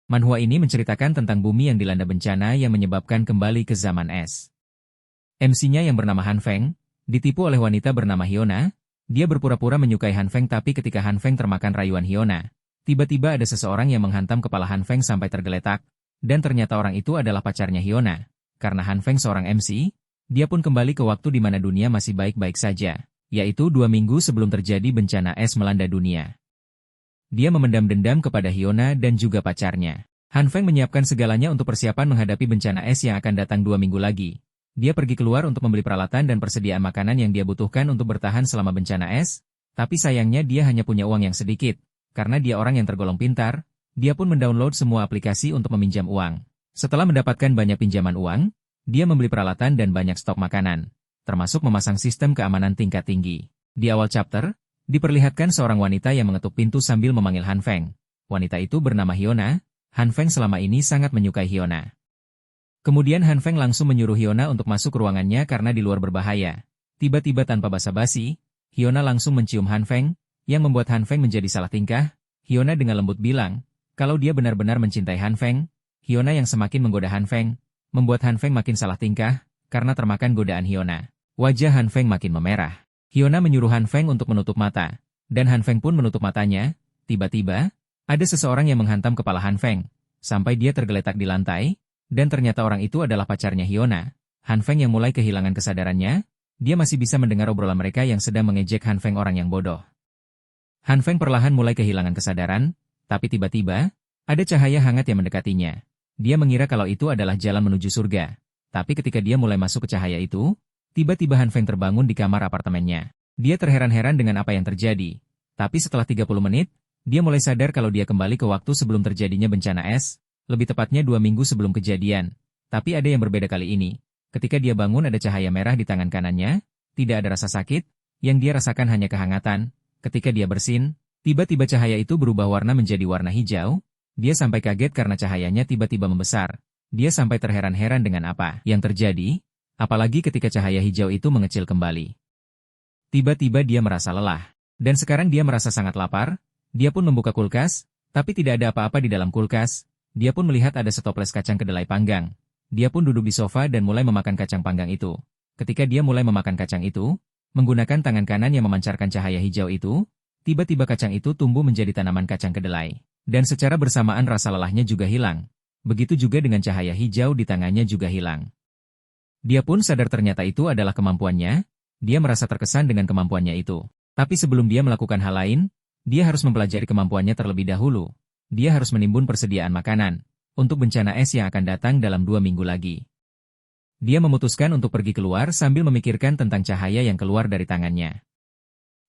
Manhwa ini menceritakan tentang bumi yang dilanda bencana yang menyebabkan kembali ke zaman es. MC-nya yang bernama Han Feng, ditipu oleh wanita bernama Hyuna. Dia berpura-pura menyukai Han Feng, tapi ketika Han Feng termakan rayuan Hyuna, tiba-tiba ada seseorang yang menghantam kepala Han Feng sampai tergeletak, dan ternyata orang itu adalah pacarnya Hyuna. Karena Han Feng seorang MC, dia pun kembali ke waktu di mana dunia masih baik-baik saja, yaitu 2 minggu sebelum terjadi bencana es melanda dunia. Dia memendam dendam kepada Hyuna dan juga pacarnya. Han Feng menyiapkan segalanya untuk persiapan menghadapi bencana es yang akan datang 2 minggu lagi. Dia pergi keluar untuk membeli peralatan dan persediaan makanan yang dia butuhkan untuk bertahan selama bencana es, tapi sayangnya dia hanya punya uang yang sedikit. Karena dia orang yang tergolong pintar, dia pun mendownload semua aplikasi untuk meminjam uang. Setelah mendapatkan banyak pinjaman uang, dia membeli peralatan dan banyak stok makanan, termasuk memasang sistem keamanan tingkat tinggi. Di awal chapter, diperlihatkan seorang wanita yang mengetuk pintu sambil memanggil Han Feng. Wanita itu bernama Hyuna. Han Feng selama ini sangat menyukai Hyuna. Kemudian Han Feng langsung menyuruh Hyuna untuk masuk ke ruangannya karena di luar berbahaya. Tiba-tiba tanpa basa-basi, Hyuna langsung mencium Han Feng, yang membuat Han Feng menjadi salah tingkah. Hyuna dengan lembut bilang, kalau dia benar-benar mencintai Han Feng. Hyuna yang semakin menggoda Han Feng, membuat Han Feng makin salah tingkah, karena termakan godaan Hyuna. Wajah Han Feng makin memerah. Hyuna menyuruh Han Feng untuk menutup mata, dan Han Feng pun menutup matanya. Tiba-tiba, ada seseorang yang menghantam kepala Han Feng, sampai dia tergeletak di lantai, dan ternyata orang itu adalah pacarnya Hyuna. Han Feng yang mulai kehilangan kesadarannya, dia masih bisa mendengar obrolan mereka yang sedang mengejek Han Feng orang yang bodoh. Han Feng perlahan mulai kehilangan kesadaran, tapi tiba-tiba, ada cahaya hangat yang mendekatinya. Dia mengira kalau itu adalah jalan menuju surga, tapi ketika dia mulai masuk ke cahaya itu, tiba-tiba Han Feng terbangun di kamar apartemennya. Dia terheran-heran dengan apa yang terjadi. Tapi setelah 30 menit, dia mulai sadar kalau dia kembali ke waktu sebelum terjadinya bencana es, lebih tepatnya 2 minggu sebelum kejadian. Tapi ada yang berbeda kali ini. Ketika dia bangun ada cahaya merah di tangan kanannya, tidak ada rasa sakit, yang dia rasakan hanya kehangatan. Ketika dia bersin, tiba-tiba cahaya itu berubah warna menjadi warna hijau. Dia sampai kaget karena cahayanya tiba-tiba membesar. Dia sampai terheran-heran dengan apa yang terjadi. Apalagi ketika cahaya hijau itu mengecil kembali. Tiba-tiba dia merasa lelah. Dan sekarang dia merasa sangat lapar. Dia pun membuka kulkas, tapi tidak ada apa-apa di dalam kulkas. Dia pun melihat ada setoples kacang kedelai panggang. Dia pun duduk di sofa dan mulai memakan kacang panggang itu. Ketika dia mulai memakan kacang itu, menggunakan tangan kanan yang memancarkan cahaya hijau itu, tiba-tiba kacang itu tumbuh menjadi tanaman kacang kedelai. Dan secara bersamaan rasa lelahnya juga hilang. Begitu juga dengan cahaya hijau di tangannya juga hilang. Dia pun sadar ternyata itu adalah kemampuannya. Dia merasa terkesan dengan kemampuannya itu. Tapi sebelum dia melakukan hal lain, dia harus mempelajari kemampuannya terlebih dahulu. Dia harus menimbun persediaan makanan untuk bencana es yang akan datang dalam 2 minggu lagi. Dia memutuskan untuk pergi keluar sambil memikirkan tentang cahaya yang keluar dari tangannya.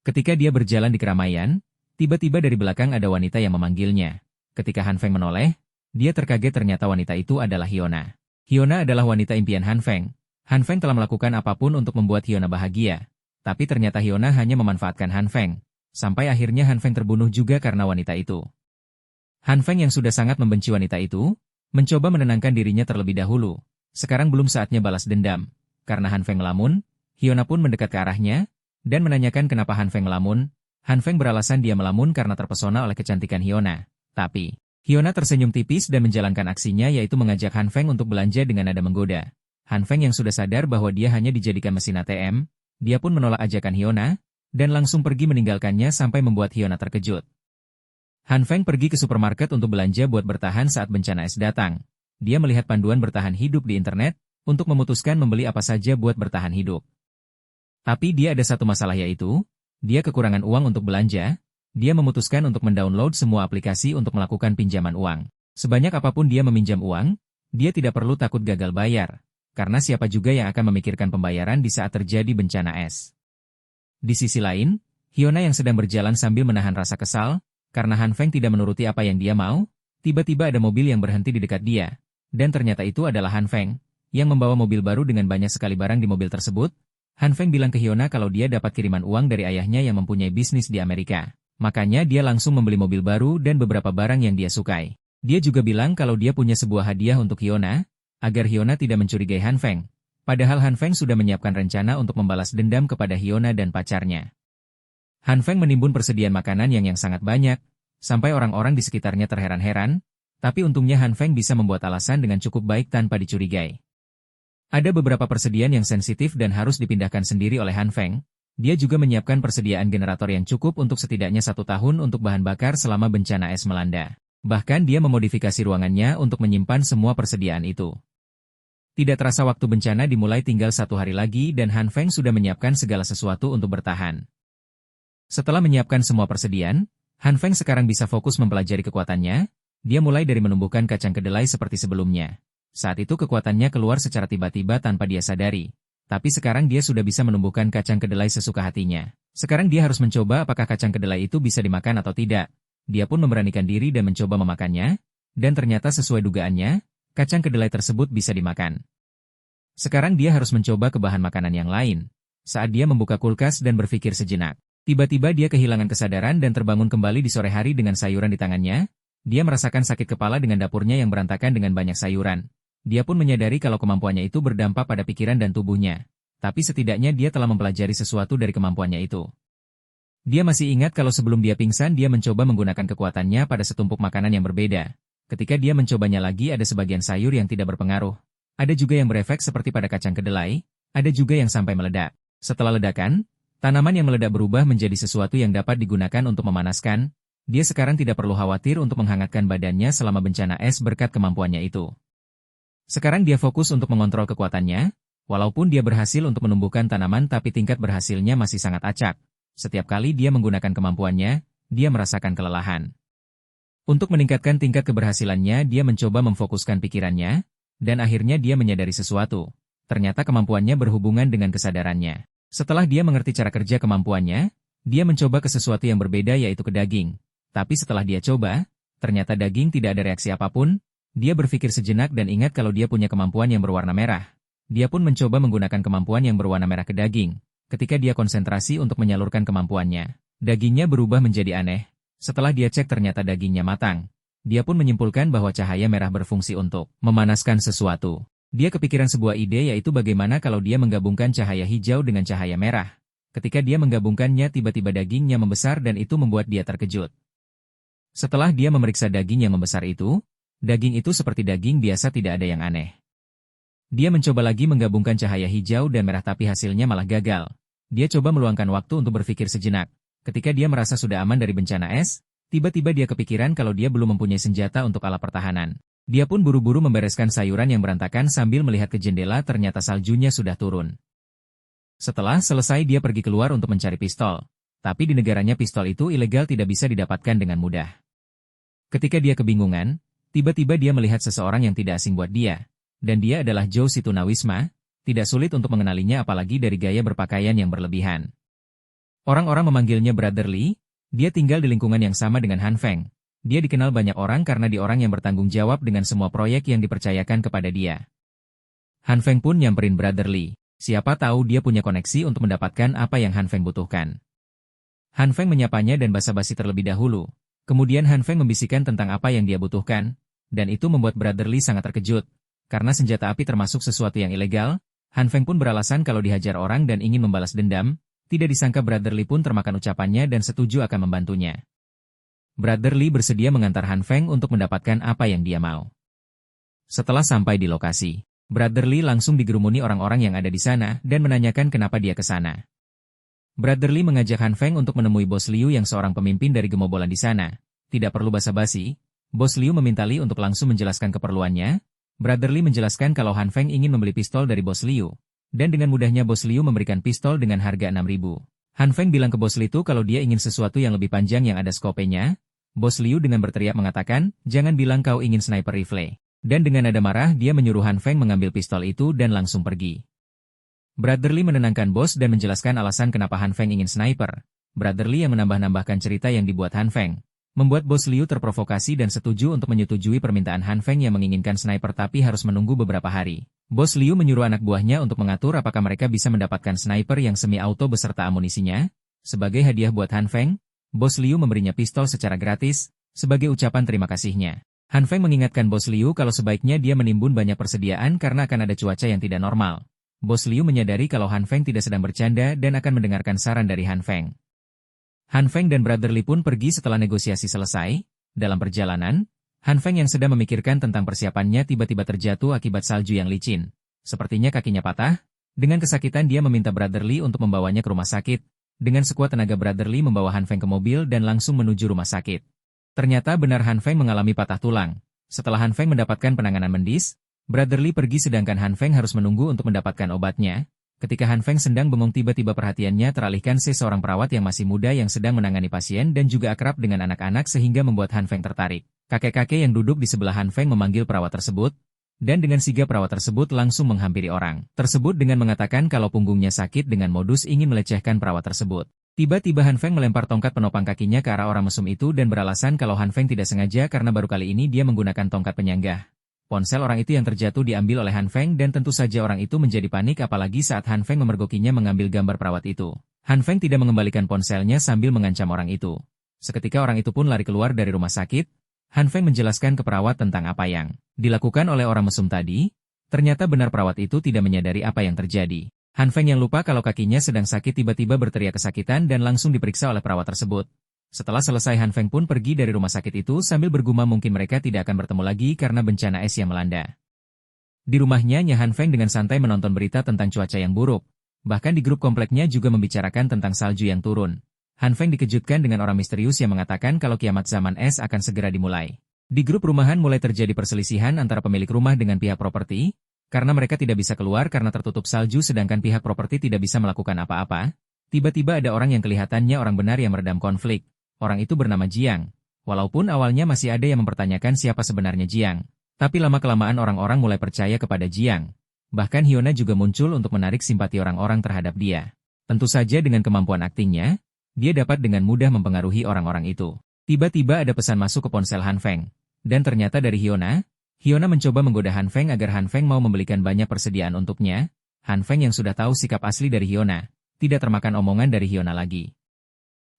Ketika dia berjalan di keramaian, tiba-tiba dari belakang ada wanita yang memanggilnya. Ketika Han Feng menoleh, dia terkaget ternyata wanita itu adalah Hyuna. Hyuna adalah wanita impian Han Feng. Han Feng telah melakukan apapun untuk membuat Hyuna bahagia. Tapi ternyata Hyuna hanya memanfaatkan Han Feng. Sampai akhirnya Han Feng terbunuh juga karena wanita itu. Han Feng yang sudah sangat membenci wanita itu, mencoba menenangkan dirinya terlebih dahulu. Sekarang belum saatnya balas dendam. Karena Han Feng melamun, Hyuna pun mendekat ke arahnya, dan menanyakan kenapa Han Feng melamun. Han Feng beralasan dia melamun karena terpesona oleh kecantikan Hyuna. Tapi, Hyuna tersenyum tipis dan menjalankan aksinya yaitu mengajak Han Feng untuk belanja dengan nada menggoda. Han Feng yang sudah sadar bahwa dia hanya dijadikan mesin ATM, dia pun menolak ajakan Hyuna, dan langsung pergi meninggalkannya sampai membuat Hyuna terkejut. Han Feng pergi ke supermarket untuk belanja buat bertahan saat bencana es datang. Dia melihat panduan bertahan hidup di internet, untuk memutuskan membeli apa saja buat bertahan hidup. Tapi dia ada satu masalah yaitu, dia kekurangan uang untuk belanja. Dia memutuskan untuk mendownload semua aplikasi untuk melakukan pinjaman uang. Sebanyak apapun dia meminjam uang, dia tidak perlu takut gagal bayar. Karena siapa juga yang akan memikirkan pembayaran di saat terjadi bencana es. Di sisi lain, Hyuna yang sedang berjalan sambil menahan rasa kesal, karena Han Feng tidak menuruti apa yang dia mau, tiba-tiba ada mobil yang berhenti di dekat dia. Dan ternyata itu adalah Han Feng, yang membawa mobil baru dengan banyak sekali barang di mobil tersebut. Han Feng bilang ke Hyuna kalau dia dapat kiriman uang dari ayahnya yang mempunyai bisnis di Amerika. Makanya dia langsung membeli mobil baru dan beberapa barang yang dia sukai. Dia juga bilang kalau dia punya sebuah hadiah untuk Hyuna, agar Hyuna tidak mencurigai Han Feng. Padahal Han Feng sudah menyiapkan rencana untuk membalas dendam kepada Hyuna dan pacarnya. Han Feng menimbun persediaan makanan yang sangat banyak, sampai orang-orang di sekitarnya terheran-heran. Tapi untungnya Han Feng bisa membuat alasan dengan cukup baik tanpa dicurigai. Ada beberapa persediaan yang sensitif dan harus dipindahkan sendiri oleh Han Feng. Dia juga menyiapkan persediaan generator yang cukup untuk setidaknya 1 tahun untuk bahan bakar selama bencana es melanda. Bahkan dia memodifikasi ruangannya untuk menyimpan semua persediaan itu. Tidak terasa waktu bencana dimulai tinggal 1 hari lagi dan Han Feng sudah menyiapkan segala sesuatu untuk bertahan. Setelah menyiapkan semua persediaan, Han Feng sekarang bisa fokus mempelajari kekuatannya. Dia mulai dari menumbuhkan kacang kedelai seperti sebelumnya. Saat itu kekuatannya keluar secara tiba-tiba tanpa dia sadari. Tapi sekarang dia sudah bisa menumbuhkan kacang kedelai sesuka hatinya. Sekarang dia harus mencoba apakah kacang kedelai itu bisa dimakan atau tidak. Dia pun memberanikan diri dan mencoba memakannya. Dan ternyata sesuai dugaannya, kacang kedelai tersebut bisa dimakan. Sekarang dia harus mencoba ke bahan makanan yang lain. Saat dia membuka kulkas dan berpikir sejenak. Tiba-tiba dia kehilangan kesadaran dan terbangun kembali di sore hari dengan sayuran di tangannya. Dia merasakan sakit kepala dengan dapurnya yang berantakan dengan banyak sayuran. Dia pun menyadari kalau kemampuannya itu berdampak pada pikiran dan tubuhnya. Tapi setidaknya dia telah mempelajari sesuatu dari kemampuannya itu. Dia masih ingat kalau sebelum dia pingsan dia mencoba menggunakan kekuatannya pada setumpuk makanan yang berbeda. Ketika dia mencobanya lagi ada sebagian sayur yang tidak berpengaruh. Ada juga yang berefek seperti pada kacang kedelai, ada juga yang sampai meledak. Setelah ledakan, tanaman yang meledak berubah menjadi sesuatu yang dapat digunakan untuk memanaskan. Dia sekarang tidak perlu khawatir untuk menghangatkan badannya selama bencana es berkat kemampuannya itu. Sekarang dia fokus untuk mengontrol kekuatannya, walaupun dia berhasil untuk menumbuhkan tanaman tapi tingkat berhasilnya masih sangat acak. Setiap kali dia menggunakan kemampuannya, dia merasakan kelelahan. Untuk meningkatkan tingkat keberhasilannya dia mencoba memfokuskan pikirannya, dan akhirnya dia menyadari sesuatu. Ternyata kemampuannya berhubungan dengan kesadarannya. Setelah dia mengerti cara kerja kemampuannya, dia mencoba ke sesuatu yang berbeda yaitu ke daging. Tapi setelah dia coba, ternyata daging tidak ada reaksi apapun. Dia berpikir sejenak dan ingat kalau dia punya kemampuan yang berwarna merah. Dia pun mencoba menggunakan kemampuan yang berwarna merah ke daging. Ketika dia konsentrasi untuk menyalurkan kemampuannya, dagingnya berubah menjadi aneh. Setelah dia cek ternyata dagingnya matang. Dia pun menyimpulkan bahwa cahaya merah berfungsi untuk memanaskan sesuatu. Dia kepikiran sebuah ide yaitu bagaimana kalau dia menggabungkan cahaya hijau dengan cahaya merah. Ketika dia menggabungkannya tiba-tiba dagingnya membesar dan itu membuat dia terkejut. Setelah dia memeriksa daging yang membesar itu, daging itu seperti daging biasa tidak ada yang aneh. Dia mencoba lagi menggabungkan cahaya hijau dan merah tapi hasilnya malah gagal. Dia coba meluangkan waktu untuk berpikir sejenak. Ketika dia merasa sudah aman dari bencana es, tiba-tiba dia kepikiran kalau dia belum mempunyai senjata untuk alat pertahanan. Dia pun buru-buru membereskan sayuran yang berantakan sambil melihat ke jendela ternyata saljunya sudah turun. Setelah selesai dia pergi keluar untuk mencari pistol. Tapi di negaranya pistol itu ilegal tidak bisa didapatkan dengan mudah. Ketika dia kebingungan, tiba-tiba dia melihat seseorang yang tidak asing buat dia. Dan dia adalah Zhou Situnawisma, tidak sulit untuk mengenalinya apalagi dari gaya berpakaian yang berlebihan. Orang-orang memanggilnya Brother Lee, dia tinggal di lingkungan yang sama dengan Han Feng. Dia dikenal banyak orang karena dia orang yang bertanggung jawab dengan semua proyek yang dipercayakan kepada dia. Han Feng pun nyamperin Brother Lee. Siapa tahu dia punya koneksi untuk mendapatkan apa yang Han Feng butuhkan. Han Feng menyapanya dan basa-basi terlebih dahulu. Kemudian Han Feng membisikkan tentang apa yang dia butuhkan. Dan itu membuat Brother Lee sangat terkejut. Karena senjata api termasuk sesuatu yang ilegal, Han Feng pun beralasan kalau dihajar orang dan ingin membalas dendam. Tidak disangka Brother Lee pun termakan ucapannya dan setuju akan membantunya. Brother Lee bersedia mengantar Han Feng untuk mendapatkan apa yang dia mau. Setelah sampai di lokasi, Brother Lee langsung digerumuni orang-orang yang ada di sana dan menanyakan kenapa dia ke sana. Brother Lee mengajak Han Feng untuk menemui Bos Liu yang seorang pemimpin dari gembobolan di sana. Tidak perlu basa-basi, Bos Liu meminta Lee untuk langsung menjelaskan keperluannya. Brother Lee menjelaskan kalau Han Feng ingin membeli pistol dari Bos Liu. Dan dengan mudahnya Bos Liu memberikan pistol dengan harga 6.000. Han Feng bilang ke Bos Liu itu kalau dia ingin sesuatu yang lebih panjang yang ada skopenya. Bos Liu dengan berteriak mengatakan, jangan bilang kau ingin sniper rifle. Dan dengan nada marah dia menyuruh Han Feng mengambil pistol itu dan langsung pergi. Brother Lee menenangkan Bos dan menjelaskan alasan kenapa Han Feng ingin sniper. Brother Lee yang menambah-nambahkan cerita yang dibuat Han Feng. Membuat Bos Liu terprovokasi dan setuju untuk menyetujui permintaan Han Feng yang menginginkan sniper tapi harus menunggu beberapa hari. Bos Liu menyuruh anak buahnya untuk mengatur apakah mereka bisa mendapatkan sniper yang semi-auto beserta amunisinya. Sebagai hadiah buat Han Feng, Bos Liu memberinya pistol secara gratis, sebagai ucapan terima kasihnya. Han Feng mengingatkan Bos Liu kalau sebaiknya dia menimbun banyak persediaan karena akan ada cuaca yang tidak normal. Bos Liu menyadari kalau Han Feng tidak sedang bercanda dan akan mendengarkan saran dari Han Feng. Han Feng dan Brother Lee pun pergi setelah negosiasi selesai. Dalam perjalanan, Han Feng yang sedang memikirkan tentang persiapannya tiba-tiba terjatuh akibat salju yang licin. Sepertinya kakinya patah. Dengan kesakitan dia meminta Brotherly untuk membawanya ke rumah sakit. Dengan sekuat tenaga Brotherly membawa Han Feng ke mobil dan langsung menuju rumah sakit. Ternyata benar Han Feng mengalami patah tulang. Setelah Han Feng mendapatkan penanganan medis, Brotherly pergi sedangkan Han Feng harus menunggu untuk mendapatkan obatnya. Ketika Han Feng sedang bengong tiba-tiba perhatiannya teralihkan seorang perawat yang masih muda yang sedang menangani pasien dan juga akrab dengan anak-anak sehingga membuat Han Feng tertarik. Kakek-kakek yang duduk di sebelah Han Feng memanggil perawat tersebut, dan dengan sigap perawat tersebut langsung menghampiri orang tersebut dengan mengatakan kalau punggungnya sakit dengan modus ingin melecehkan perawat tersebut. Tiba-tiba Han Feng melempar tongkat penopang kakinya ke arah orang mesum itu dan beralasan kalau Han Feng tidak sengaja karena baru kali ini dia menggunakan tongkat penyanggah. Ponsel orang itu yang terjatuh diambil oleh Han Feng dan tentu saja orang itu menjadi panik apalagi saat Han Feng memergokinya mengambil gambar perawat itu. Han Feng tidak mengembalikan ponselnya sambil mengancam orang itu. Seketika orang itu pun lari keluar dari rumah sakit. Han Feng menjelaskan ke perawat tentang apa yang dilakukan oleh orang mesum tadi. Ternyata benar perawat itu tidak menyadari apa yang terjadi. Han Feng yang lupa kalau kakinya sedang sakit tiba-tiba berteriak kesakitan dan langsung diperiksa oleh perawat tersebut. Setelah selesai Han Feng pun pergi dari rumah sakit itu sambil bergumam mungkin mereka tidak akan bertemu lagi karena bencana es yang melanda. Di rumahnya Han Feng dengan santai menonton berita tentang cuaca yang buruk. Bahkan di grup kompleknya juga membicarakan tentang salju yang turun. Han Feng dikejutkan dengan orang misterius yang mengatakan kalau kiamat zaman es akan segera dimulai. Di grup rumahan mulai terjadi perselisihan antara pemilik rumah dengan pihak properti, karena mereka tidak bisa keluar karena tertutup salju sedangkan pihak properti tidak bisa melakukan apa-apa. Tiba-tiba ada orang yang kelihatannya orang benar yang meredam konflik. Orang itu bernama Jiang. Walaupun awalnya masih ada yang mempertanyakan siapa sebenarnya Jiang, tapi lama-kelamaan orang-orang mulai percaya kepada Jiang. Bahkan Hyuna juga muncul untuk menarik simpati orang-orang terhadap dia. Tentu saja dengan kemampuan aktingnya, dia dapat dengan mudah mempengaruhi orang-orang itu. Tiba-tiba ada pesan masuk ke ponsel Han Feng. Dan ternyata dari Hyuna. Hyuna mencoba menggoda Han Feng agar Han Feng mau membelikan banyak persediaan untuknya. Han Feng yang sudah tahu sikap asli dari Hyuna, tidak termakan omongan dari Hyuna lagi.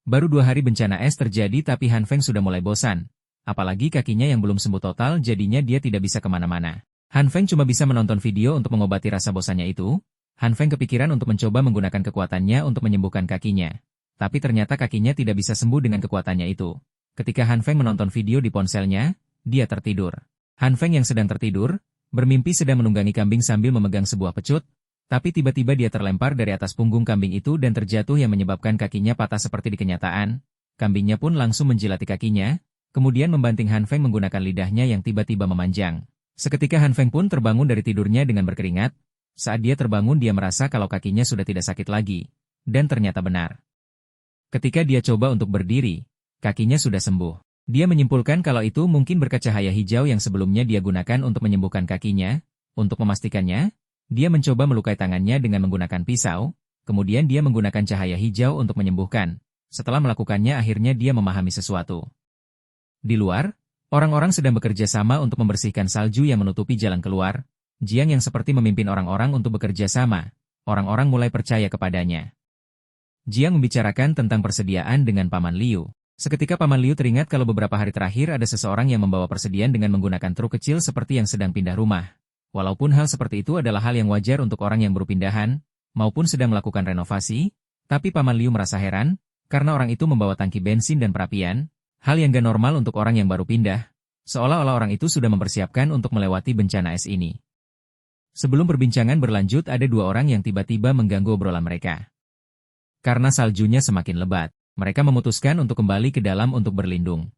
Baru 2 hari bencana es terjadi tapi Han Feng sudah mulai bosan. Apalagi kakinya yang belum sembuh total jadinya dia tidak bisa kemana-mana. Han Feng cuma bisa menonton video untuk mengobati rasa bosannya itu. Han Feng kepikiran untuk mencoba menggunakan kekuatannya untuk menyembuhkan kakinya. Tapi ternyata kakinya tidak bisa sembuh dengan kekuatannya itu. Ketika Han Feng menonton video di ponselnya, dia tertidur. Han Feng yang sedang tertidur, bermimpi sedang menunggangi kambing sambil memegang sebuah pecut. Tapi tiba-tiba dia terlempar dari atas punggung kambing itu dan terjatuh yang menyebabkan kakinya patah seperti di kenyataan. Kambingnya pun langsung menjilati kakinya, kemudian membanting Han Feng menggunakan lidahnya yang tiba-tiba memanjang. Seketika Han Feng pun terbangun dari tidurnya dengan berkeringat. Saat dia terbangun dia merasa kalau kakinya sudah tidak sakit lagi. Dan ternyata benar. Ketika dia coba untuk berdiri, kakinya sudah sembuh. Dia menyimpulkan kalau itu mungkin berkat cahaya hijau yang sebelumnya dia gunakan untuk menyembuhkan kakinya. Untuk memastikannya, dia mencoba melukai tangannya dengan menggunakan pisau, kemudian dia menggunakan cahaya hijau untuk menyembuhkan. Setelah melakukannya akhirnya dia memahami sesuatu. Di luar, orang-orang sedang bekerja sama untuk membersihkan salju yang menutupi jalan keluar. Jiang yang seperti memimpin orang-orang untuk bekerja sama. Orang-orang mulai percaya kepadanya. Jiang membicarakan tentang persediaan dengan Paman Liu. Seketika Paman Liu teringat kalau beberapa hari terakhir ada seseorang yang membawa persediaan dengan menggunakan truk kecil seperti yang sedang pindah rumah. Walaupun hal seperti itu adalah hal yang wajar untuk orang yang baru pindahan, maupun sedang melakukan renovasi, tapi Paman Liu merasa heran, karena orang itu membawa tangki bensin dan perapian, hal yang gak normal untuk orang yang baru pindah, seolah-olah orang itu sudah mempersiapkan untuk melewati bencana es ini. Sebelum perbincangan berlanjut ada 2 orang yang tiba-tiba mengganggu obrolan mereka. Karena saljunya semakin lebat, mereka memutuskan untuk kembali ke dalam untuk berlindung.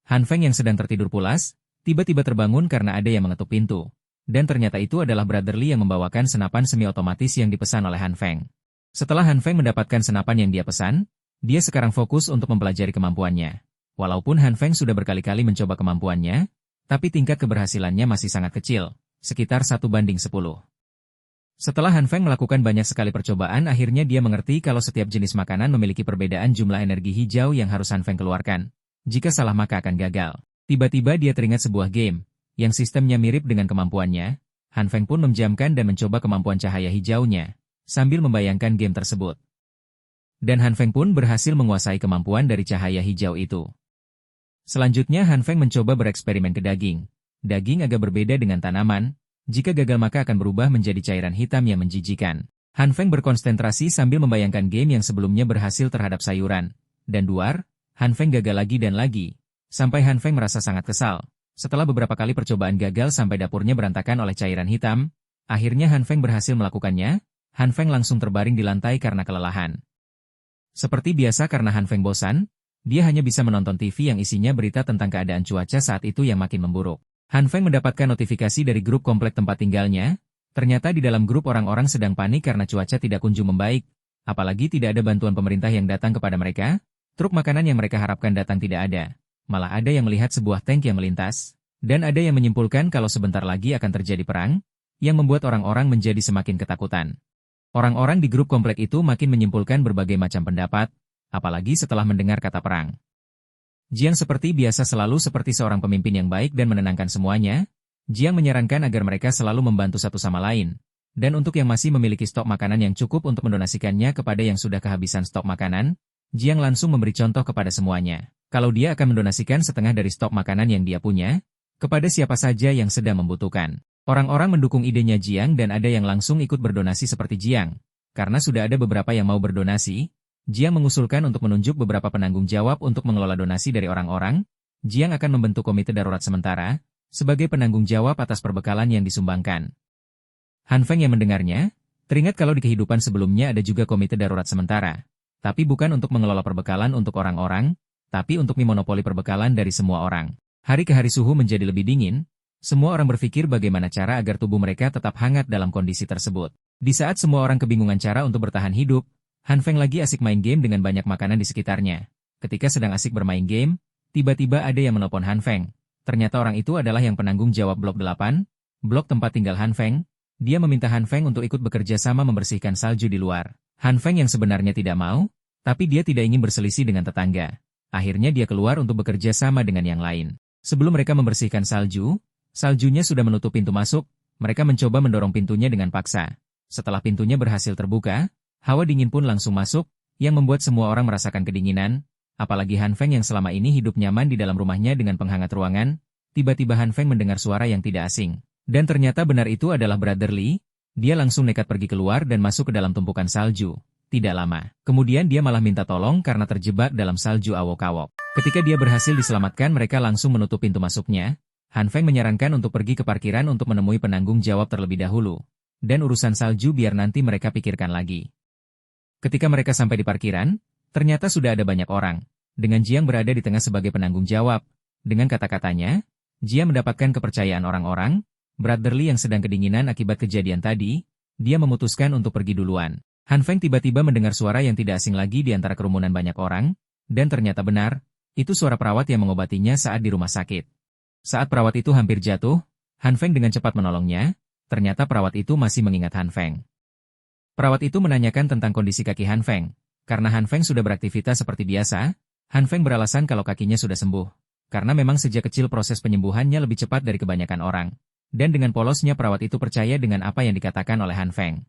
Han Feng yang sedang tertidur pulas, tiba-tiba terbangun karena ada yang mengetuk pintu. Dan ternyata itu adalah Brotherly yang membawakan senapan semi-otomatis yang dipesan oleh Han Feng. Setelah Han Feng mendapatkan senapan yang dia pesan, dia sekarang fokus untuk mempelajari kemampuannya. Walaupun Han Feng sudah berkali-kali mencoba kemampuannya, tapi tingkat keberhasilannya masih sangat kecil, sekitar 1:10. Setelah Han Feng melakukan banyak sekali percobaan akhirnya dia mengerti kalau setiap jenis makanan memiliki perbedaan jumlah energi hijau yang harus Han Feng keluarkan. Jika salah maka akan gagal. Tiba-tiba dia teringat sebuah game yang sistemnya mirip dengan kemampuannya. Han Feng pun menjamkan dan mencoba kemampuan cahaya hijaunya, sambil membayangkan game tersebut. Dan Han Feng pun berhasil menguasai kemampuan dari cahaya hijau itu. Selanjutnya Han Feng mencoba bereksperimen ke daging. Daging agak berbeda dengan tanaman, jika gagal maka akan berubah menjadi cairan hitam yang menjijikan. Han Feng berkonsentrasi sambil membayangkan game yang sebelumnya berhasil terhadap sayuran. Dan 2, Han Feng gagal lagi dan lagi. Sampai Han Feng merasa sangat kesal. Setelah beberapa kali percobaan gagal sampai dapurnya berantakan oleh cairan hitam, akhirnya Han Feng berhasil melakukannya. Han Feng langsung terbaring di lantai karena kelelahan. Seperti biasa karena Han Feng bosan, dia hanya bisa menonton TV yang isinya berita tentang keadaan cuaca saat itu yang makin memburuk. Han Feng mendapatkan notifikasi dari grup komplek tempat tinggalnya. Ternyata di dalam grup orang-orang sedang panik karena cuaca tidak kunjung membaik. Apalagi tidak ada bantuan pemerintah yang datang kepada mereka. Truk makanan yang mereka harapkan datang tidak ada. Malah ada yang melihat sebuah tank yang melintas, dan ada yang menyimpulkan kalau sebentar lagi akan terjadi perang, yang membuat orang-orang menjadi semakin ketakutan. Orang-orang di grup komplek itu makin menyimpulkan berbagai macam pendapat, apalagi setelah mendengar kata perang. Jiang seperti biasa selalu seperti seorang pemimpin yang baik dan menenangkan semuanya. Jiang menyarankan agar mereka selalu membantu satu sama lain, dan untuk yang masih memiliki stok makanan yang cukup untuk mendonasikannya kepada yang sudah kehabisan stok makanan, Jiang langsung memberi contoh kepada semuanya. Kalau dia akan mendonasikan setengah dari stok makanan yang dia punya, kepada siapa saja yang sedang membutuhkan. Orang-orang mendukung idenya Jiang dan ada yang langsung ikut berdonasi seperti Jiang. Karena sudah ada beberapa yang mau berdonasi, Jiang mengusulkan untuk menunjuk beberapa penanggung jawab untuk mengelola donasi dari orang-orang. Jiang akan membentuk komite darurat sementara, sebagai penanggung jawab atas perbekalan yang disumbangkan. Han Feng yang mendengarnya, teringat kalau di kehidupan sebelumnya ada juga komite darurat sementara. Tapi bukan untuk mengelola perbekalan untuk orang-orang, tapi untuk memonopoli perbekalan dari semua orang. Hari ke hari suhu menjadi lebih dingin, semua orang berpikir bagaimana cara agar tubuh mereka tetap hangat dalam kondisi tersebut. Di saat semua orang kebingungan cara untuk bertahan hidup, Han Feng lagi asik main game dengan banyak makanan di sekitarnya. Ketika sedang asik bermain game, tiba-tiba ada yang menelpon Han Feng. Ternyata orang itu adalah yang penanggung jawab Blok 8, blok tempat tinggal Han Feng. Dia meminta Han Feng untuk ikut bekerja sama membersihkan salju di luar. Han Feng yang sebenarnya tidak mau, tapi dia tidak ingin berselisih dengan tetangga. Akhirnya dia keluar untuk bekerja sama dengan yang lain. Sebelum mereka membersihkan salju, saljunya sudah menutup pintu masuk, mereka mencoba mendorong pintunya dengan paksa. Setelah pintunya berhasil terbuka, hawa dingin pun langsung masuk, yang membuat semua orang merasakan kedinginan, apalagi Han Feng yang selama ini hidup nyaman di dalam rumahnya dengan penghangat ruangan. Tiba-tiba Han Feng mendengar suara yang tidak asing. Dan ternyata benar itu adalah Brother Li. Dia langsung nekat pergi keluar dan masuk ke dalam tumpukan salju. Tidak lama, kemudian dia malah minta tolong karena terjebak dalam salju awok-awok. Ketika dia berhasil diselamatkan, mereka langsung menutup pintu masuknya. Han Feng menyarankan untuk pergi ke parkiran untuk menemui penanggung jawab terlebih dahulu. Dan urusan salju biar nanti mereka pikirkan lagi. Ketika mereka sampai di parkiran, ternyata sudah ada banyak orang. Dengan Jiang berada di tengah sebagai penanggung jawab. Dengan kata-katanya, Jiang mendapatkan kepercayaan orang-orang. Brother Li yang sedang kedinginan akibat kejadian tadi, dia memutuskan untuk pergi duluan. Han Feng tiba-tiba mendengar suara yang tidak asing lagi di antara kerumunan banyak orang, dan ternyata benar, itu suara perawat yang mengobatinya saat di rumah sakit. Saat perawat itu hampir jatuh, Han Feng dengan cepat menolongnya, ternyata perawat itu masih mengingat Han Feng. Perawat itu menanyakan tentang kondisi kaki Han Feng. Karena Han Feng sudah beraktivitas seperti biasa, Han Feng beralasan kalau kakinya sudah sembuh. Karena memang sejak kecil proses penyembuhannya lebih cepat dari kebanyakan orang. Dan dengan polosnya perawat itu percaya dengan apa yang dikatakan oleh Han Feng.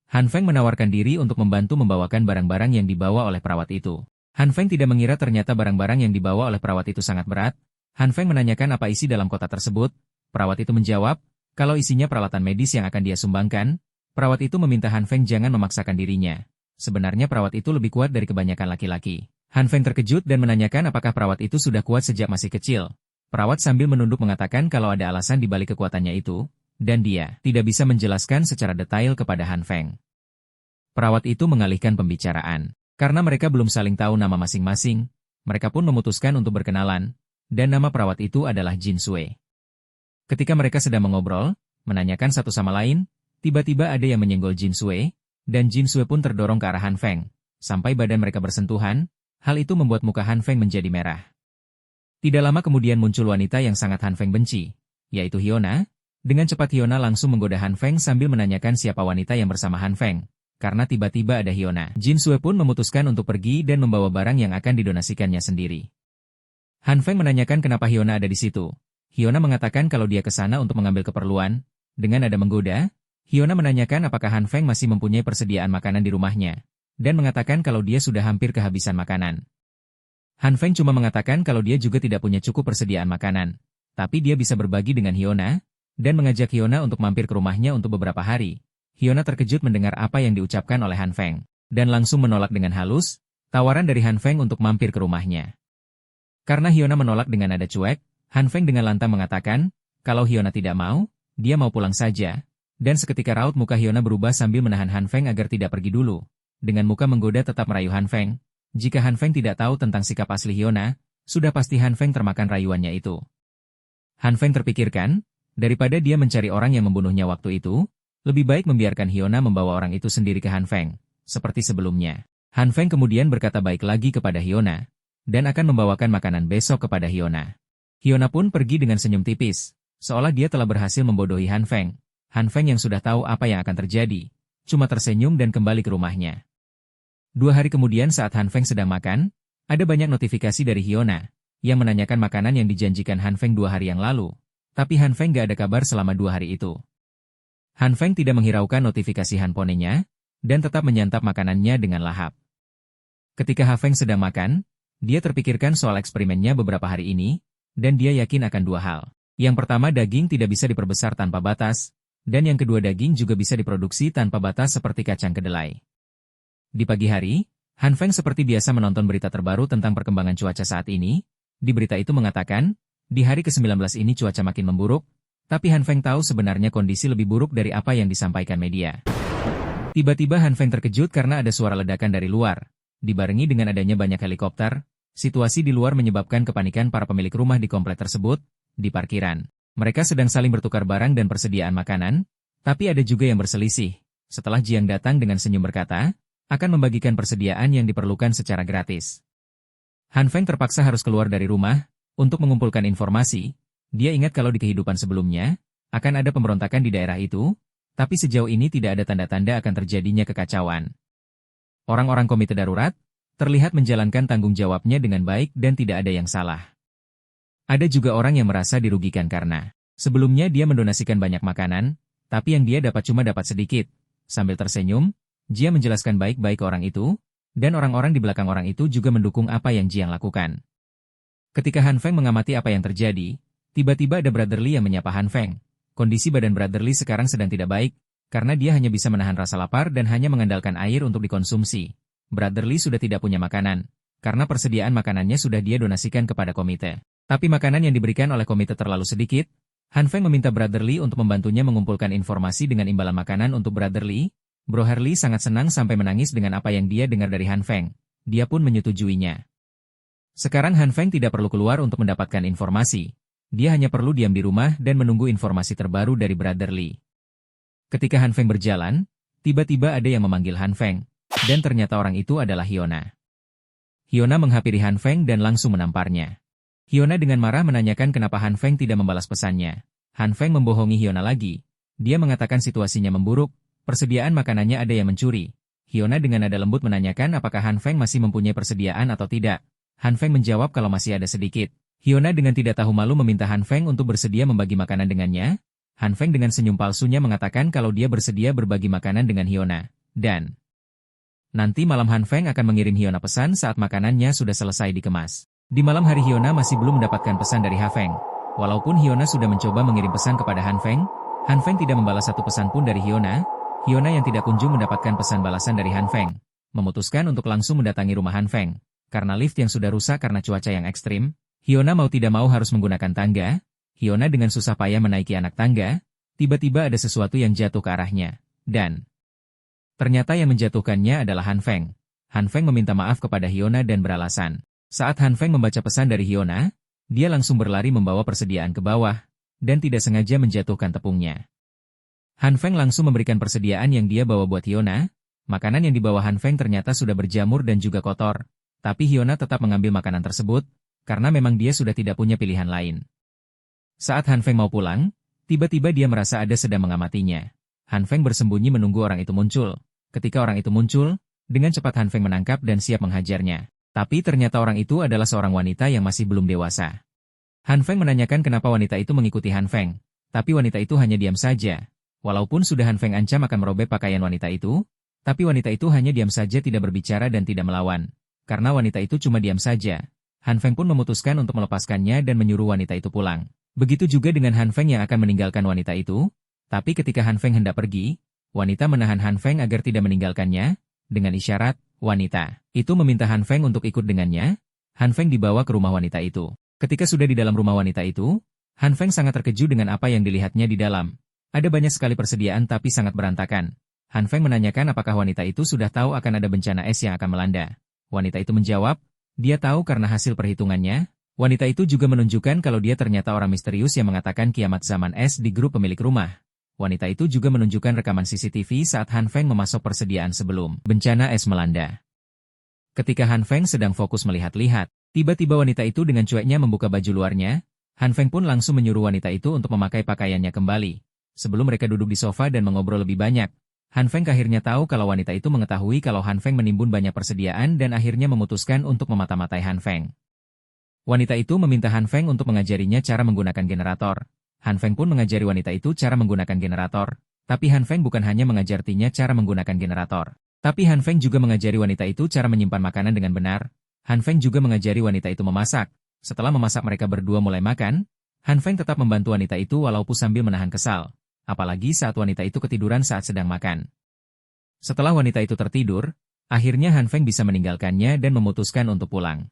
Han Feng menawarkan diri untuk membantu membawakan barang-barang yang dibawa oleh perawat itu. Han Feng tidak mengira ternyata barang-barang yang dibawa oleh perawat itu sangat berat. Han Feng menanyakan apa isi dalam kotak tersebut. Perawat itu menjawab, kalau isinya peralatan medis yang akan dia sumbangkan. Perawat itu meminta Han Feng jangan memaksakan dirinya. Sebenarnya perawat itu lebih kuat dari kebanyakan laki-laki. Han Feng terkejut dan menanyakan apakah perawat itu sudah kuat sejak masih kecil. Perawat sambil menunduk mengatakan kalau ada alasan di balik kekuatannya itu. Dan dia tidak bisa menjelaskan secara detail kepada Han Feng. Perawat itu mengalihkan pembicaraan. Karena mereka belum saling tahu nama masing-masing, mereka pun memutuskan untuk berkenalan, dan nama perawat itu adalah Jin Sui. Ketika mereka sedang mengobrol, menanyakan satu sama lain, tiba-tiba ada yang menyenggol Jin Sui, dan Jin Sui pun terdorong ke arah Han Feng. Sampai badan mereka bersentuhan, hal itu membuat muka Han Feng menjadi merah. Tidak lama kemudian muncul wanita yang sangat Han Feng benci, yaitu Hyona. Dengan cepat Hyona langsung menggoda Han Feng sambil menanyakan siapa wanita yang bersama Han Feng. Karena tiba-tiba ada Hyona, Jin Sui pun memutuskan untuk pergi dan membawa barang yang akan didonasikannya sendiri. Han Feng menanyakan kenapa Hyona ada di situ. Hyona mengatakan kalau dia ke sana untuk mengambil keperluan. Dengan nada menggoda, Hyona menanyakan apakah Han Feng masih mempunyai persediaan makanan di rumahnya. Dan mengatakan kalau dia sudah hampir kehabisan makanan. Han Feng cuma mengatakan kalau dia juga tidak punya cukup persediaan makanan. Tapi dia bisa berbagi dengan Hyona. Dan mengajak Hyona untuk mampir ke rumahnya untuk beberapa hari. Hyona terkejut mendengar apa yang diucapkan oleh Han Feng, dan langsung menolak dengan halus, tawaran dari Han Feng untuk mampir ke rumahnya. Karena Hyuna menolak dengan nada cuek, Han Feng dengan lantang mengatakan, kalau Hyuna tidak mau, dia mau pulang saja. Dan seketika raut muka Hyuna berubah sambil menahan Han Feng agar tidak pergi dulu. Dengan muka menggoda tetap merayu Han Feng. Jika Han Feng tidak tahu tentang sikap asli Hyuna, sudah pasti Han Feng termakan rayuannya itu. Han Feng terpikirkan, daripada dia mencari orang yang membunuhnya waktu itu, lebih baik membiarkan Hyuna membawa orang itu sendiri ke Han Feng, seperti sebelumnya. Han Feng kemudian berkata baik lagi kepada Hyuna, dan akan membawakan makanan besok kepada Hyuna. Hyuna pun pergi dengan senyum tipis, seolah dia telah berhasil membodohi Han Feng. Han Feng yang sudah tahu apa yang akan terjadi, cuma tersenyum dan kembali ke rumahnya. 2 hari kemudian saat Han Feng sedang makan, ada banyak notifikasi dari Hyuna, yang menanyakan makanan yang dijanjikan Han Feng 2 hari yang lalu, tapi Han Feng gak ada kabar selama 2 hari itu. Han Feng tidak menghiraukan notifikasi handphonenya, dan tetap menyantap makanannya dengan lahap. Ketika Han Feng sedang makan, dia terpikirkan soal eksperimennya beberapa hari ini, dan dia yakin akan 2 hal. Yang pertama, daging tidak bisa diperbesar tanpa batas, dan yang kedua, daging juga bisa diproduksi tanpa batas seperti kacang kedelai. Di pagi hari, Han Feng seperti biasa menonton berita terbaru tentang perkembangan cuaca saat ini. Di berita itu mengatakan, di hari ke-19 ini cuaca makin memburuk, tapi Han Feng tahu sebenarnya kondisi lebih buruk dari apa yang disampaikan media. Tiba-tiba Han Feng terkejut karena ada suara ledakan dari luar. Dibarengi dengan adanya banyak helikopter, situasi di luar menyebabkan kepanikan para pemilik rumah di komplek tersebut. Di parkiran, mereka sedang saling bertukar barang dan persediaan makanan, tapi ada juga yang berselisih. Setelah Jiang datang dengan senyum berkata, akan membagikan persediaan yang diperlukan secara gratis. Han Feng terpaksa harus keluar dari rumah, untuk mengumpulkan informasi. Dia ingat kalau di kehidupan sebelumnya, akan ada pemberontakan di daerah itu, tapi sejauh ini tidak ada tanda-tanda akan terjadinya kekacauan. Orang-orang komite darurat, terlihat menjalankan tanggung jawabnya dengan baik dan tidak ada yang salah. Ada juga orang yang merasa dirugikan karena, sebelumnya dia mendonasikan banyak makanan, tapi yang dia dapat cuma dapat sedikit. Sambil tersenyum, Jia menjelaskan baik-baik orang itu, dan orang-orang di belakang orang itu juga mendukung apa yang Jiang lakukan. Ketika Han Feng mengamati apa yang terjadi, tiba-tiba ada Brotherly yang menyapa Han Feng. Kondisi badan Brotherly sekarang sedang tidak baik, karena dia hanya bisa menahan rasa lapar dan hanya mengandalkan air untuk dikonsumsi. Brotherly sudah tidak punya makanan, karena persediaan makanannya sudah dia donasikan kepada komite. Tapi makanan yang diberikan oleh komite terlalu sedikit. Han Feng meminta Brotherly untuk membantunya mengumpulkan informasi dengan imbalan makanan untuk Brotherly. Bro Harley sangat senang sampai menangis dengan apa yang dia dengar dari Han Feng. Dia pun menyetujuinya. Sekarang Han Feng tidak perlu keluar untuk mendapatkan informasi. Dia hanya perlu diam di rumah dan menunggu informasi terbaru dari Brotherly. Ketika Han Feng berjalan, tiba-tiba ada yang memanggil Han Feng, dan ternyata orang itu adalah Hyuna. Hyuna menghampiri Han Feng dan langsung menamparnya. Hyuna dengan marah menanyakan kenapa Han Feng tidak membalas pesannya. Han Feng membohongi Hyuna lagi. Dia mengatakan situasinya memburuk, persediaan makanannya ada yang mencuri. Hyuna dengan nada lembut menanyakan apakah Han Feng masih mempunyai persediaan atau tidak. Han Feng menjawab kalau masih ada sedikit. Hyuna dengan tidak tahu malu meminta Han Feng untuk bersedia membagi makanan dengannya. Han Feng dengan senyum palsunya mengatakan kalau dia bersedia berbagi makanan dengan Hyuna. Dan nanti malam Han Feng akan mengirim Hyuna pesan saat makanannya sudah selesai dikemas. Di malam hari Hyuna masih belum mendapatkan pesan dari Han Feng. Walaupun Hyuna sudah mencoba mengirim pesan kepada Han Feng tidak membalas satu pesan pun dari Hyuna. Hyuna yang tidak kunjung mendapatkan pesan balasan dari Han Feng, memutuskan untuk langsung mendatangi rumah Han Feng. Karena lift yang sudah rusak karena cuaca yang ekstrim, Hyuna mau tidak mau harus menggunakan tangga. Hyuna dengan susah payah menaiki anak tangga, tiba-tiba ada sesuatu yang jatuh ke arahnya, dan ternyata yang menjatuhkannya adalah Han Feng. Han Feng meminta maaf kepada Hyuna dan beralasan. Saat Han Feng membaca pesan dari Hyuna, dia langsung berlari membawa persediaan ke bawah, dan tidak sengaja menjatuhkan tepungnya. Han Feng langsung memberikan persediaan yang dia bawa buat Hyuna. Makanan yang dibawa Han Feng ternyata sudah berjamur dan juga kotor, tapi Hyuna tetap mengambil makanan tersebut, karena memang dia sudah tidak punya pilihan lain. Saat Han Feng mau pulang, tiba-tiba dia merasa ada sedang mengamatinya. Han Feng bersembunyi menunggu orang itu muncul. Ketika orang itu muncul, dengan cepat Han Feng menangkap dan siap menghajarnya. Tapi ternyata orang itu adalah seorang wanita yang masih belum dewasa. Han Feng menanyakan kenapa wanita itu mengikuti Han Feng, tapi wanita itu hanya diam saja. Walaupun sudah Han Feng ancam akan merobek pakaian wanita itu, tapi wanita itu hanya diam saja tidak berbicara dan tidak melawan. Karena wanita itu cuma diam saja, Han Feng pun memutuskan untuk melepaskannya dan menyuruh wanita itu pulang. Begitu juga dengan Han Feng yang akan meninggalkan wanita itu, tapi ketika Han Feng hendak pergi, wanita menahan Han Feng agar tidak meninggalkannya, dengan isyarat, wanita itu meminta Han Feng untuk ikut dengannya. Han Feng dibawa ke rumah wanita itu. Ketika sudah di dalam rumah wanita itu, Han Feng sangat terkejut dengan apa yang dilihatnya di dalam. Ada banyak sekali persediaan tapi sangat berantakan. Han Feng menanyakan apakah wanita itu sudah tahu akan ada bencana es yang akan melanda. Wanita itu menjawab, dia tahu karena hasil perhitungannya. Wanita itu juga menunjukkan kalau dia ternyata orang misterius yang mengatakan kiamat zaman es di grup pemilik rumah. Wanita itu juga menunjukkan rekaman CCTV saat Han Feng memasok persediaan sebelum bencana es melanda. Ketika Han Feng sedang fokus melihat-lihat, tiba-tiba wanita itu dengan cueknya membuka baju luarnya. Han Feng pun langsung menyuruh wanita itu untuk memakai pakaiannya kembali. Sebelum mereka duduk di sofa dan mengobrol lebih banyak, Han Feng akhirnya tahu kalau wanita itu mengetahui kalau Han Feng menimbun banyak persediaan dan akhirnya memutuskan untuk memata-matai Han Feng. Wanita itu meminta Han Feng untuk mengajarinya cara menggunakan generator. Han Feng pun mengajari wanita itu cara menggunakan generator. Tapi Han Feng bukan hanya mengajartinya cara menggunakan generator. Tapi Han Feng juga mengajari wanita itu cara menyimpan makanan dengan benar. Han Feng juga mengajari wanita itu memasak. Setelah memasak mereka berdua mulai makan, Han Feng tetap membantu wanita itu walaupun sambil menahan kesal. Apalagi saat wanita itu ketiduran saat sedang makan. Setelah wanita itu tertidur, akhirnya Han Feng bisa meninggalkannya dan memutuskan untuk pulang.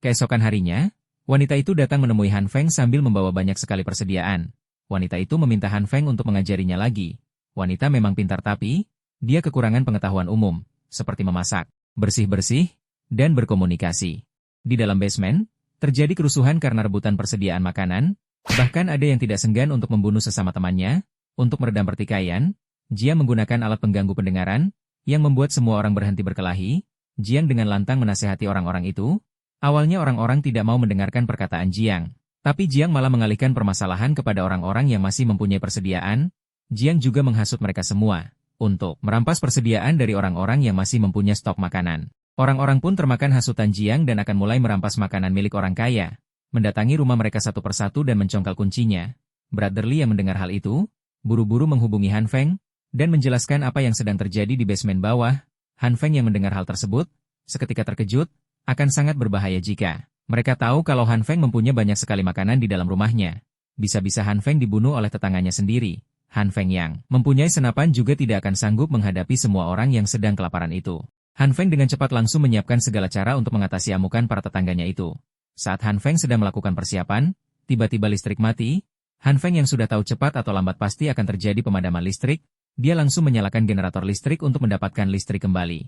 Keesokan harinya, wanita itu datang menemui Han Feng sambil membawa banyak sekali persediaan. Wanita itu meminta Han Feng untuk mengajarinya lagi. Wanita memang pintar tapi, dia kekurangan pengetahuan umum, seperti memasak, bersih-bersih, dan berkomunikasi. Di dalam basement, terjadi kerusuhan karena rebutan persediaan makanan, bahkan ada yang tidak segan untuk membunuh sesama temannya. Untuk meredam pertikaian, Jiang menggunakan alat pengganggu pendengaran, yang membuat semua orang berhenti berkelahi. Jiang dengan lantang menasehati orang-orang itu. Awalnya orang-orang tidak mau mendengarkan perkataan Jiang, tapi Jiang malah mengalihkan permasalahan kepada orang-orang yang masih mempunyai persediaan. Jiang juga menghasut mereka semua untuk merampas persediaan dari orang-orang yang masih mempunyai stok makanan. Orang-orang pun termakan hasutan Jiang dan akan mulai merampas makanan milik orang kaya, mendatangi rumah mereka satu persatu dan mencongkal kuncinya. Brotherly yang mendengar hal itu, buru-buru menghubungi Han Feng, dan menjelaskan apa yang sedang terjadi di basement bawah. Han Feng yang mendengar hal tersebut, seketika terkejut. Akan sangat berbahaya jika mereka tahu kalau Han Feng mempunyai banyak sekali makanan di dalam rumahnya. Bisa-bisa Han Feng dibunuh oleh tetangganya sendiri. Han Feng yang mempunyai senapan juga tidak akan sanggup menghadapi semua orang yang sedang kelaparan itu. Han Feng dengan cepat langsung menyiapkan segala cara untuk mengatasi amukan para tetangganya itu. Saat Han Feng sedang melakukan persiapan, tiba-tiba listrik mati. Han Feng yang sudah tahu cepat atau lambat pasti akan terjadi pemadaman listrik, dia langsung menyalakan generator listrik untuk mendapatkan listrik kembali.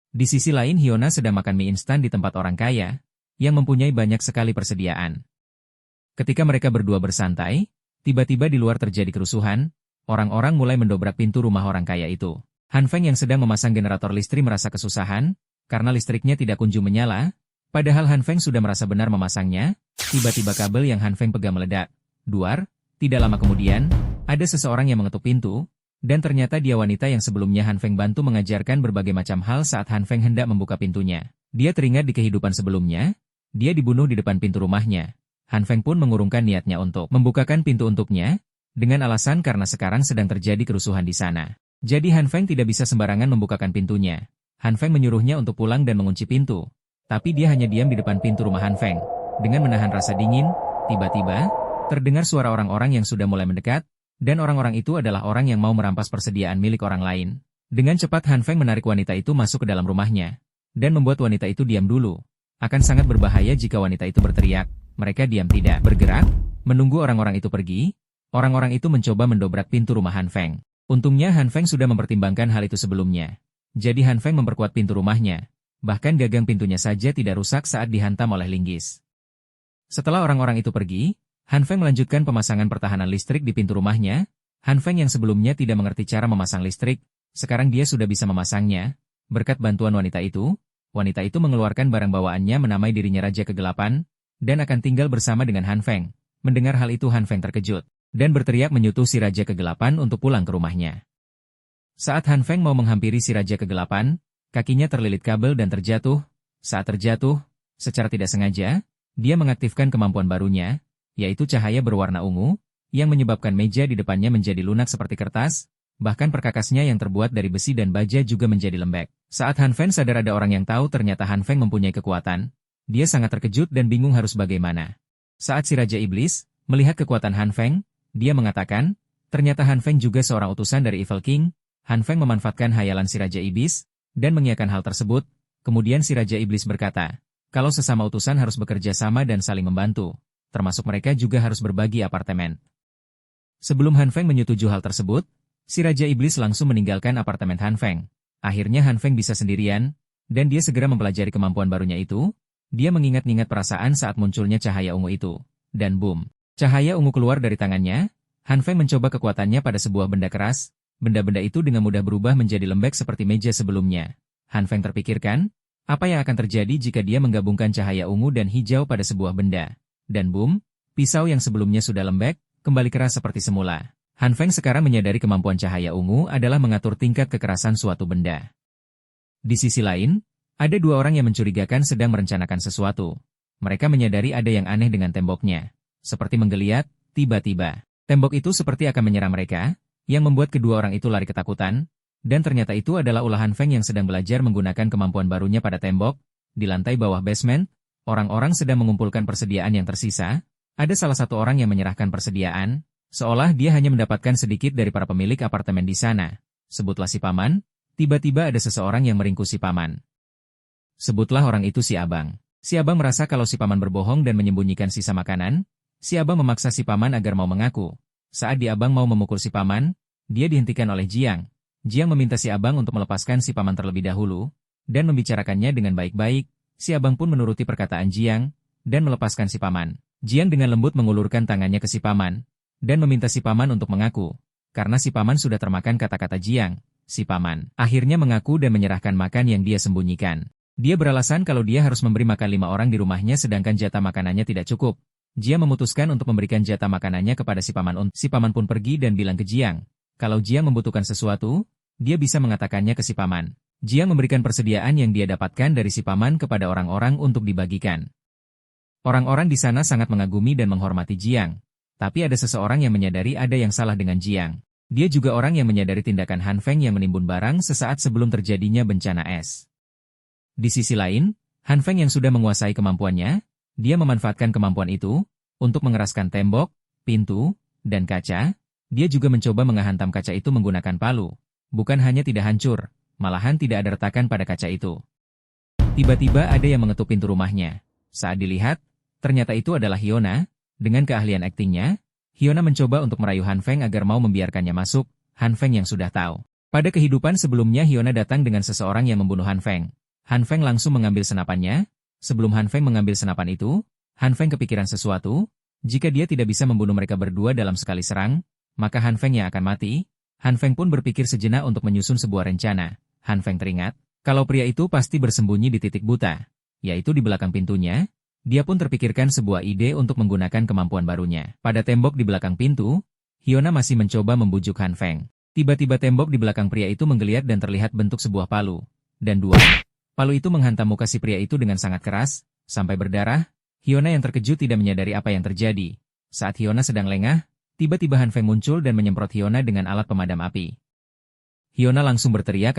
Di sisi lain Hyuna sedang makan mie instan di tempat orang kaya, yang mempunyai banyak sekali persediaan. Ketika mereka berdua bersantai, tiba-tiba di luar terjadi kerusuhan, orang-orang mulai mendobrak pintu rumah orang kaya itu. Han Feng yang sedang memasang generator listrik merasa kesusahan, karena listriknya tidak kunjung menyala, padahal Han Feng sudah merasa benar memasangnya. Tiba-tiba kabel yang Han Feng pegang meledak. Duar, tidak lama kemudian, ada seseorang yang mengetuk pintu, dan ternyata dia wanita yang sebelumnya Han Feng bantu mengajarkan berbagai macam hal saat Han Feng hendak membuka pintunya. Dia teringat di kehidupan sebelumnya, dia dibunuh di depan pintu rumahnya. Han Feng pun mengurungkan niatnya untuk membukakan pintu untuknya, dengan alasan karena sekarang sedang terjadi kerusuhan di sana. Jadi Han Feng tidak bisa sembarangan membukakan pintunya. Han Feng menyuruhnya untuk pulang dan mengunci pintu. Tapi dia hanya diam di depan pintu rumah Han Feng. Dengan menahan rasa dingin, tiba-tiba, terdengar suara orang-orang yang sudah mulai mendekat, dan orang-orang itu adalah orang yang mau merampas persediaan milik orang lain. Dengan cepat Han Feng menarik wanita itu masuk ke dalam rumahnya, dan membuat wanita itu diam dulu. Akan sangat berbahaya jika wanita itu berteriak. Mereka diam tidak bergerak, menunggu orang-orang itu pergi. Orang-orang itu mencoba mendobrak pintu rumah Han Feng. Untungnya Han Feng sudah mempertimbangkan hal itu sebelumnya. Jadi Han Feng memperkuat pintu rumahnya. Bahkan gagang pintunya saja tidak rusak saat dihantam oleh linggis. Setelah orang-orang itu pergi, Han Feng melanjutkan pemasangan pertahanan listrik di pintu rumahnya. Han Feng yang sebelumnya tidak mengerti cara memasang listrik, sekarang dia sudah bisa memasangnya. Berkat bantuan wanita itu mengeluarkan barang bawaannya menamai dirinya Raja Kegelapan, dan akan tinggal bersama dengan Han Feng. Mendengar hal itu Han Feng terkejut, dan berteriak menyutuh si Raja Kegelapan untuk pulang ke rumahnya. Saat Han Feng mau menghampiri si Raja Kegelapan, kakinya terlilit kabel dan terjatuh. Saat terjatuh, secara tidak sengaja, dia mengaktifkan kemampuan barunya, yaitu cahaya berwarna ungu, yang menyebabkan meja di depannya menjadi lunak seperti kertas, bahkan perkakasnya yang terbuat dari besi dan baja juga menjadi lembek. Saat Han Feng sadar ada orang yang tahu ternyata Han Feng mempunyai kekuatan, dia sangat terkejut dan bingung harus bagaimana. Saat si Raja Iblis melihat kekuatan Han Feng, dia mengatakan, ternyata Han Feng juga seorang utusan dari Evil King. Han Feng memanfaatkan hayalan si Raja Iblis, dan mengiyakan hal tersebut. Kemudian si Raja Iblis berkata, Kalau sesama utusan harus bekerja sama dan saling membantu, termasuk mereka juga harus berbagi apartemen. Sebelum Han Feng menyetujui hal tersebut, si Raja Iblis langsung meninggalkan apartemen Han Feng. Akhirnya Han Feng bisa sendirian, dan dia segera mempelajari kemampuan barunya itu. Dia mengingat-ingat perasaan saat munculnya cahaya ungu itu. Dan boom, cahaya ungu keluar dari tangannya. Han Feng mencoba kekuatannya pada sebuah benda keras. Benda-benda itu dengan mudah berubah menjadi lembek seperti meja sebelumnya. Han Feng terpikirkan, apa yang akan terjadi jika dia menggabungkan cahaya ungu dan hijau pada sebuah benda? Dan boom, pisau yang sebelumnya sudah lembek, kembali keras seperti semula. Han Feng sekarang menyadari kemampuan cahaya ungu adalah mengatur tingkat kekerasan suatu benda. Di sisi lain, ada dua orang yang mencurigakan sedang merencanakan sesuatu. Mereka menyadari ada yang aneh dengan temboknya. Seperti menggeliat, tiba-tiba, tembok itu seperti akan menyerang mereka, yang membuat kedua orang itu lari ketakutan. Dan ternyata itu adalah ulah Han Feng yang sedang belajar menggunakan kemampuan barunya pada tembok. Di lantai bawah basement, orang-orang sedang mengumpulkan persediaan yang tersisa. Ada salah satu orang yang menyerahkan persediaan, seolah dia hanya mendapatkan sedikit dari para pemilik apartemen di sana. Sebutlah si paman. Tiba-tiba ada seseorang yang meringkus si paman. Sebutlah orang itu si abang. Si abang merasa kalau si paman berbohong dan menyembunyikan sisa makanan. Si abang memaksa si paman agar mau mengaku. Saat di abang mau memukul si paman, dia dihentikan oleh Jiang. Jiang meminta si abang untuk melepaskan si paman terlebih dahulu, dan membicarakannya dengan baik-baik. Si abang pun menuruti perkataan Jiang, dan melepaskan si paman. Jiang dengan lembut mengulurkan tangannya ke si paman, dan meminta si paman untuk mengaku. Karena si paman sudah termakan kata-kata Jiang, si paman akhirnya mengaku dan menyerahkan makan yang dia sembunyikan. Dia beralasan kalau dia harus memberi makan 5 orang di rumahnya sedangkan jatah makanannya tidak cukup. Jiang memutuskan untuk memberikan jatah makanannya kepada si paman. Si paman pun pergi dan bilang ke Jiang, kalau Jiang membutuhkan sesuatu, dia bisa mengatakannya ke si paman. Jiang memberikan persediaan yang dia dapatkan dari si paman kepada orang-orang untuk dibagikan. Orang-orang di sana sangat mengagumi dan menghormati Jiang. Tapi ada seseorang yang menyadari ada yang salah dengan Jiang. Dia juga orang yang menyadari tindakan Han Feng yang menimbun barang sesaat sebelum terjadinya bencana es. Di sisi lain, Han Feng yang sudah menguasai kemampuannya, dia memanfaatkan kemampuan itu untuk mengeraskan tembok, pintu, dan kaca. Dia juga mencoba menghantam kaca itu menggunakan palu. Bukan hanya tidak hancur, malahan tidak ada retakan pada kaca itu. Tiba-tiba ada yang mengetuk pintu rumahnya. Saat dilihat, ternyata itu adalah Hyuna. Dengan keahlian aktingnya, Hyuna mencoba untuk merayu Han Feng agar mau membiarkannya masuk. Han Feng yang sudah tahu. Pada kehidupan sebelumnya Hyuna datang dengan seseorang yang membunuh Han Feng. Han Feng langsung mengambil senapannya. Sebelum Han Feng mengambil senapan itu, Han Feng kepikiran sesuatu. Jika dia tidak bisa membunuh mereka berdua dalam sekali serang, maka Han Feng yang akan mati. Han Feng pun berpikir sejenak untuk menyusun sebuah rencana. Han Feng teringat, kalau pria itu pasti bersembunyi di titik buta, yaitu di belakang pintunya. Dia pun terpikirkan sebuah ide untuk menggunakan kemampuan barunya. Pada tembok di belakang pintu, Hyuna masih mencoba membujuk Han Feng. Tiba-tiba tembok di belakang pria itu menggeliat dan terlihat bentuk sebuah palu. Dan dua, palu itu menghantam muka si pria itu dengan sangat keras, sampai berdarah. Hyuna yang terkejut tidak menyadari apa yang terjadi. Saat Hyuna sedang lengah, tiba-tiba Han Feng muncul dan menyemprot Hyuna dengan alat pemadam api. Hyuna langsung berteriak,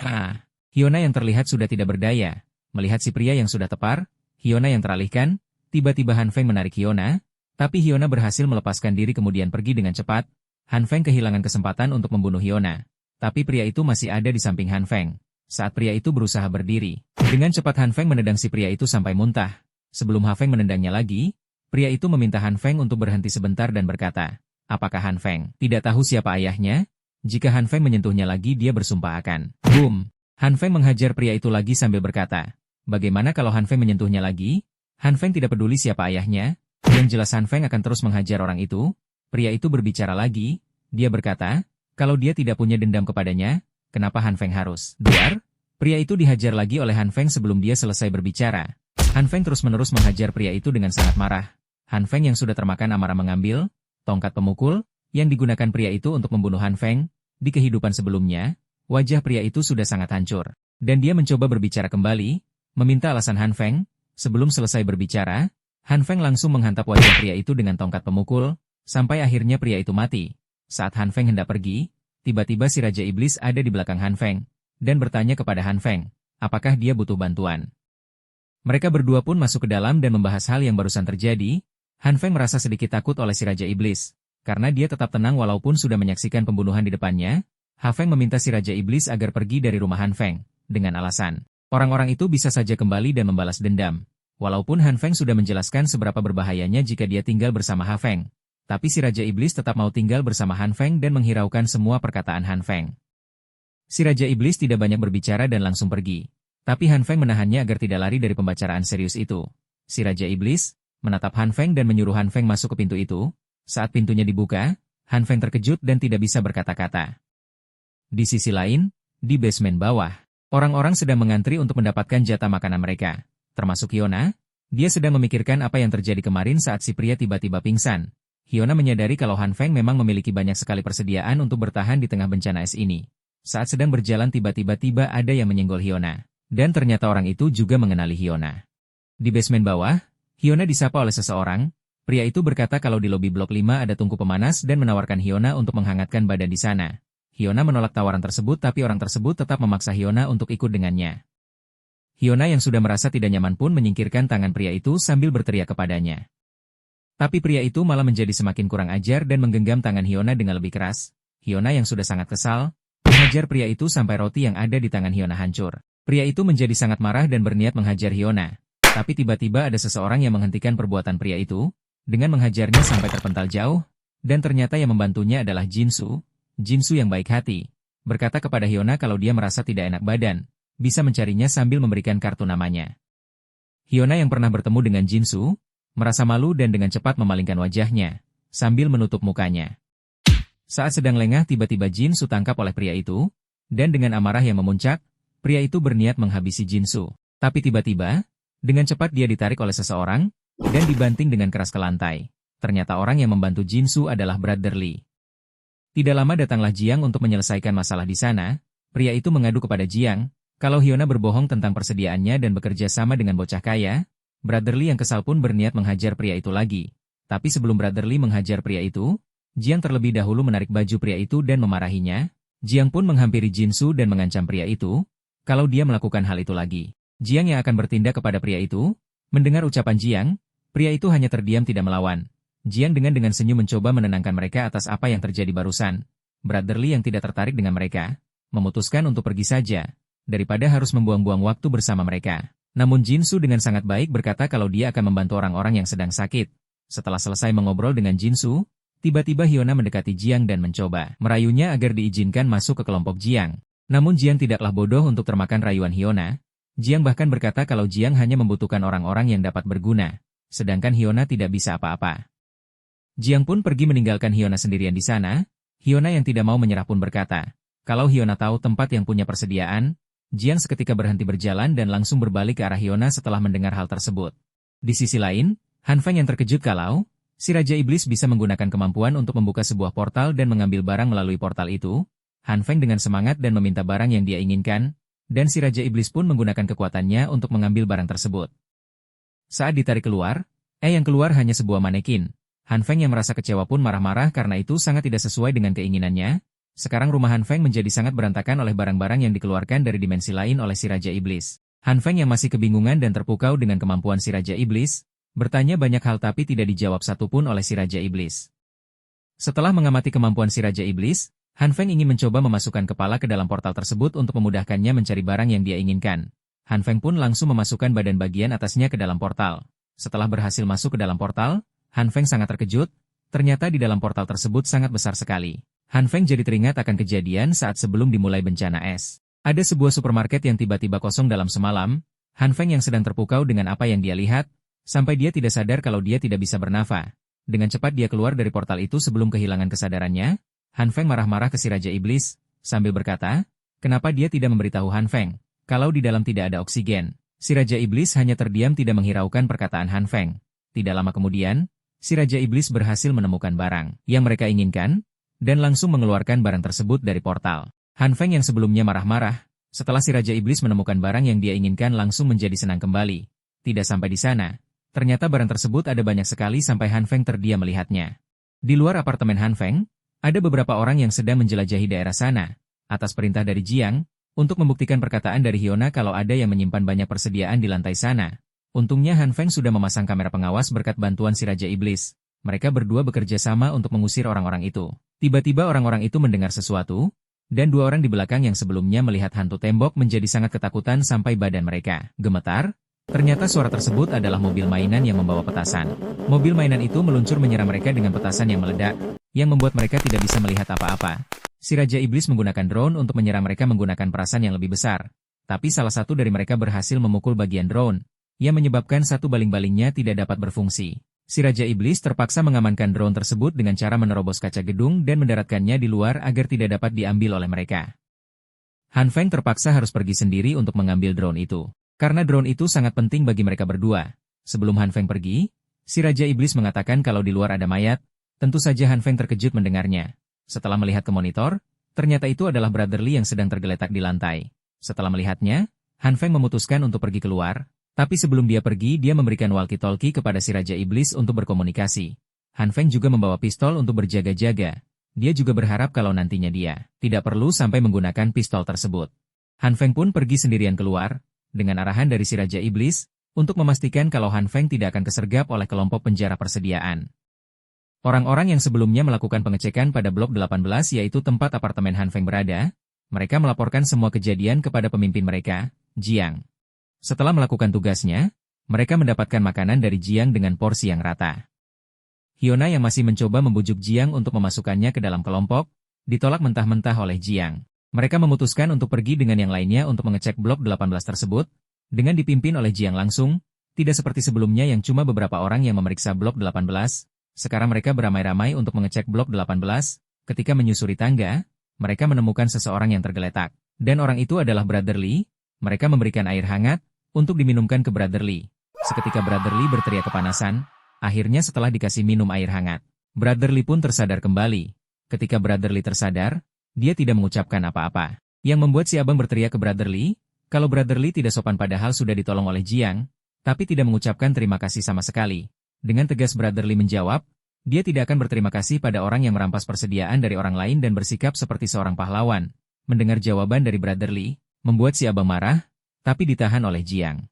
"Ah!" Hyuna yang terlihat sudah tidak berdaya. Melihat si pria yang sudah tepar, Hyuna yang teralihkan, tiba-tiba Han Feng menarik Hyuna, tapi Hyuna berhasil melepaskan diri kemudian pergi dengan cepat. Han Feng kehilangan kesempatan untuk membunuh Hyuna. Tapi pria itu masih ada di samping Han Feng. Saat pria itu berusaha berdiri, dengan cepat Han Feng menendang si pria itu sampai muntah. Sebelum Han Feng menendangnya lagi, pria itu meminta Han Feng untuk berhenti sebentar dan berkata, apakah Han Feng tidak tahu siapa ayahnya? Jika Han Feng menyentuhnya lagi dia bersumpah akan. Boom! Han Feng menghajar pria itu lagi sambil berkata, bagaimana kalau Han Feng menyentuhnya lagi? Han Feng tidak peduli siapa ayahnya. Yang jelas Han Feng akan terus menghajar orang itu. Pria itu berbicara lagi. Dia berkata, kalau dia tidak punya dendam kepadanya, kenapa Han Feng harus? Duar? Pria itu dihajar lagi oleh Han Feng sebelum dia selesai berbicara. Han Feng terus-menerus menghajar pria itu dengan sangat marah. Han Feng yang sudah termakan amarah mengambil tongkat pemukul yang digunakan pria itu untuk membunuh Han Feng. Di kehidupan sebelumnya, wajah pria itu sudah sangat hancur. Dan dia mencoba berbicara kembali, meminta alasan Han Feng. Sebelum selesai berbicara, Han Feng langsung menghantam wajah pria itu dengan tongkat pemukul, sampai akhirnya pria itu mati. Saat Han Feng hendak pergi, tiba-tiba si Raja Iblis ada di belakang Han Feng, dan bertanya kepada Han Feng, apakah dia butuh bantuan. Mereka berdua pun masuk ke dalam dan membahas hal yang barusan terjadi. Han Feng merasa sedikit takut oleh si Raja Iblis, karena dia tetap tenang walaupun sudah menyaksikan pembunuhan di depannya. Han Feng meminta si Raja Iblis agar pergi dari rumah Han Feng, dengan alasan, Orang-orang itu bisa saja kembali dan membalas dendam. Walaupun Han Feng sudah menjelaskan seberapa berbahayanya jika dia tinggal bersama Ha Feng. Tapi si Raja Iblis tetap mau tinggal bersama Han Feng dan menghiraukan semua perkataan Han Feng. Si Raja Iblis tidak banyak berbicara dan langsung pergi. Tapi Han Feng menahannya agar tidak lari dari pembicaraan serius itu. Si Raja Iblis menatap Han Feng dan menyuruh Han Feng masuk ke pintu itu. Saat pintunya dibuka, Han Feng terkejut dan tidak bisa berkata-kata. Di sisi lain, di basement bawah, orang-orang sedang mengantri untuk mendapatkan jatah makanan mereka. Termasuk Hyuna, dia sedang memikirkan apa yang terjadi kemarin saat si pria tiba-tiba pingsan. Hyuna menyadari kalau Han Feng memang memiliki banyak sekali persediaan untuk bertahan di tengah bencana es ini. Saat sedang berjalan tiba-tiba ada yang menyenggol Hyuna. Dan ternyata orang itu juga mengenali Hyuna. Di basement bawah, Hyuna disapa oleh seseorang. Pria itu berkata kalau di lobi blok 5 ada tungku pemanas dan menawarkan Hyuna untuk menghangatkan badan di sana. Hyuna menolak tawaran tersebut tapi orang tersebut tetap memaksa Hyuna untuk ikut dengannya. Hyuna yang sudah merasa tidak nyaman pun menyingkirkan tangan pria itu sambil berteriak kepadanya. Tapi pria itu malah menjadi semakin kurang ajar dan menggenggam tangan Hyuna dengan lebih keras. Hyuna yang sudah sangat kesal, menghajar pria itu sampai roti yang ada di tangan Hyuna hancur. Pria itu menjadi sangat marah dan berniat menghajar Hyuna. Tapi tiba-tiba ada seseorang yang menghentikan perbuatan pria itu, dengan menghajarnya sampai terpental jauh, dan ternyata yang membantunya adalah Jinsu. Jinsu yang baik hati, berkata kepada Hyuna kalau dia merasa tidak enak badan, bisa mencarinya sambil memberikan kartu namanya. Hyuna yang pernah bertemu dengan Jinsu, merasa malu dan dengan cepat memalingkan wajahnya, sambil menutup mukanya. Saat sedang lengah tiba-tiba Jinsu tangkap oleh pria itu, dan dengan amarah yang memuncak, pria itu berniat menghabisi Jinsu. Tapi tiba-tiba, dengan cepat dia ditarik oleh seseorang, dan dibanting dengan keras ke lantai. Ternyata orang yang membantu Jinsu adalah Brother Lee. Tidak lama datanglah Jiang untuk menyelesaikan masalah di sana. Pria itu mengadu kepada Jiang, kalau Hyuna berbohong tentang persediaannya dan bekerja sama dengan bocah kaya. Brother Lee yang kesal pun berniat menghajar pria itu lagi. Tapi sebelum Brother Lee menghajar pria itu, Jiang terlebih dahulu menarik baju pria itu dan memarahinya. Jiang pun menghampiri Jinsu dan mengancam pria itu, kalau dia melakukan hal itu lagi, Jiang yang akan bertindak kepada pria itu. Mendengar ucapan Jiang, pria itu hanya terdiam tidak melawan. Jiang dengan senyum mencoba menenangkan mereka atas apa yang terjadi barusan. Brother Lee yang tidak tertarik dengan mereka, memutuskan untuk pergi saja, daripada harus membuang-buang waktu bersama mereka. Namun Jinsu dengan sangat baik berkata kalau dia akan membantu orang-orang yang sedang sakit. Setelah selesai mengobrol dengan Jinsu, tiba-tiba Hyuna mendekati Jiang dan mencoba merayunya agar diizinkan masuk ke kelompok Jiang. Namun Jiang tidaklah bodoh untuk termakan rayuan Hyuna. Jiang bahkan berkata kalau Jiang hanya membutuhkan orang-orang yang dapat berguna, sedangkan Hyuna tidak bisa apa-apa. Jiang pun pergi meninggalkan Hyuna sendirian di sana. Hyuna yang tidak mau menyerah pun berkata, kalau Hyuna tahu tempat yang punya persediaan. Jiang seketika berhenti berjalan dan langsung berbalik ke arah Hyuna setelah mendengar hal tersebut. Di sisi lain, Han Feng yang terkejut kalau si Raja Iblis bisa menggunakan kemampuan untuk membuka sebuah portal dan mengambil barang melalui portal itu. Han Feng dengan semangat dan meminta barang yang dia inginkan, dan si Raja Iblis pun menggunakan kekuatannya untuk mengambil barang tersebut. Saat ditarik keluar, yang keluar hanya sebuah manekin. Han Feng yang merasa kecewa pun marah-marah karena itu sangat tidak sesuai dengan keinginannya. Sekarang rumah Han Feng menjadi sangat berantakan oleh barang-barang yang dikeluarkan dari dimensi lain oleh si Raja Iblis. Han Feng yang masih kebingungan dan terpukau dengan kemampuan si Raja Iblis, bertanya banyak hal tapi tidak dijawab satupun oleh si Raja Iblis. Setelah mengamati kemampuan si Raja Iblis, Han Feng ingin mencoba memasukkan kepala ke dalam portal tersebut untuk memudahkannya mencari barang yang dia inginkan. Han Feng pun langsung memasukkan badan bagian atasnya ke dalam portal. Setelah berhasil masuk ke dalam portal, Han Feng sangat terkejut, ternyata di dalam portal tersebut sangat besar sekali. Han Feng jadi teringat akan kejadian saat sebelum dimulai bencana es. Ada sebuah supermarket yang tiba-tiba kosong dalam semalam. Han Feng yang sedang terpukau dengan apa yang dia lihat, sampai dia tidak sadar kalau dia tidak bisa bernafas. Dengan cepat dia keluar dari portal itu sebelum kehilangan kesadarannya. Han Feng marah-marah ke si Raja Iblis, sambil berkata, kenapa dia tidak memberitahu Han Feng, kalau di dalam tidak ada oksigen. Si Raja Iblis hanya terdiam tidak menghiraukan perkataan Han Feng. Tidak lama kemudian, si Raja Iblis berhasil menemukan barang yang mereka inginkan, dan langsung mengeluarkan barang tersebut dari portal. Han Feng yang sebelumnya marah-marah, setelah si Raja Iblis menemukan barang yang dia inginkan langsung menjadi senang kembali. Tidak sampai di sana, ternyata barang tersebut ada banyak sekali sampai Han Feng terdiam melihatnya. Di luar apartemen Han Feng, ada beberapa orang yang sedang menjelajahi daerah sana, atas perintah dari Jiang, untuk membuktikan perkataan dari Hyuna kalau ada yang menyimpan banyak persediaan di lantai sana. Untungnya Han Feng sudah memasang kamera pengawas berkat bantuan si Raja Iblis. Mereka berdua bekerja sama untuk mengusir orang-orang itu. Tiba-tiba orang-orang itu mendengar sesuatu, dan dua orang di belakang yang sebelumnya melihat hantu tembok menjadi sangat ketakutan sampai badan mereka gemetar. Ternyata suara tersebut adalah mobil mainan yang membawa petasan. Mobil mainan itu meluncur menyerang mereka dengan petasan yang meledak, yang membuat mereka tidak bisa melihat apa-apa. Si Raja Iblis menggunakan drone untuk menyerang mereka menggunakan perasan yang lebih besar. Tapi salah satu dari mereka berhasil memukul bagian drone, yang menyebabkan satu baling-balingnya tidak dapat berfungsi. Si Raja Iblis terpaksa mengamankan drone tersebut dengan cara menerobos kaca gedung dan mendaratkannya di luar agar tidak dapat diambil oleh mereka. Han Feng terpaksa harus pergi sendiri untuk mengambil drone itu. Karena drone itu sangat penting bagi mereka berdua. Sebelum Han Feng pergi, si Raja Iblis mengatakan kalau di luar ada mayat. Tentu saja Han Feng terkejut mendengarnya. Setelah melihat ke monitor, ternyata itu adalah Brotherly yang sedang tergeletak di lantai. Setelah melihatnya, Han Feng memutuskan untuk pergi keluar, tapi sebelum dia pergi dia memberikan walkie-talkie kepada si Raja Iblis untuk berkomunikasi. Han Feng juga membawa pistol untuk berjaga-jaga. Dia juga berharap kalau nantinya dia tidak perlu sampai menggunakan pistol tersebut. Han Feng pun pergi sendirian keluar, dengan arahan dari si Raja Iblis, untuk memastikan kalau Han Feng tidak akan kesergap oleh kelompok penjara persediaan. Orang-orang yang sebelumnya melakukan pengecekan pada blok 18 yaitu tempat apartemen Han Feng berada, mereka melaporkan semua kejadian kepada pemimpin mereka, Jiang. Setelah melakukan tugasnya, mereka mendapatkan makanan dari Jiang dengan porsi yang rata. Hyuna yang masih mencoba membujuk Jiang untuk memasukkannya ke dalam kelompok, ditolak mentah-mentah oleh Jiang. Mereka memutuskan untuk pergi dengan yang lainnya untuk mengecek blok 18 tersebut, dengan dipimpin oleh Jiang langsung, tidak seperti sebelumnya yang cuma beberapa orang yang memeriksa blok 18, sekarang mereka beramai-ramai untuk mengecek blok 18, ketika menyusuri tangga, mereka menemukan seseorang yang tergeletak, dan orang itu adalah Brotherly. Mereka memberikan air hangat untuk diminumkan ke Brotherly. Seketika Brotherly berteriak kepanasan, akhirnya setelah dikasih minum air hangat, Brotherly pun tersadar kembali. Ketika Brotherly tersadar, dia tidak mengucapkan apa-apa, yang membuat si abang berteriak ke Brotherly, kalau Brotherly tidak sopan padahal sudah ditolong oleh Jiang, tapi tidak mengucapkan terima kasih sama sekali. Dengan tegas Brotherly menjawab, dia tidak akan berterima kasih pada orang yang merampas persediaan dari orang lain dan bersikap seperti seorang pahlawan. Mendengar jawaban dari Brotherly, membuat si abang marah, tapi ditahan oleh Jiang.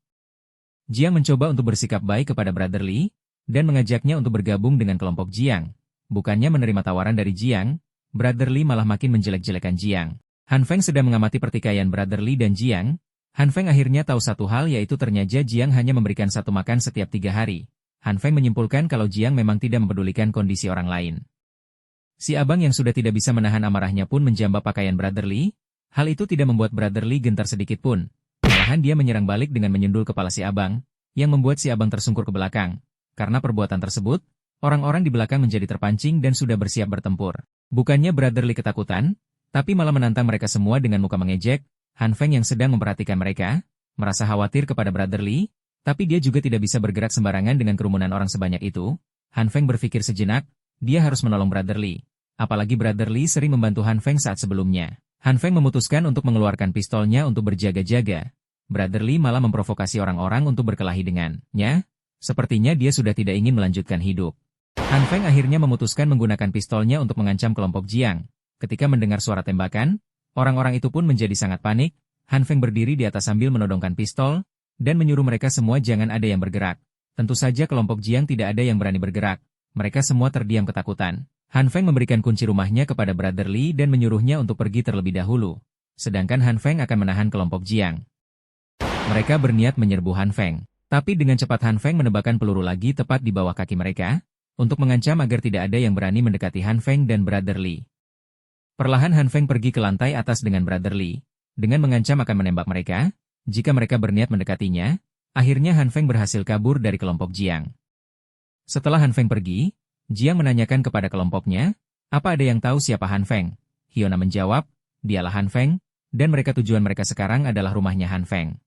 Jiang mencoba untuk bersikap baik kepada Brotherly, dan mengajaknya untuk bergabung dengan kelompok Jiang. Bukannya menerima tawaran dari Jiang, Brotherly malah makin menjelek-jelekan Jiang. Han Feng sedang mengamati pertikaian Brotherly dan Jiang. Han Feng akhirnya tahu satu hal yaitu ternyata Jiang hanya memberikan satu makan setiap 3 hari. Han Feng menyimpulkan kalau Jiang memang tidak mempedulikan kondisi orang lain. Si abang yang sudah tidak bisa menahan amarahnya pun menjambak pakaian Brotherly. Hal itu tidak membuat Brotherly gentar sedikit pun. Malahan dia menyerang balik dengan menyundul kepala si abang, yang membuat si abang tersungkur ke belakang. Karena perbuatan tersebut, orang-orang di belakang menjadi terpancing dan sudah bersiap bertempur. Bukannya Brotherly ketakutan, tapi malah menantang mereka semua dengan muka mengejek. Han Feng yang sedang memperhatikan mereka, merasa khawatir kepada Brotherly, tapi dia juga tidak bisa bergerak sembarangan dengan kerumunan orang sebanyak itu. Han Feng berpikir sejenak, dia harus menolong Brotherly. Apalagi Brotherly sering membantu Han Feng saat sebelumnya. Han Feng memutuskan untuk mengeluarkan pistolnya untuk berjaga-jaga. Brotherly malah memprovokasi orang-orang untuk berkelahi dengannya. Sepertinya dia sudah tidak ingin melanjutkan hidup. Han Feng akhirnya memutuskan menggunakan pistolnya untuk mengancam kelompok Jiang. Ketika mendengar suara tembakan, orang-orang itu pun menjadi sangat panik. Han Feng berdiri di atas sambil menodongkan pistol, dan menyuruh mereka semua jangan ada yang bergerak. Tentu saja kelompok Jiang tidak ada yang berani bergerak. Mereka semua terdiam ketakutan. Han Feng memberikan kunci rumahnya kepada Brotherly dan menyuruhnya untuk pergi terlebih dahulu. Sedangkan Han Feng akan menahan kelompok Jiang. Mereka berniat menyerbu Han Feng. Tapi dengan cepat Han Feng menebakkan peluru lagi tepat di bawah kaki mereka, untuk mengancam agar tidak ada yang berani mendekati Han Feng dan Brotherly. Perlahan Han Feng pergi ke lantai atas dengan Brotherly, dengan mengancam akan menembak mereka. Jika mereka berniat mendekatinya, akhirnya Han Feng berhasil kabur dari kelompok Jiang. Setelah Han Feng pergi, Jiang menanyakan kepada kelompoknya, apa ada yang tahu siapa Han Feng? Hyuna menjawab, dialah Han Feng, dan tujuan mereka sekarang adalah rumahnya Han Feng.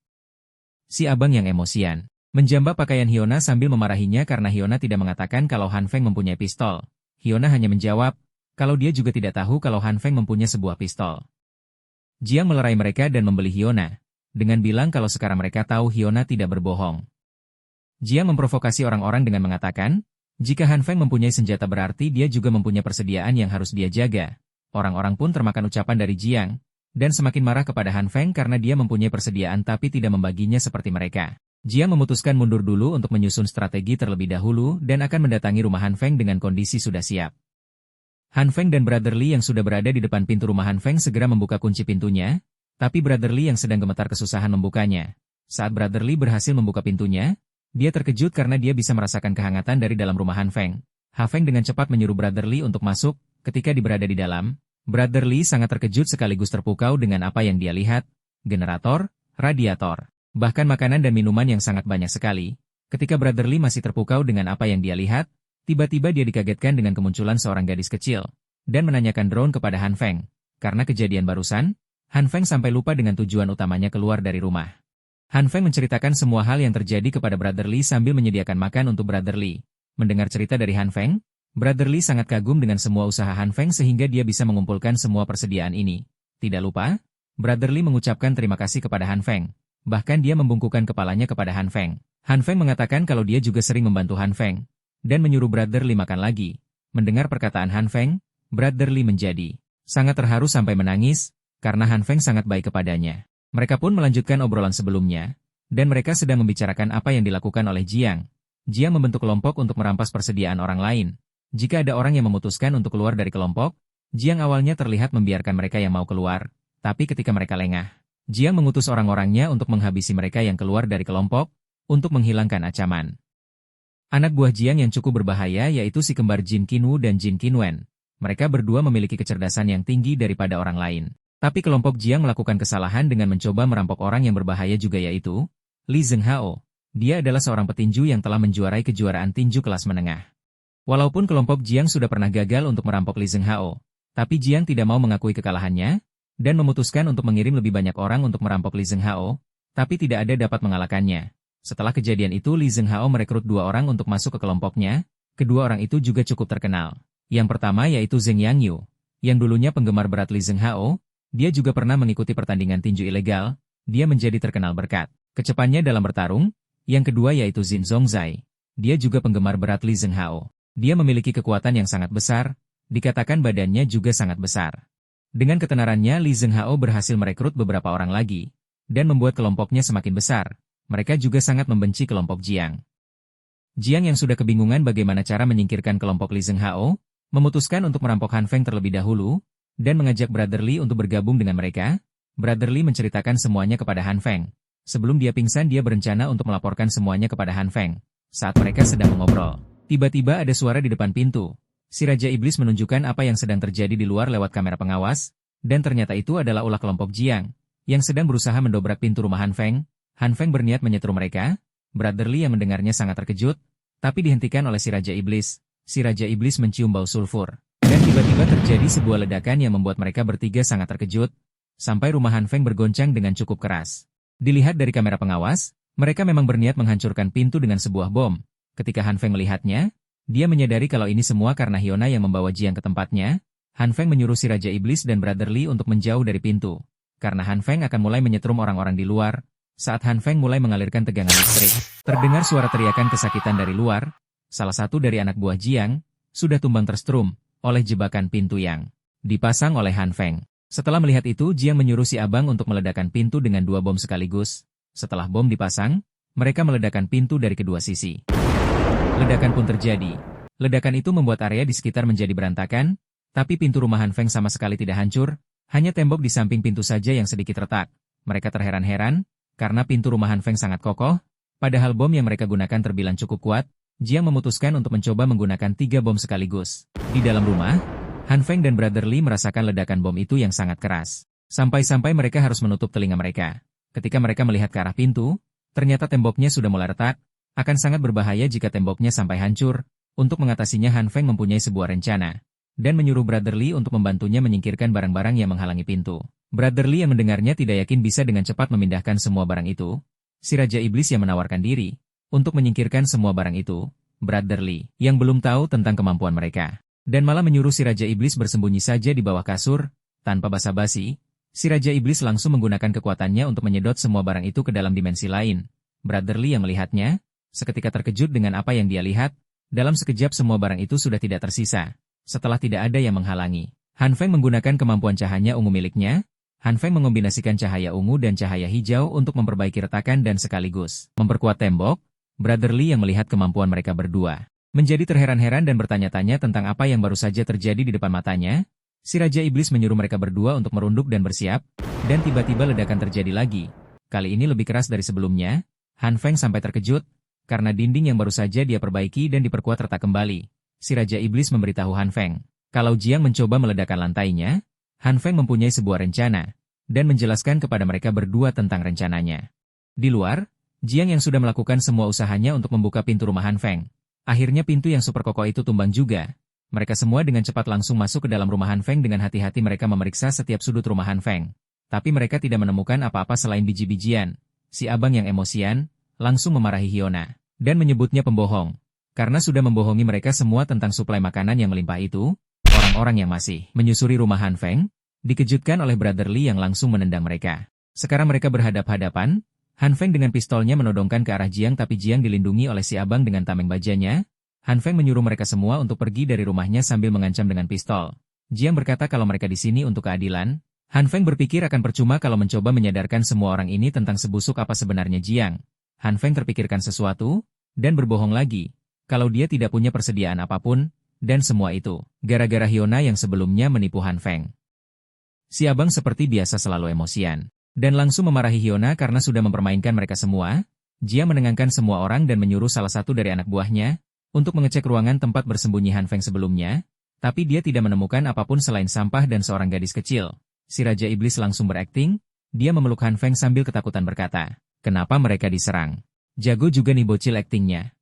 Si abang yang emosian, menjambak pakaian Hyuna sambil memarahinya karena Hyuna tidak mengatakan kalau Han Feng mempunyai pistol. Hyuna hanya menjawab, kalau dia juga tidak tahu kalau Han Feng mempunyai sebuah pistol. Jiang melerai mereka dan membeli Hyuna, dengan bilang kalau sekarang mereka tahu Hyuna tidak berbohong. Jiang memprovokasi orang-orang dengan mengatakan, jika Han Feng mempunyai senjata berarti dia juga mempunyai persediaan yang harus dia jaga. Orang-orang pun termakan ucapan dari Jiang, dan semakin marah kepada Han Feng karena dia mempunyai persediaan tapi tidak membaginya seperti mereka. Jiang memutuskan mundur dulu untuk menyusun strategi terlebih dahulu dan akan mendatangi rumah Han Feng dengan kondisi sudah siap. Han Feng dan Brother Li yang sudah berada di depan pintu rumah Han Feng segera membuka kunci pintunya, tapi Brother Li yang sedang gemetar kesusahan membukanya. Saat Brother Li berhasil membuka pintunya, dia terkejut karena dia bisa merasakan kehangatan dari dalam rumah Han Feng. Han Feng dengan cepat menyuruh Brother Li untuk masuk. Ketika berada di dalam, Brother Li sangat terkejut sekaligus terpukau dengan apa yang dia lihat. Generator, radiator, bahkan makanan dan minuman yang sangat banyak sekali. Ketika Brother Li masih terpukau dengan apa yang dia lihat, tiba-tiba dia dikagetkan dengan kemunculan seorang gadis kecil, dan menanyakan drone kepada Han Feng. Karena kejadian barusan, Han Feng sampai lupa dengan tujuan utamanya keluar dari rumah. Han Feng menceritakan semua hal yang terjadi kepada Brother Li sambil menyediakan makan untuk Brother Li. Mendengar cerita dari Han Feng, Brother Li sangat kagum dengan semua usaha Han Feng sehingga dia bisa mengumpulkan semua persediaan ini. Tidak lupa, Brother Li mengucapkan terima kasih kepada Han Feng. Bahkan dia membungkukkan kepalanya kepada Han Feng. Han Feng mengatakan kalau dia juga sering membantu Han Feng, dan menyuruh Brother Li makan lagi. Mendengar perkataan Han Feng, Brother Li menjadi sangat terharu sampai menangis, karena Han Feng sangat baik kepadanya. Mereka pun melanjutkan obrolan sebelumnya, dan mereka sedang membicarakan apa yang dilakukan oleh Jiang. Jiang membentuk kelompok untuk merampas persediaan orang lain. Jika ada orang yang memutuskan untuk keluar dari kelompok, Jiang awalnya terlihat membiarkan mereka yang mau keluar, tapi ketika mereka lengah, Jiang mengutus orang-orangnya untuk menghabisi mereka yang keluar dari kelompok, untuk menghilangkan ancaman. Anak buah Jiang yang cukup berbahaya yaitu si kembar Jin Qinwu dan Jin Qinwen. Mereka berdua memiliki kecerdasan yang tinggi daripada orang lain. Tapi kelompok Jiang melakukan kesalahan dengan mencoba merampok orang yang berbahaya juga yaitu Li Zhenghao. Dia adalah seorang petinju yang telah menjuarai kejuaraan tinju kelas menengah. Walaupun kelompok Jiang sudah pernah gagal untuk merampok Li Zhenghao, tapi Jiang tidak mau mengakui kekalahannya, dan memutuskan untuk mengirim lebih banyak orang untuk merampok Li Zhenghao, tapi tidak ada dapat mengalahkannya. Setelah kejadian itu Li Zhenghao merekrut 2 orang untuk masuk ke kelompoknya, kedua orang itu juga cukup terkenal. Yang pertama yaitu Zheng Yangyu, yang dulunya penggemar berat Li Zhenghao, dia juga pernah mengikuti pertandingan tinju ilegal, dia menjadi terkenal berkat kecepatannya dalam bertarung. Yang kedua yaitu Zin Zongzai, dia juga penggemar berat Li Zhenghao. Dia memiliki kekuatan yang sangat besar, dikatakan badannya juga sangat besar. Dengan ketenarannya Li Zhenghao berhasil merekrut beberapa orang lagi, dan membuat kelompoknya semakin besar. Mereka juga sangat membenci kelompok Jiang. Jiang yang sudah kebingungan bagaimana cara menyingkirkan kelompok Li Zhenghao, memutuskan untuk merampok Han Feng terlebih dahulu, dan mengajak Brother Li untuk bergabung dengan mereka. Brother Li menceritakan semuanya kepada Han Feng. Sebelum dia pingsan dia berencana untuk melaporkan semuanya kepada Han Feng. Saat mereka sedang mengobrol, tiba-tiba ada suara di depan pintu. Si Raja Iblis menunjukkan apa yang sedang terjadi di luar lewat kamera pengawas, dan ternyata itu adalah ulah kelompok Jiang, yang sedang berusaha mendobrak pintu rumah Han Feng. Han Feng berniat menyetrum mereka. Brother Li yang mendengarnya sangat terkejut, tapi dihentikan oleh si Raja Iblis. Si Raja Iblis mencium bau sulfur, dan tiba-tiba terjadi sebuah ledakan yang membuat mereka bertiga sangat terkejut, sampai rumah Han Feng bergoncang dengan cukup keras. Dilihat dari kamera pengawas, mereka memang berniat menghancurkan pintu dengan sebuah bom. Ketika Han Feng melihatnya, dia menyadari kalau ini semua karena Hyona yang membawa Jiang ke tempatnya. Han Feng menyuruh si Raja Iblis dan Brother Li untuk menjauh dari pintu, karena Han Feng akan mulai menyetrum orang-orang di luar. Saat Han Feng mulai mengalirkan tegangan listrik, terdengar suara teriakan kesakitan dari luar. Salah satu dari anak buah Jiang sudah tumbang tersetrum oleh jebakan pintu yang dipasang oleh Han Feng. Setelah melihat itu, Jiang menyuruh si abang untuk meledakkan pintu dengan 2 bom sekaligus. Setelah bom dipasang, mereka meledakkan pintu dari kedua sisi. Ledakan pun terjadi. Ledakan itu membuat area di sekitar menjadi berantakan, tapi pintu rumah Han Feng sama sekali tidak hancur, hanya tembok di samping pintu saja yang sedikit retak. Mereka terheran-heran, karena pintu rumah Han Feng sangat kokoh, padahal bom yang mereka gunakan terbilang cukup kuat. Jiang memutuskan untuk mencoba menggunakan 3 bom sekaligus. Di dalam rumah, Han Feng dan Brother Li merasakan ledakan bom itu yang sangat keras. Sampai-sampai mereka harus menutup telinga mereka. Ketika mereka melihat ke arah pintu, ternyata temboknya sudah mulai retak. Akan sangat berbahaya jika temboknya sampai hancur. Untuk mengatasinya Han Feng mempunyai sebuah rencana, dan menyuruh Brother Li untuk membantunya menyingkirkan barang-barang yang menghalangi pintu. Brother Li yang mendengarnya tidak yakin bisa dengan cepat memindahkan semua barang itu. Si Raja Iblis yang menawarkan diri untuk menyingkirkan semua barang itu. Brother Li yang belum tahu tentang kemampuan mereka, dan malah menyuruh si Raja Iblis bersembunyi saja di bawah kasur. Tanpa basa-basi, si Raja Iblis langsung menggunakan kekuatannya untuk menyedot semua barang itu ke dalam dimensi lain. Brother Li yang melihatnya, seketika terkejut dengan apa yang dia lihat. Dalam sekejap semua barang itu sudah tidak tersisa. Setelah tidak ada yang menghalangi, Han Feng menggunakan kemampuan cahaya ungu miliknya. Han Feng mengombinasikan cahaya ungu dan cahaya hijau untuk memperbaiki retakan dan sekaligus memperkuat tembok. Brother Li yang melihat kemampuan mereka berdua, Menjadi terheran-heran dan bertanya-tanya tentang apa yang baru saja terjadi di depan matanya, si Raja Iblis menyuruh mereka berdua untuk merunduk dan bersiap, dan tiba-tiba ledakan terjadi lagi. Kali ini lebih keras dari sebelumnya. Han Feng sampai terkejut, karena dinding yang baru saja dia perbaiki dan diperkuat retak kembali. Si Raja Iblis memberitahu Han Feng, kalau Jiang mencoba meledakkan lantainya, Han Feng mempunyai sebuah rencana, dan menjelaskan kepada mereka berdua tentang rencananya. Di luar, Jiang yang sudah melakukan semua usahanya untuk membuka pintu rumah Han Feng. Akhirnya pintu yang super kokoh itu tumbang juga. Mereka semua dengan cepat langsung masuk ke dalam rumah Han Feng. Dengan hati-hati mereka memeriksa setiap sudut rumah Han Feng. Tapi mereka tidak menemukan apa-apa selain biji-bijian. Si abang yang emosian, langsung memarahi Hyuna, dan menyebutnya pembohong. Karena sudah membohongi mereka semua tentang suplai makanan yang melimpah itu, orang-orang yang masih menyusuri rumah Han Feng, dikejutkan oleh Brother Lee yang langsung menendang mereka. Sekarang mereka berhadap-hadapan. Han Feng dengan pistolnya menodongkan ke arah Jiang, tapi Jiang dilindungi oleh si abang dengan tameng bajanya. Han Feng menyuruh mereka semua untuk pergi dari rumahnya sambil mengancam dengan pistol. Jiang berkata kalau mereka di sini untuk keadilan. Han Feng berpikir akan percuma kalau mencoba menyadarkan semua orang ini tentang sebusuk apa sebenarnya Jiang. Han Feng terpikirkan sesuatu, dan berbohong lagi, kalau dia tidak punya persediaan apapun, dan semua itu, gara-gara Hyuna yang sebelumnya menipu Han Feng. Si abang seperti biasa selalu emosian. Dan langsung memarahi Hyuna karena sudah mempermainkan mereka semua. Jiang menenangkan semua orang dan menyuruh salah satu dari anak buahnya untuk mengecek ruangan tempat bersembunyi Han Feng sebelumnya, tapi dia tidak menemukan apapun selain sampah dan seorang gadis kecil. Si Raja Iblis langsung berakting, dia memeluk Han Feng sambil ketakutan berkata, kenapa mereka diserang? Jago juga nih bocil aktingnya.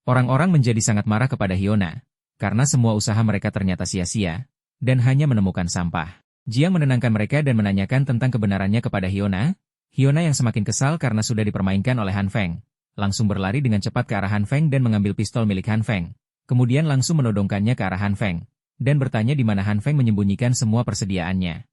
Orang-orang menjadi sangat marah kepada Hyuna, karena semua usaha mereka ternyata sia-sia, dan hanya menemukan sampah. Jiang menenangkan mereka dan menanyakan tentang kebenarannya kepada Hyuna. Hyuna yang semakin kesal karena sudah dipermainkan oleh Han Feng, langsung berlari dengan cepat ke arah Han Feng dan mengambil pistol milik Han Feng. Kemudian langsung menodongkannya ke arah Han Feng, dan bertanya di mana Han Feng menyembunyikan semua persediaannya.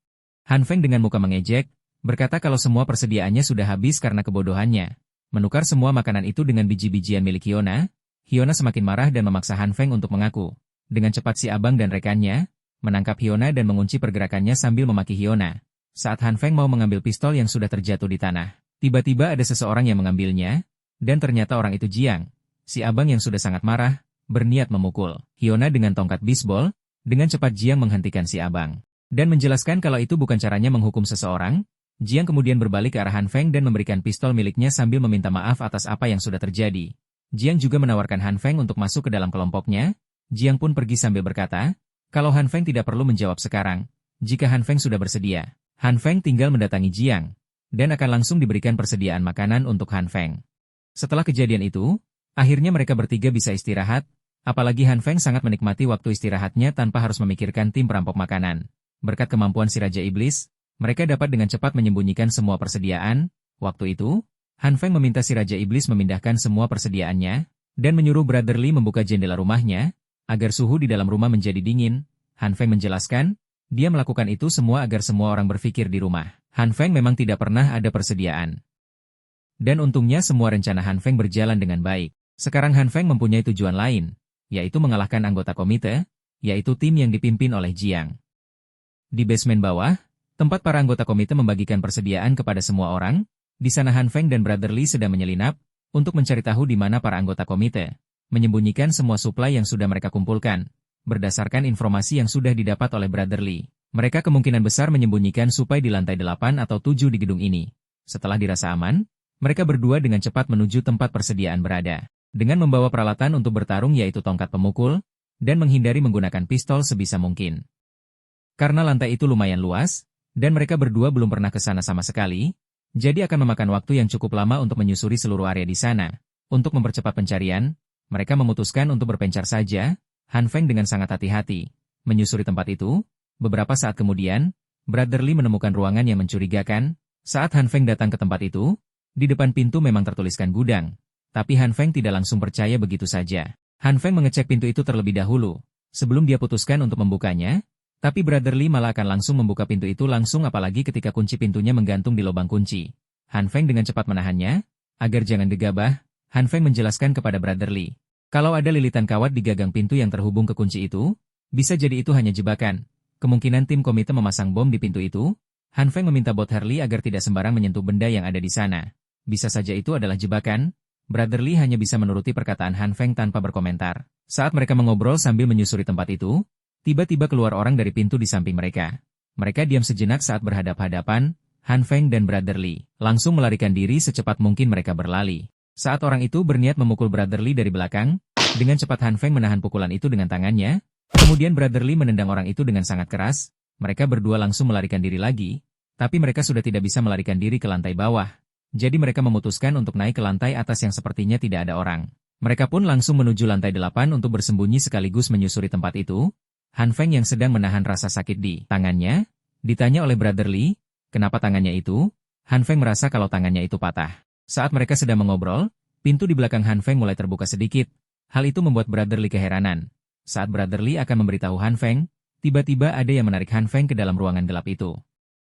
Han Feng dengan muka mengejek, berkata kalau semua persediaannya sudah habis karena kebodohannya. Menukar semua makanan itu dengan biji-bijian milik Hyuna. Hyuna semakin marah dan memaksa Han Feng untuk mengaku. Dengan cepat si abang dan rekannya menangkap Hyuna dan mengunci pergerakannya sambil memaki Hyuna. Saat Han Feng mau mengambil pistol yang sudah terjatuh di tanah, tiba-tiba ada seseorang yang mengambilnya, dan ternyata orang itu Jiang. Si abang yang sudah sangat marah, berniat memukul Hyuna dengan tongkat bisbol. Dengan cepat Jiang menghentikan si abang, dan menjelaskan kalau itu bukan caranya menghukum seseorang. Jiang kemudian berbalik ke arah Han Feng dan memberikan pistol miliknya sambil meminta maaf atas apa yang sudah terjadi. Jiang juga menawarkan Han Feng untuk masuk ke dalam kelompoknya. Jiang pun pergi sambil berkata, kalau Han Feng tidak perlu menjawab sekarang, jika Han Feng sudah bersedia, Han Feng tinggal mendatangi Jiang, dan akan langsung diberikan persediaan makanan untuk Han Feng. Setelah kejadian itu, akhirnya mereka bertiga bisa istirahat, apalagi Han Feng sangat menikmati waktu istirahatnya tanpa harus memikirkan tim perampok makanan. Berkat kemampuan si Raja Iblis, mereka dapat dengan cepat menyembunyikan semua persediaan. Waktu itu, Han Feng meminta si Raja Iblis memindahkan semua persediaannya, dan menyuruh Brother Lee membuka jendela rumahnya, agar suhu di dalam rumah menjadi dingin. Han Feng menjelaskan, dia melakukan itu semua agar semua orang berpikir di rumah. Han Feng memang tidak pernah ada persediaan. Dan untungnya semua rencana Han Feng berjalan dengan baik. Sekarang Han Feng mempunyai tujuan lain, yaitu mengalahkan anggota komite, yaitu tim yang dipimpin oleh Jiang. Di basement bawah, tempat para anggota komite membagikan persediaan kepada semua orang, di sana Han Feng dan Brother Lee sedang menyelinap, untuk mencari tahu di mana para anggota komite menyembunyikan semua suplai yang sudah mereka kumpulkan. Berdasarkan informasi yang sudah didapat oleh Brother Lee, mereka kemungkinan besar menyembunyikan suplai di lantai 8 atau 7 di gedung ini. Setelah dirasa aman, mereka berdua dengan cepat menuju tempat persediaan berada, dengan membawa peralatan untuk bertarung yaitu tongkat pemukul, dan menghindari menggunakan pistol sebisa mungkin. Karena lantai itu lumayan luas, dan mereka berdua belum pernah ke sana sama sekali, jadi akan memakan waktu yang cukup lama untuk menyusuri seluruh area di sana. Untuk mempercepat pencarian, mereka memutuskan untuk berpencar saja. Han Feng dengan sangat hati-hati menyusuri tempat itu. Beberapa saat kemudian, Brother Lee menemukan ruangan yang mencurigakan. Saat Han Feng datang ke tempat itu, di depan pintu memang tertuliskan gudang. Tapi Han Feng tidak langsung percaya begitu saja. Han Feng mengecek pintu itu terlebih dahulu, sebelum dia putuskan untuk membukanya. Tapi Brother Lee malah akan langsung membuka pintu itu langsung, apalagi ketika kunci pintunya menggantung di lubang kunci. Han Feng dengan cepat menahannya, agar jangan gegabah. Han Feng menjelaskan kepada Brother Lee, kalau ada lilitan kawat di gagang pintu yang terhubung ke kunci itu, bisa jadi itu hanya jebakan. Kemungkinan tim komite memasang bom di pintu itu. Han Feng meminta Bot Harley agar tidak sembarang menyentuh benda yang ada di sana. Bisa saja itu adalah jebakan. Brother Li hanya bisa menuruti perkataan Han Feng tanpa berkomentar. Saat mereka mengobrol sambil menyusuri tempat itu, tiba-tiba keluar orang dari pintu di samping mereka. Mereka diam sejenak saat berhadap-hadapan, Han Feng dan Brother Li. Langsung melarikan diri secepat mungkin mereka berlari. Saat orang itu berniat memukul Brother Li dari belakang, dengan cepat Han Feng menahan pukulan itu dengan tangannya. Kemudian Brother Li menendang orang itu dengan sangat keras. Mereka berdua langsung melarikan diri lagi, tapi mereka sudah tidak bisa melarikan diri ke lantai bawah. Jadi mereka memutuskan untuk naik ke lantai atas yang sepertinya tidak ada orang. Mereka pun langsung menuju lantai 8 untuk bersembunyi sekaligus menyusuri tempat itu. Han Feng yang sedang menahan rasa sakit di tangannya, ditanya oleh Brother Li, kenapa tangannya itu? Han Feng merasa kalau tangannya itu patah. Saat mereka sedang mengobrol, pintu di belakang Han Feng mulai terbuka sedikit. Hal itu membuat Brother Li keheranan. Saat Brother Li akan memberitahu Han Feng, tiba-tiba ada yang menarik Han Feng ke dalam ruangan gelap itu.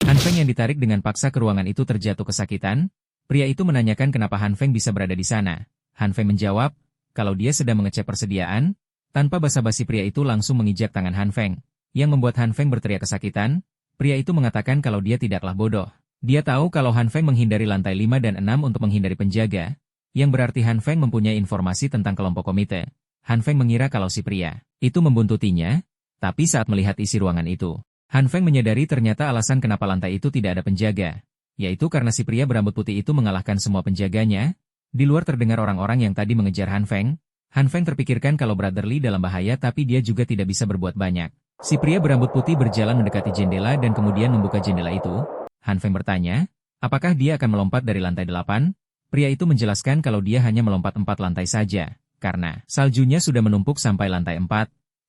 Han Feng yang ditarik dengan paksa ke ruangan itu terjatuh kesakitan. Pria itu menanyakan kenapa Han Feng bisa berada di sana. Han Feng menjawab, kalau dia sedang mengecek persediaan. Tanpa basa-basi pria itu langsung mengijak tangan Han Feng, yang membuat Han Feng berteriak kesakitan. Pria itu mengatakan kalau dia tidaklah bodoh. Dia tahu kalau Han Feng menghindari lantai 5 dan 6 untuk menghindari penjaga, yang berarti Han Feng mempunyai informasi tentang kelompok komite. Han Feng mengira kalau si pria itu membuntutinya, tapi saat melihat isi ruangan itu, Han Feng menyadari ternyata alasan kenapa lantai itu tidak ada penjaga, yaitu karena si pria berambut putih itu mengalahkan semua penjaganya. Di luar terdengar orang-orang yang tadi mengejar Han Feng. Han Feng terpikirkan kalau Brother Li dalam bahaya tapi dia juga tidak bisa berbuat banyak. Si pria berambut putih berjalan mendekati jendela dan kemudian membuka jendela itu. Han Feng bertanya, apakah dia akan melompat dari lantai 8? Pria itu menjelaskan kalau dia hanya melompat 4 lantai saja, karena saljunya sudah menumpuk sampai lantai 4.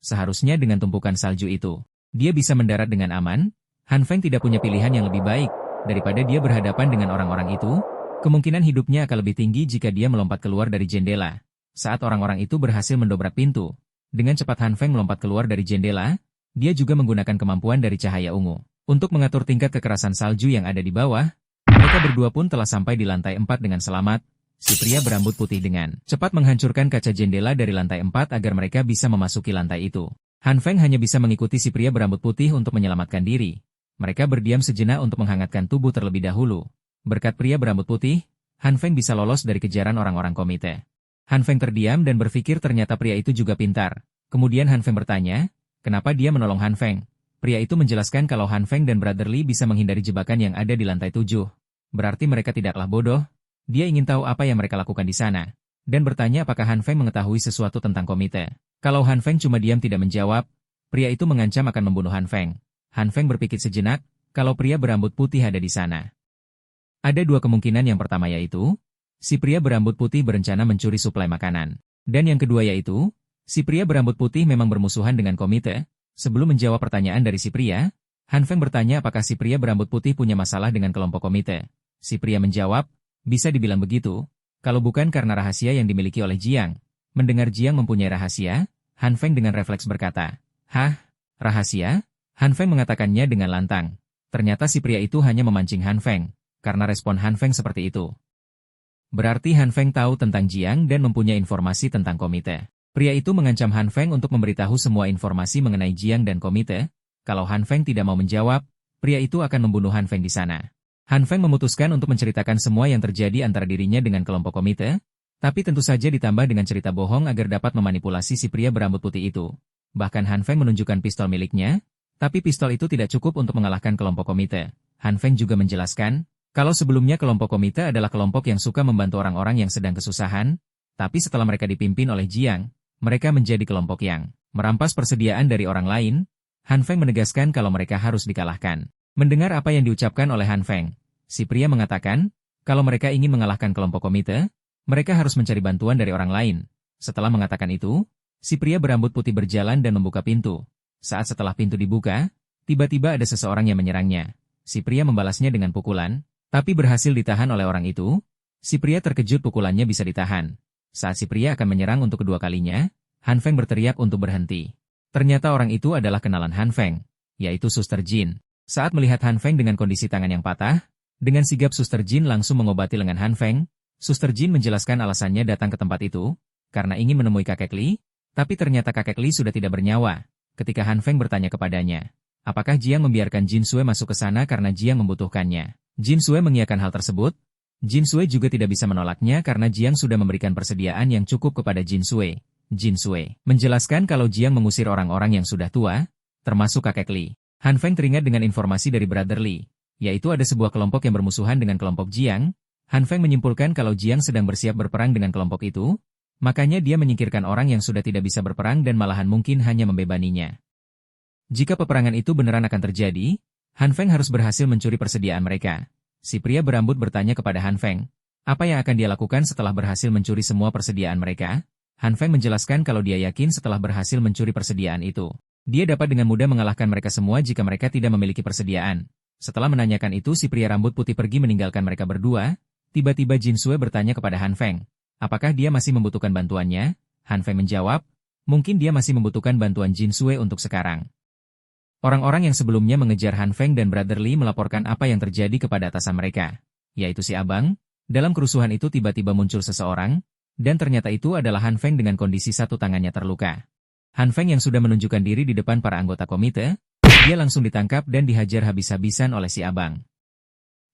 Seharusnya dengan tumpukan salju itu, dia bisa mendarat dengan aman. Han Feng tidak punya pilihan yang lebih baik. Daripada dia berhadapan dengan orang-orang itu, kemungkinan hidupnya akan lebih tinggi jika dia melompat keluar dari jendela. Saat orang-orang itu berhasil mendobrak pintu, dengan cepat Han Feng melompat keluar dari jendela. Dia juga menggunakan kemampuan dari cahaya ungu untuk mengatur tingkat kekerasan salju yang ada di bawah. Mereka berdua pun telah sampai di lantai 4 dengan selamat. Si pria berambut putih dengan cepat menghancurkan kaca jendela dari lantai 4 agar mereka bisa memasuki lantai itu. Han Feng hanya bisa mengikuti si pria berambut putih untuk menyelamatkan diri. Mereka berdiam sejenak untuk menghangatkan tubuh terlebih dahulu. Berkat pria berambut putih, Han Feng bisa lolos dari kejaran orang-orang komite. Han Feng terdiam dan berpikir ternyata pria itu juga pintar. Kemudian Han Feng bertanya, kenapa dia menolong Han Feng? Pria itu menjelaskan kalau Han Feng dan Brother Li bisa menghindari jebakan yang ada di lantai 7. Berarti mereka tidaklah bodoh. Dia ingin tahu apa yang mereka lakukan di sana. Dan bertanya apakah Han Feng mengetahui sesuatu tentang komite. Kalau Han Feng cuma diam tidak menjawab, pria itu mengancam akan membunuh Han Feng. Han Feng berpikir sejenak, kalau pria berambut putih ada di sana. Ada dua kemungkinan. Yang pertama yaitu, si pria berambut putih berencana mencuri suplai makanan. Dan yang kedua yaitu, si pria berambut putih memang bermusuhan dengan komite. Sebelum menjawab pertanyaan dari si pria, Han Feng bertanya apakah si pria berambut putih punya masalah dengan kelompok komite. Si pria menjawab, bisa dibilang begitu, kalau bukan karena rahasia yang dimiliki oleh Jiang. Mendengar Jiang mempunyai rahasia, Han Feng dengan refleks berkata, hah, rahasia? Han Feng mengatakannya dengan lantang. Ternyata si pria itu hanya memancing Han Feng, karena respon Han Feng seperti itu. Berarti Han Feng tahu tentang Jiang dan mempunyai informasi tentang komite. Pria itu mengancam Han Feng untuk memberitahu semua informasi mengenai Jiang dan komite. Kalau Han Feng tidak mau menjawab, pria itu akan membunuh Han Feng di sana. Han Feng memutuskan untuk menceritakan semua yang terjadi antara dirinya dengan kelompok komite, tapi tentu saja ditambah dengan cerita bohong agar dapat memanipulasi si pria berambut putih itu. Bahkan Han Feng menunjukkan pistol miliknya, tapi pistol itu tidak cukup untuk mengalahkan kelompok komite. Han Feng juga menjelaskan, kalau sebelumnya kelompok komite adalah kelompok yang suka membantu orang-orang yang sedang kesusahan, tapi setelah mereka dipimpin oleh Jiang, mereka menjadi kelompok yang merampas persediaan dari orang lain. Han Feng menegaskan kalau mereka harus dikalahkan. Mendengar apa yang diucapkan oleh Han Feng, si pria mengatakan, kalau mereka ingin mengalahkan kelompok komite, mereka harus mencari bantuan dari orang lain. Setelah mengatakan itu, si pria berambut putih berjalan dan membuka pintu. Saat setelah pintu dibuka, tiba-tiba ada seseorang yang menyerangnya. Si pria membalasnya dengan pukulan, tapi berhasil ditahan oleh orang itu. Si pria terkejut pukulannya bisa ditahan. Saat si pria akan menyerang untuk kedua kalinya, Han Feng berteriak untuk berhenti. Ternyata orang itu adalah kenalan Han Feng, yaitu Suster Jin. Saat melihat Han Feng dengan kondisi tangan yang patah, dengan sigap Suster Jin langsung mengobati lengan Han Feng. Suster Jin menjelaskan alasannya datang ke tempat itu, karena ingin menemui kakek Li, tapi ternyata kakek Li sudah tidak bernyawa. Ketika Han Feng bertanya kepadanya, apakah Jiang membiarkan Jin Sui masuk ke sana karena Jiang membutuhkannya? Jin Sui mengiyakan hal tersebut. Jin Sui juga tidak bisa menolaknya karena Jiang sudah memberikan persediaan yang cukup kepada Jin Sui. Jin Sui menjelaskan kalau Jiang mengusir orang-orang yang sudah tua, termasuk kakek Li. Han Feng teringat dengan informasi dari Brother Li, yaitu ada sebuah kelompok yang bermusuhan dengan kelompok Jiang. Han Feng menyimpulkan kalau Jiang sedang bersiap berperang dengan kelompok itu, makanya dia menyingkirkan orang yang sudah tidak bisa berperang dan malahan mungkin hanya membebaninya. Jika peperangan itu beneran akan terjadi, Han Feng harus berhasil mencuri persediaan mereka. Si pria berambut bertanya kepada Han Feng, apa yang akan dia lakukan setelah berhasil mencuri semua persediaan mereka? Han Feng menjelaskan kalau dia yakin setelah berhasil mencuri persediaan itu, dia dapat dengan mudah mengalahkan mereka semua jika mereka tidak memiliki persediaan. Setelah menanyakan itu, si pria rambut putih pergi meninggalkan mereka berdua. Tiba-tiba Jin Sui bertanya kepada Han Feng, apakah dia masih membutuhkan bantuannya? Han Feng menjawab, mungkin dia masih membutuhkan bantuan Jin Sui untuk sekarang. Orang-orang yang sebelumnya mengejar Han Feng dan Brother Li melaporkan apa yang terjadi kepada atasan mereka, yaitu si abang. Dalam kerusuhan itu tiba-tiba muncul seseorang, dan ternyata itu adalah Han Feng dengan kondisi satu tangannya terluka. Han Feng yang sudah menunjukkan diri di depan para anggota komite, dia langsung ditangkap dan dihajar habis-habisan oleh si abang.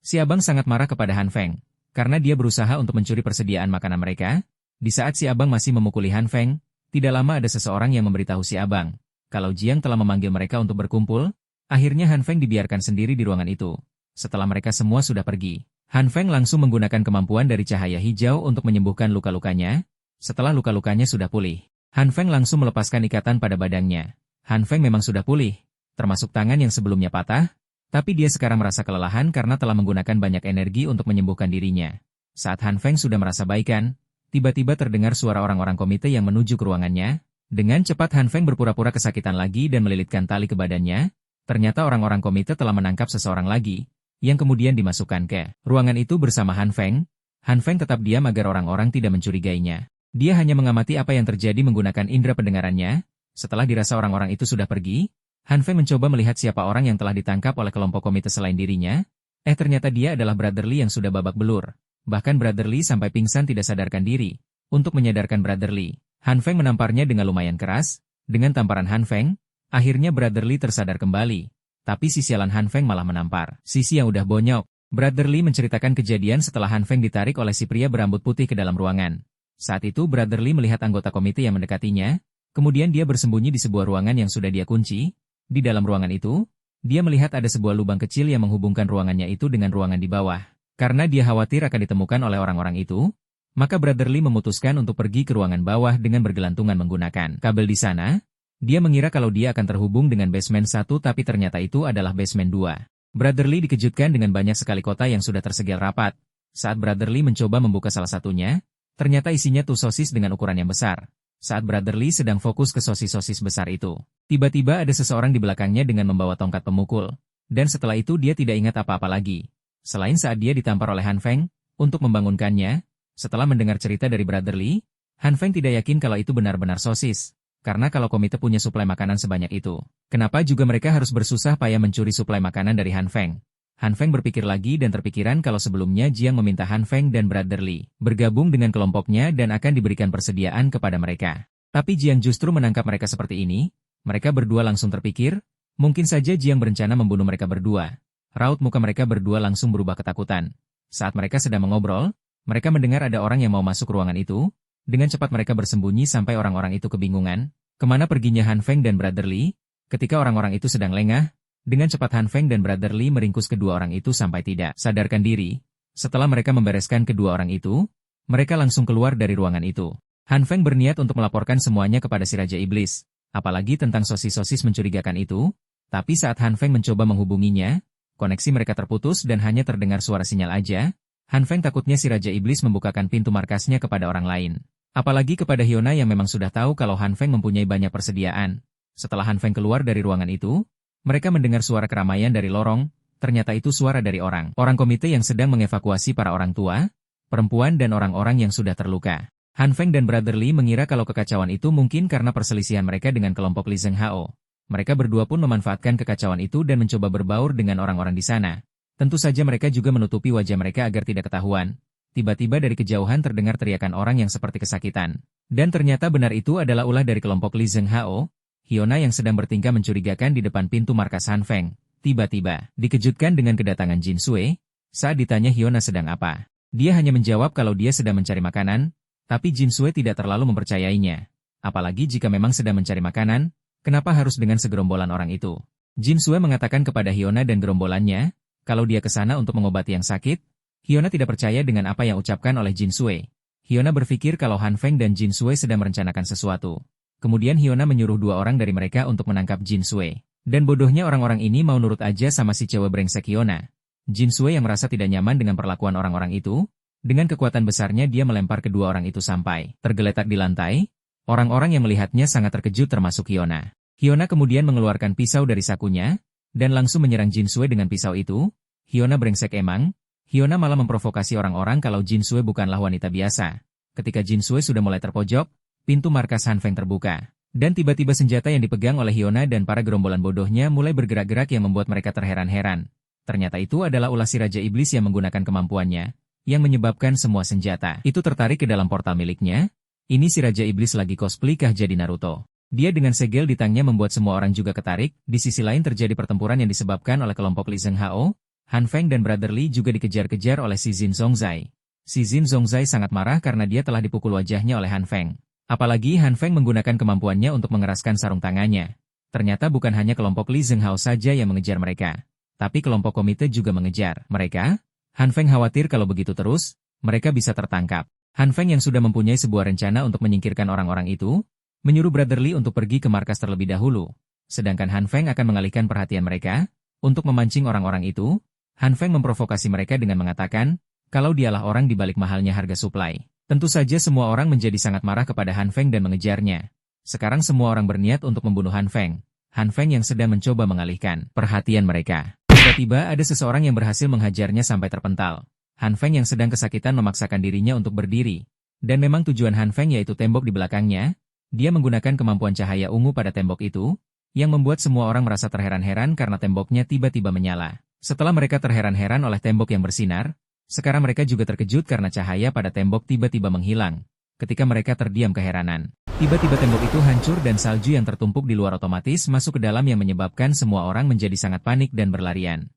Si abang sangat marah kepada Han Feng, karena dia berusaha untuk mencuri persediaan makanan mereka. Di saat si abang masih memukuli Han Feng, tidak lama ada seseorang yang memberitahu si abang kalau Jiang telah memanggil mereka untuk berkumpul. Akhirnya Han Feng dibiarkan sendiri di ruangan itu. Setelah mereka semua sudah pergi, Han Feng langsung menggunakan kemampuan dari cahaya hijau untuk menyembuhkan luka-lukanya. Setelah luka-lukanya sudah pulih, Han Feng langsung melepaskan ikatan pada badannya. Han Feng memang sudah pulih, termasuk tangan yang sebelumnya patah, tapi dia sekarang merasa kelelahan karena telah menggunakan banyak energi untuk menyembuhkan dirinya. Saat Han Feng sudah merasa baikan, tiba-tiba terdengar suara orang-orang komite yang menuju ke ruangannya. Dengan cepat Han Feng berpura-pura kesakitan lagi dan melilitkan tali ke badannya. Ternyata orang-orang komite telah menangkap seseorang lagi, yang kemudian dimasukkan ke ruangan itu bersama Han Feng. Han Feng tetap diam agar orang-orang tidak mencurigainya. Dia hanya mengamati apa yang terjadi menggunakan indera pendengarannya. Setelah dirasa orang-orang itu sudah pergi, Han Feng mencoba melihat siapa orang yang telah ditangkap oleh kelompok komite selain dirinya. Ternyata dia adalah Brother Li yang sudah babak belur. Bahkan Brother Li sampai pingsan tidak sadarkan diri. Untuk menyadarkan Brother Li, Han Feng menamparnya dengan lumayan keras. Dengan tamparan Han Feng, akhirnya Brother Li tersadar kembali. Tapi si sialan Han Feng malah menampar sisi yang udah bonyok. Brother Li menceritakan kejadian setelah Han Feng ditarik oleh si pria berambut putih ke dalam ruangan. Saat itu Brother Li melihat anggota komite yang mendekatinya. Kemudian dia bersembunyi di sebuah ruangan yang sudah dia kunci. Di dalam ruangan itu, dia melihat ada sebuah lubang kecil yang menghubungkan ruangannya itu dengan ruangan di bawah. Karena dia khawatir akan ditemukan oleh orang-orang itu, maka Brother Li memutuskan untuk pergi ke ruangan bawah dengan bergelantungan menggunakan kabel di sana. Dia mengira kalau dia akan terhubung dengan basement 1 tapi ternyata itu adalah basement 2. Brother Li dikejutkan dengan banyak sekali kota yang sudah tersegel rapat. Saat Brother Li mencoba membuka salah satunya, ternyata isinya tuh sosis dengan ukuran yang besar. Saat Brother Li sedang fokus ke sosis-sosis besar itu, tiba-tiba ada seseorang di belakangnya dengan membawa tongkat pemukul. Dan setelah itu dia tidak ingat apa-apa lagi. Selain saat dia ditampar oleh Han Feng untuk membangunkannya. Setelah mendengar cerita dari Brother Li, Han Feng tidak yakin kalau itu benar-benar sosis. Karena kalau komite punya suplai makanan sebanyak itu, kenapa juga mereka harus bersusah payah mencuri suplai makanan dari Han Feng? Han Feng berpikir lagi dan terpikiran kalau sebelumnya Jiang meminta Han Feng dan Brother Li bergabung dengan kelompoknya dan akan diberikan persediaan kepada mereka. Tapi Jiang justru menangkap mereka seperti ini. Mereka berdua langsung terpikir, mungkin saja Jiang berencana membunuh mereka berdua. Raut muka mereka berdua langsung berubah ketakutan. Saat mereka sedang mengobrol, mereka mendengar ada orang yang mau masuk ruangan itu. Dengan cepat mereka bersembunyi sampai orang-orang itu kebingungan. Kemana perginya Han Feng dan Brother Li? Ketika orang-orang itu sedang lengah, dengan cepat Han Feng dan Brother Li meringkus kedua orang itu sampai tidak sadarkan diri. Setelah mereka membereskan kedua orang itu, mereka langsung keluar dari ruangan itu. Han Feng berniat untuk melaporkan semuanya kepada si Raja Iblis. Apalagi tentang sosis-sosis mencurigakan itu. Tapi saat Han Feng mencoba menghubunginya, koneksi mereka terputus dan hanya terdengar suara sinyal aja. Han Feng takutnya si Raja Iblis membukakan pintu markasnya kepada orang lain. Apalagi kepada Hyuna yang memang sudah tahu kalau Han Feng mempunyai banyak persediaan. Setelah Han Feng keluar dari ruangan itu, mereka mendengar suara keramaian dari lorong. Ternyata itu suara dari orang komite yang sedang mengevakuasi para orang tua, perempuan dan orang-orang yang sudah terluka. Han Feng dan Brother Li mengira kalau kekacauan itu mungkin karena perselisihan mereka dengan kelompok Li Zheng Hao. Mereka berdua pun memanfaatkan kekacauan itu dan mencoba berbaur dengan orang-orang di sana. Tentu saja mereka juga menutupi wajah mereka agar tidak ketahuan. Tiba-tiba dari kejauhan terdengar teriakan orang yang seperti kesakitan. Dan ternyata benar itu adalah ulah dari kelompok Li Zheng Hao. Hyuna yang sedang bertingkah mencurigakan di depan pintu markas Han Feng. Tiba-tiba dikejutkan dengan kedatangan Jin Sui. Saat ditanya Hyuna sedang apa, Dia hanya menjawab kalau dia sedang mencari makanan, tapi Jin Sui tidak terlalu mempercayainya. Apalagi jika memang sedang mencari makanan, kenapa harus dengan segerombolan orang itu? Jin Sui mengatakan kepada Hyuna dan gerombolannya, kalau dia ke sana untuk mengobati yang sakit. Hyuna tidak percaya dengan apa yang ucapkan oleh Jin Sui. Hyuna berpikir kalau Han Feng dan Jin Sui sedang merencanakan sesuatu. Kemudian Hyuna menyuruh 2 orang dari mereka untuk menangkap Jin Sui. Dan bodohnya orang-orang ini mau nurut aja sama si cewek brengsek Hyuna. Jin Sui yang merasa tidak nyaman dengan perlakuan orang-orang itu, dengan kekuatan besarnya dia melempar kedua orang itu sampai tergeletak di lantai. Orang-orang yang melihatnya sangat terkejut termasuk Hyuna. Hyuna kemudian mengeluarkan pisau dari sakunya, dan langsung menyerang Jin Sui dengan pisau itu. Hyuna brengsek emang. Hyuna malah memprovokasi orang-orang kalau Jin Sui bukanlah wanita biasa. Ketika Jin Sui sudah mulai terpojok, pintu markas Han Feng terbuka. Dan tiba-tiba senjata yang dipegang oleh Hyuna dan para gerombolan bodohnya mulai bergerak-gerak yang membuat mereka terheran-heran. Ternyata itu adalah ulah si Raja Iblis yang menggunakan kemampuannya, yang menyebabkan semua senjata itu tertarik ke dalam portal miliknya. Ini si Raja Iblis lagi cosplay kah jadi Naruto. Dia dengan segel di tangnya membuat semua orang juga ketarik. Di sisi lain terjadi pertempuran yang disebabkan oleh kelompok Li Zheng Hao. Han Feng dan Brother Li juga dikejar-kejar oleh si Jin Zhongzai. Si Jin Zhongzai sangat marah karena dia telah dipukul wajahnya oleh Han Feng. Apalagi Han Feng menggunakan kemampuannya untuk mengeraskan sarung tangannya. Ternyata bukan hanya kelompok Li Zheng Hao saja yang mengejar mereka, tapi kelompok komite juga mengejar mereka. Han Feng khawatir kalau begitu terus, mereka bisa tertangkap. Han Feng yang sudah mempunyai sebuah rencana untuk menyingkirkan orang-orang itu, menyuruh Brother Li untuk pergi ke markas terlebih dahulu. Sedangkan Han Feng akan mengalihkan perhatian mereka, untuk memancing orang-orang itu. Han Feng memprovokasi mereka dengan mengatakan, kalau dialah orang di balik mahalnya harga suplai. Tentu saja semua orang menjadi sangat marah kepada Han Feng dan mengejarnya. Sekarang semua orang berniat untuk membunuh Han Feng. Han Feng yang sedang mencoba mengalihkan perhatian mereka. Tiba-tiba ada seseorang yang berhasil menghajarnya sampai terpental. Han Feng yang sedang kesakitan memaksakan dirinya untuk berdiri. Dan memang tujuan Han Feng yaitu tembok di belakangnya. Dia menggunakan kemampuan cahaya ungu pada tembok itu, yang membuat semua orang merasa terheran-heran karena temboknya tiba-tiba menyala. Setelah mereka terheran-heran oleh tembok yang bersinar, sekarang mereka juga terkejut karena cahaya pada tembok tiba-tiba menghilang. Ketika mereka terdiam keheranan, tiba-tiba tembok itu hancur dan salju yang tertumpuk di luar otomatis masuk ke dalam yang menyebabkan semua orang menjadi sangat panik dan berlarian.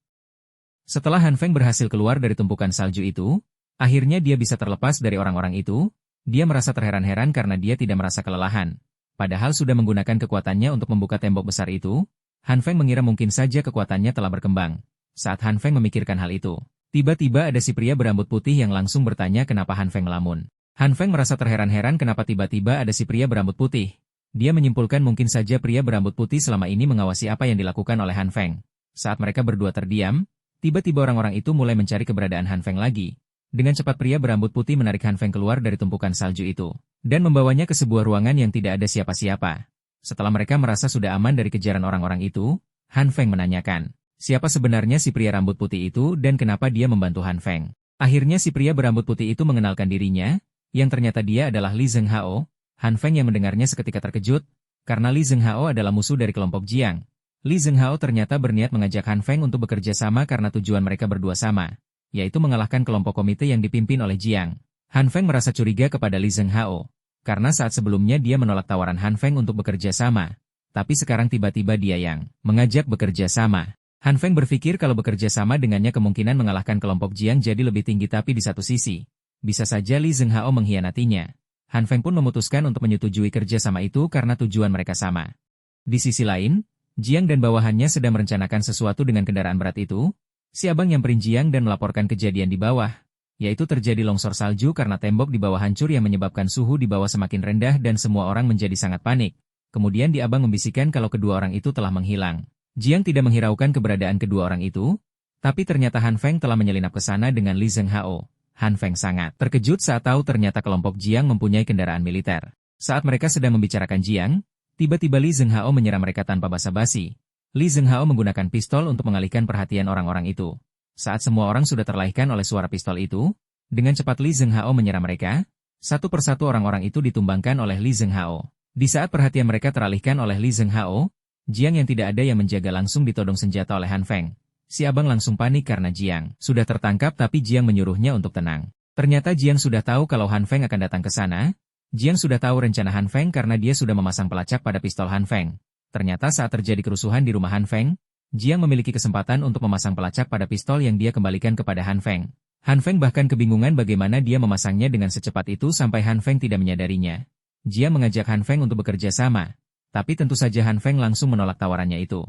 Setelah Han Feng berhasil keluar dari tumpukan salju itu, akhirnya dia bisa terlepas dari orang-orang itu. Dia merasa terheran-heran karena dia tidak merasa kelelahan. Padahal sudah menggunakan kekuatannya untuk membuka tembok besar itu, Han Feng mengira mungkin saja kekuatannya telah berkembang. Saat Han Feng memikirkan hal itu, tiba-tiba ada si pria berambut putih yang langsung bertanya kenapa Han Feng melamun. Han Feng merasa terheran-heran kenapa tiba-tiba ada si pria berambut putih. Dia menyimpulkan mungkin saja pria berambut putih selama ini mengawasi apa yang dilakukan oleh Han Feng. Saat mereka berdua terdiam, tiba-tiba orang-orang itu mulai mencari keberadaan Han Feng lagi. Dengan cepat pria berambut putih menarik Han Feng keluar dari tumpukan salju itu, dan membawanya ke sebuah ruangan yang tidak ada siapa-siapa. Setelah mereka merasa sudah aman dari kejaran orang-orang itu, Han Feng menanyakan, siapa sebenarnya si pria rambut putih itu dan kenapa dia membantu Han Feng. Akhirnya si pria berambut putih itu mengenalkan dirinya, yang ternyata dia adalah Li Zheng Hao. Han Feng yang mendengarnya seketika terkejut, karena Li Zheng Hao adalah musuh dari kelompok Jiang. Li Zheng Hao ternyata berniat mengajak Han Feng untuk bekerja sama karena tujuan mereka berdua sama, yaitu mengalahkan kelompok komite yang dipimpin oleh Jiang. Han Feng merasa curiga kepada Li Zheng Hao, karena saat sebelumnya dia menolak tawaran Han Feng untuk bekerja sama. Tapi sekarang tiba-tiba dia yang mengajak bekerja sama. Han Feng berpikir kalau bekerja sama dengannya kemungkinan mengalahkan kelompok Jiang jadi lebih tinggi tapi di satu sisi, bisa saja Li Zheng Hao mengkhianatinya. Han Feng pun memutuskan untuk menyetujui kerja sama itu karena tujuan mereka sama. Di sisi lain, Jiang dan bawahannya sedang merencanakan sesuatu dengan kendaraan berat itu. Si abang nyamperin Jiang dan melaporkan kejadian di bawah, yaitu terjadi longsor salju karena tembok di bawah hancur yang menyebabkan suhu di bawah semakin rendah dan semua orang menjadi sangat panik. Kemudian di abang membisikkan kalau kedua orang itu telah menghilang. Jiang tidak menghiraukan keberadaan kedua orang itu, tapi ternyata Han Feng telah menyelinap ke sana dengan Li Zheng Hao. Han Feng sangat terkejut saat tahu ternyata kelompok Jiang mempunyai kendaraan militer. Saat mereka sedang membicarakan Jiang, tiba-tiba Li Zheng Hao menyerang mereka tanpa basa-basi. Li Zheng Hao menggunakan pistol untuk mengalihkan perhatian orang-orang itu. Saat semua orang sudah terlahirkan oleh suara pistol itu, dengan cepat Li Zheng Hao menyerang mereka. Satu persatu orang-orang itu ditumbangkan oleh Li Zheng Hao. Di saat perhatian mereka teralihkan oleh Li Zheng Hao, Jiang yang tidak ada yang menjaga langsung ditodong senjata oleh Han Feng. Si abang langsung panik karena Jiang sudah tertangkap tapi Jiang menyuruhnya untuk tenang. Ternyata Jiang sudah tahu kalau Han Feng akan datang ke sana. Jiang sudah tahu rencana Han Feng karena dia sudah memasang pelacak pada pistol Han Feng. Ternyata saat terjadi kerusuhan di rumah Han Feng, Jiang memiliki kesempatan untuk memasang pelacak pada pistol yang dia kembalikan kepada Han Feng. Han Feng bahkan kebingungan bagaimana dia memasangnya dengan secepat itu sampai Han Feng tidak menyadarinya. Jiang mengajak Han Feng untuk bekerja sama, tapi tentu saja Han Feng langsung menolak tawarannya itu.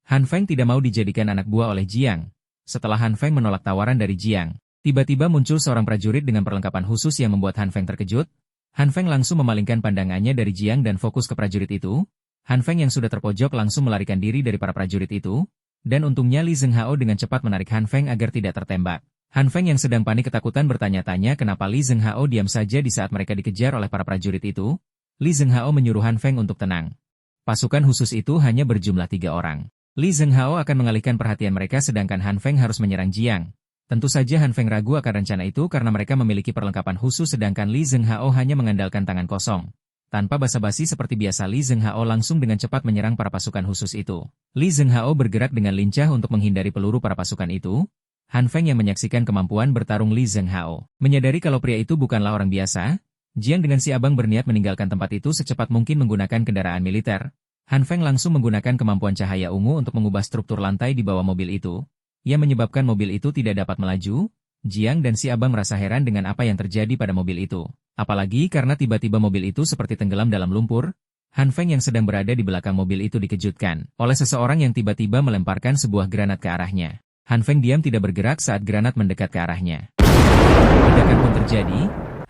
Han Feng tidak mau dijadikan anak buah oleh Jiang. Setelah Han Feng menolak tawaran dari Jiang, tiba-tiba muncul seorang prajurit dengan perlengkapan khusus yang membuat Han Feng terkejut. Han Feng langsung memalingkan pandangannya dari Jiang dan fokus ke prajurit itu. Han Feng yang sudah terpojok langsung melarikan diri dari para prajurit itu, dan untungnya Li Zhenghao dengan cepat menarik Han Feng agar tidak tertembak. Han Feng yang sedang panik ketakutan bertanya-tanya kenapa Li Zhenghao diam saja di saat mereka dikejar oleh para prajurit itu. Li Zhenghao menyuruh Han Feng untuk tenang. Pasukan khusus itu hanya berjumlah 3 orang. Li Zhenghao akan mengalihkan perhatian mereka sedangkan Han Feng harus menyerang Jiang. Tentu saja Han Feng ragu akan rencana itu karena mereka memiliki perlengkapan khusus sedangkan Li Zhenghao hanya mengandalkan tangan kosong. Tanpa basa-basi seperti biasa Li Zhenghao langsung dengan cepat menyerang para pasukan khusus itu. Li Zhenghao bergerak dengan lincah untuk menghindari peluru para pasukan itu. Han Feng yang menyaksikan kemampuan bertarung Li Zhenghao menyadari kalau pria itu bukanlah orang biasa. Jiang dengan si abang berniat meninggalkan tempat itu secepat mungkin menggunakan kendaraan militer. Han Feng langsung menggunakan kemampuan cahaya ungu untuk mengubah struktur lantai di bawah mobil itu, yang menyebabkan mobil itu tidak dapat melaju. Jiang dan si abang merasa heran dengan apa yang terjadi pada mobil itu. Apalagi karena tiba-tiba mobil itu seperti tenggelam dalam lumpur. Han Feng yang sedang berada di belakang mobil itu dikejutkan oleh seseorang yang tiba-tiba melemparkan sebuah granat ke arahnya. Han Feng diam tidak bergerak saat granat mendekat ke arahnya. Ledakan pun terjadi.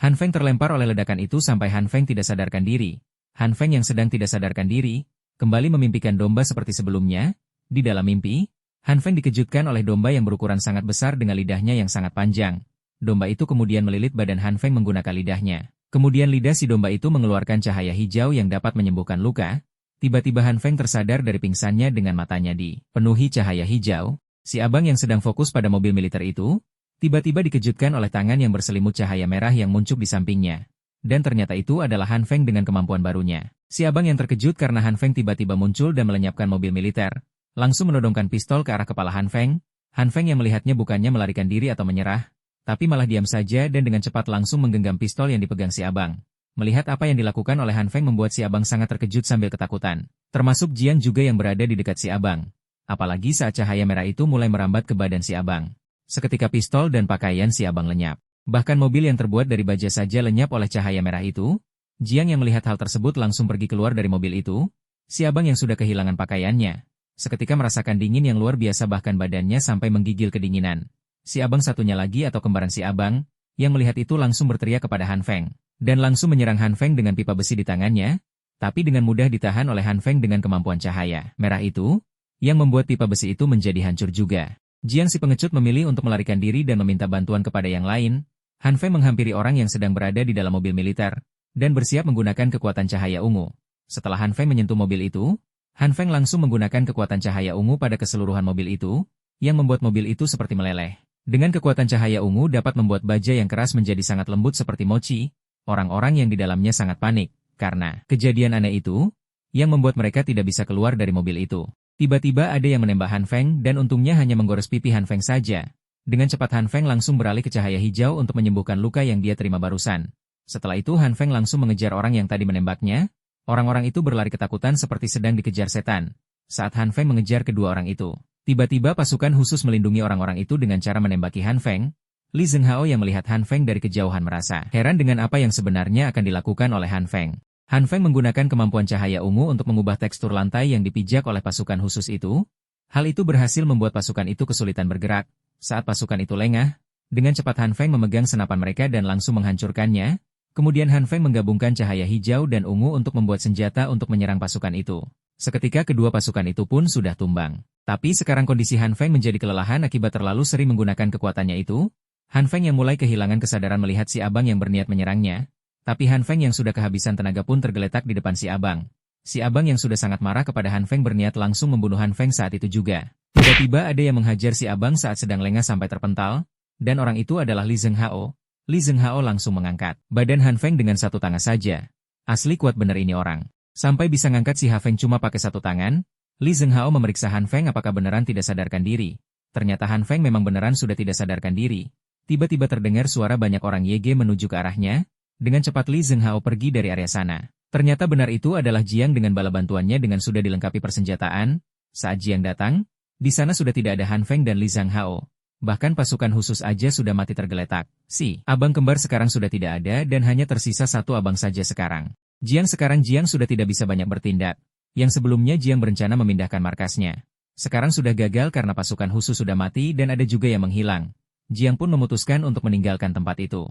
Han Feng terlempar oleh ledakan itu sampai Han Feng tidak sadarkan diri. Han Feng yang sedang tidak sadarkan diri, kembali memimpikan domba seperti sebelumnya. Di dalam mimpi, Han Feng dikejutkan oleh domba yang berukuran sangat besar dengan lidahnya yang sangat panjang. Domba itu kemudian melilit badan Han Feng menggunakan lidahnya. Kemudian lidah si domba itu mengeluarkan cahaya hijau yang dapat menyembuhkan luka. Tiba-tiba Han Feng tersadar dari pingsannya dengan matanya dipenuhi cahaya hijau. Si abang yang sedang fokus pada mobil militer itu, tiba-tiba dikejutkan oleh tangan yang berselimut cahaya merah yang muncul di sampingnya. Dan ternyata itu adalah Han Feng dengan kemampuan barunya. Si abang yang terkejut karena Han Feng tiba-tiba muncul dan melenyapkan mobil militer, langsung menodongkan pistol ke arah kepala Han Feng. Han Feng yang melihatnya bukannya melarikan diri atau menyerah, tapi malah diam saja dan dengan cepat langsung menggenggam pistol yang dipegang si abang. Melihat apa yang dilakukan oleh Han Feng membuat si abang sangat terkejut sambil ketakutan. Termasuk Jiang juga yang berada di dekat si abang. Apalagi saat cahaya merah itu mulai merambat ke badan si abang. Seketika pistol dan pakaian si abang lenyap. Bahkan mobil yang terbuat dari baja saja lenyap oleh cahaya merah itu. Jiang yang melihat hal tersebut langsung pergi keluar dari mobil itu. Si abang yang sudah kehilangan pakaiannya seketika merasakan dingin yang luar biasa bahkan badannya sampai menggigil kedinginan. Si abang satunya lagi atau kembaran si abang, yang melihat itu langsung berteriak kepada Han Feng. Dan langsung menyerang Han Feng dengan pipa besi di tangannya. Tapi dengan mudah ditahan oleh Han Feng dengan kemampuan cahaya merah itu, yang membuat pipa besi itu menjadi hancur juga. Jiang si pengecut memilih untuk melarikan diri dan meminta bantuan kepada yang lain. Han Feng menghampiri orang yang sedang berada di dalam mobil militer, dan bersiap menggunakan kekuatan cahaya ungu. Setelah Han Feng menyentuh mobil itu, Han Feng langsung menggunakan kekuatan cahaya ungu pada keseluruhan mobil itu, yang membuat mobil itu seperti meleleh. Dengan kekuatan cahaya ungu dapat membuat baja yang keras menjadi sangat lembut seperti mochi. Orang-orang yang di dalamnya sangat panik, karena kejadian aneh itu, yang membuat mereka tidak bisa keluar dari mobil itu. Tiba-tiba ada yang menembak Han Feng dan untungnya hanya menggores pipi Han Feng saja. Dengan cepat Han Feng langsung beralih ke cahaya hijau untuk menyembuhkan luka yang dia terima barusan. Setelah itu Han Feng langsung mengejar orang yang tadi menembaknya. Orang-orang itu berlari ketakutan seperti sedang dikejar setan. Saat Han Feng mengejar kedua orang itu, tiba-tiba pasukan khusus melindungi orang-orang itu dengan cara menembaki Han Feng. Li Zhenghao yang melihat Han Feng dari kejauhan merasa heran dengan apa yang sebenarnya akan dilakukan oleh Han Feng. Han Feng menggunakan kemampuan cahaya ungu untuk mengubah tekstur lantai yang dipijak oleh pasukan khusus itu. Hal itu berhasil membuat pasukan itu kesulitan bergerak. Saat pasukan itu lengah, dengan cepat Han Feng memegang senapan mereka dan langsung menghancurkannya. Kemudian Han Feng menggabungkan cahaya hijau dan ungu untuk membuat senjata untuk menyerang pasukan itu. Seketika kedua pasukan itu pun sudah tumbang. Tapi sekarang kondisi Han Feng menjadi kelelahan akibat terlalu sering menggunakan kekuatannya itu. Han Feng yang mulai kehilangan kesadaran melihat si abang yang berniat menyerangnya. Tapi Han Feng yang sudah kehabisan tenaga pun tergeletak di depan si abang. Si abang yang sudah sangat marah kepada Han Feng berniat langsung membunuh Han Feng saat itu juga. Tiba-tiba ada yang menghajar si abang saat sedang lengah sampai terpental, dan orang itu adalah Li Zhenghao. Li Zhenghao langsung mengangkat badan Han Feng dengan satu tangan saja. Asli kuat bener ini orang. Sampai bisa ngangkat si Han Feng cuma pakai satu tangan. Li Zhenghao memeriksa Han Feng apakah beneran tidak sadarkan diri. Ternyata Han Feng memang beneran sudah tidak sadarkan diri. Tiba-tiba terdengar suara banyak orang YG menuju ke arahnya. Dengan cepat Li Zhenghao pergi dari area sana. Ternyata benar itu adalah Jiang dengan bala bantuannya dengan sudah dilengkapi persenjataan. Saat Jiang datang, di sana sudah tidak ada Han Feng dan Li Zhenghao. Bahkan pasukan khusus aja sudah mati tergeletak. Si abang kembar sekarang sudah tidak ada dan hanya tersisa satu abang saja sekarang. Sekarang Jiang sudah tidak bisa banyak bertindak. Yang sebelumnya Jiang berencana memindahkan markasnya. Sekarang sudah gagal karena pasukan khusus sudah mati dan ada juga yang menghilang. Jiang pun memutuskan untuk meninggalkan tempat itu.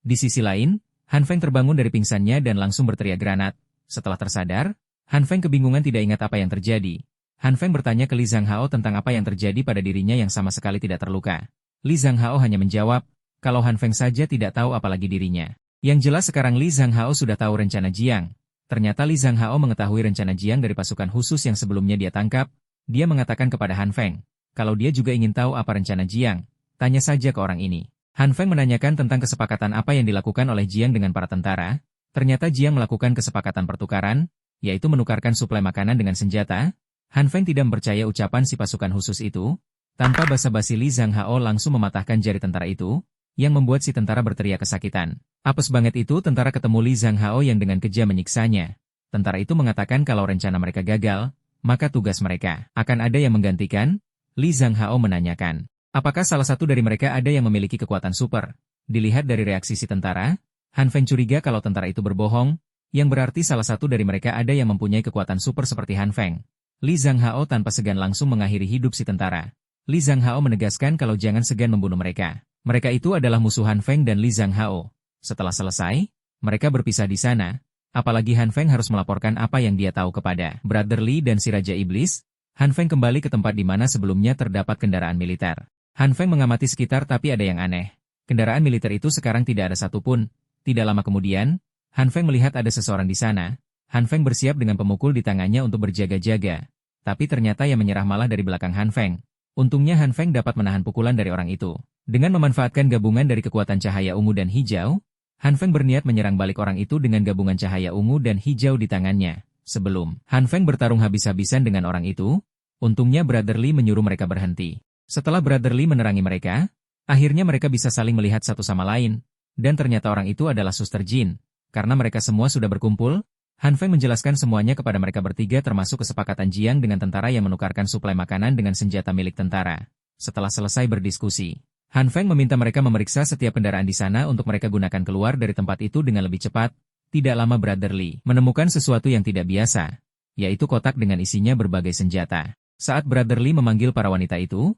Di sisi lain, Han Feng terbangun dari pingsannya dan langsung berteriak granat. Setelah tersadar, Han Feng kebingungan tidak ingat apa yang terjadi. Han Feng bertanya ke Li Zhanghao tentang apa yang terjadi pada dirinya yang sama sekali tidak terluka. Li Zhanghao hanya menjawab, kalau Han Feng saja tidak tahu apalagi dirinya. Yang jelas sekarang Li Zhanghao sudah tahu rencana Jiang. Ternyata Li Zhanghao mengetahui rencana Jiang dari pasukan khusus yang sebelumnya dia tangkap. Dia mengatakan kepada Han Feng, kalau dia juga ingin tahu apa rencana Jiang, tanya saja ke orang ini. Han Feng menanyakan tentang kesepakatan apa yang dilakukan oleh Jiang dengan para tentara. Ternyata Jiang melakukan kesepakatan pertukaran, yaitu menukarkan suplai makanan dengan senjata. Han Feng tidak mempercaya ucapan si pasukan khusus itu. Tanpa basa-basi Li Zhanghao langsung mematahkan jari tentara itu, yang membuat si tentara berteriak kesakitan. Apes banget itu tentara ketemu Li Zhanghao yang dengan kejam menyiksanya. Tentara itu mengatakan kalau rencana mereka gagal, maka tugas mereka akan ada yang menggantikan. Li Zhanghao menanyakan, apakah salah satu dari mereka ada yang memiliki kekuatan super? Dilihat dari reaksi si tentara, Han Feng curiga kalau tentara itu berbohong, yang berarti salah satu dari mereka ada yang mempunyai kekuatan super seperti Han Feng. Li Zhanghao tanpa segan langsung mengakhiri hidup si tentara. Li Zhanghao menegaskan kalau jangan segan membunuh mereka. Mereka itu adalah musuh Han Feng dan Li Zhanghao. Setelah selesai, mereka berpisah di sana. Apalagi Han Feng harus melaporkan apa yang dia tahu kepada Brother Li dan si Raja Iblis. Han Feng kembali ke tempat di mana sebelumnya terdapat kendaraan militer. Han Feng mengamati sekitar tapi ada yang aneh. Kendaraan militer itu sekarang tidak ada satupun. Tidak lama kemudian, Han Feng melihat ada seseorang di sana. Han Feng bersiap dengan pemukul di tangannya untuk berjaga-jaga. Tapi ternyata yang menyerah malah dari belakang Han Feng. Untungnya Han Feng dapat menahan pukulan dari orang itu. Dengan memanfaatkan gabungan dari kekuatan cahaya ungu dan hijau, Han Feng berniat menyerang balik orang itu dengan gabungan cahaya ungu dan hijau di tangannya. Sebelum Han Feng bertarung habis-habisan dengan orang itu, untungnya Brother Li menyuruh mereka berhenti. Setelah Brother Li menerangi mereka, akhirnya mereka bisa saling melihat satu sama lain. Dan ternyata orang itu adalah Suster Jin. Karena mereka semua sudah berkumpul, Han Feng menjelaskan semuanya kepada mereka bertiga termasuk kesepakatan Jiang dengan tentara yang menukarkan suplai makanan dengan senjata milik tentara. Setelah selesai berdiskusi, Han Feng meminta mereka memeriksa setiap kendaraan di sana untuk mereka gunakan keluar dari tempat itu dengan lebih cepat. Tidak lama Brother Li menemukan sesuatu yang tidak biasa, yaitu kotak dengan isinya berbagai senjata. Saat Brother Li memanggil para wanita itu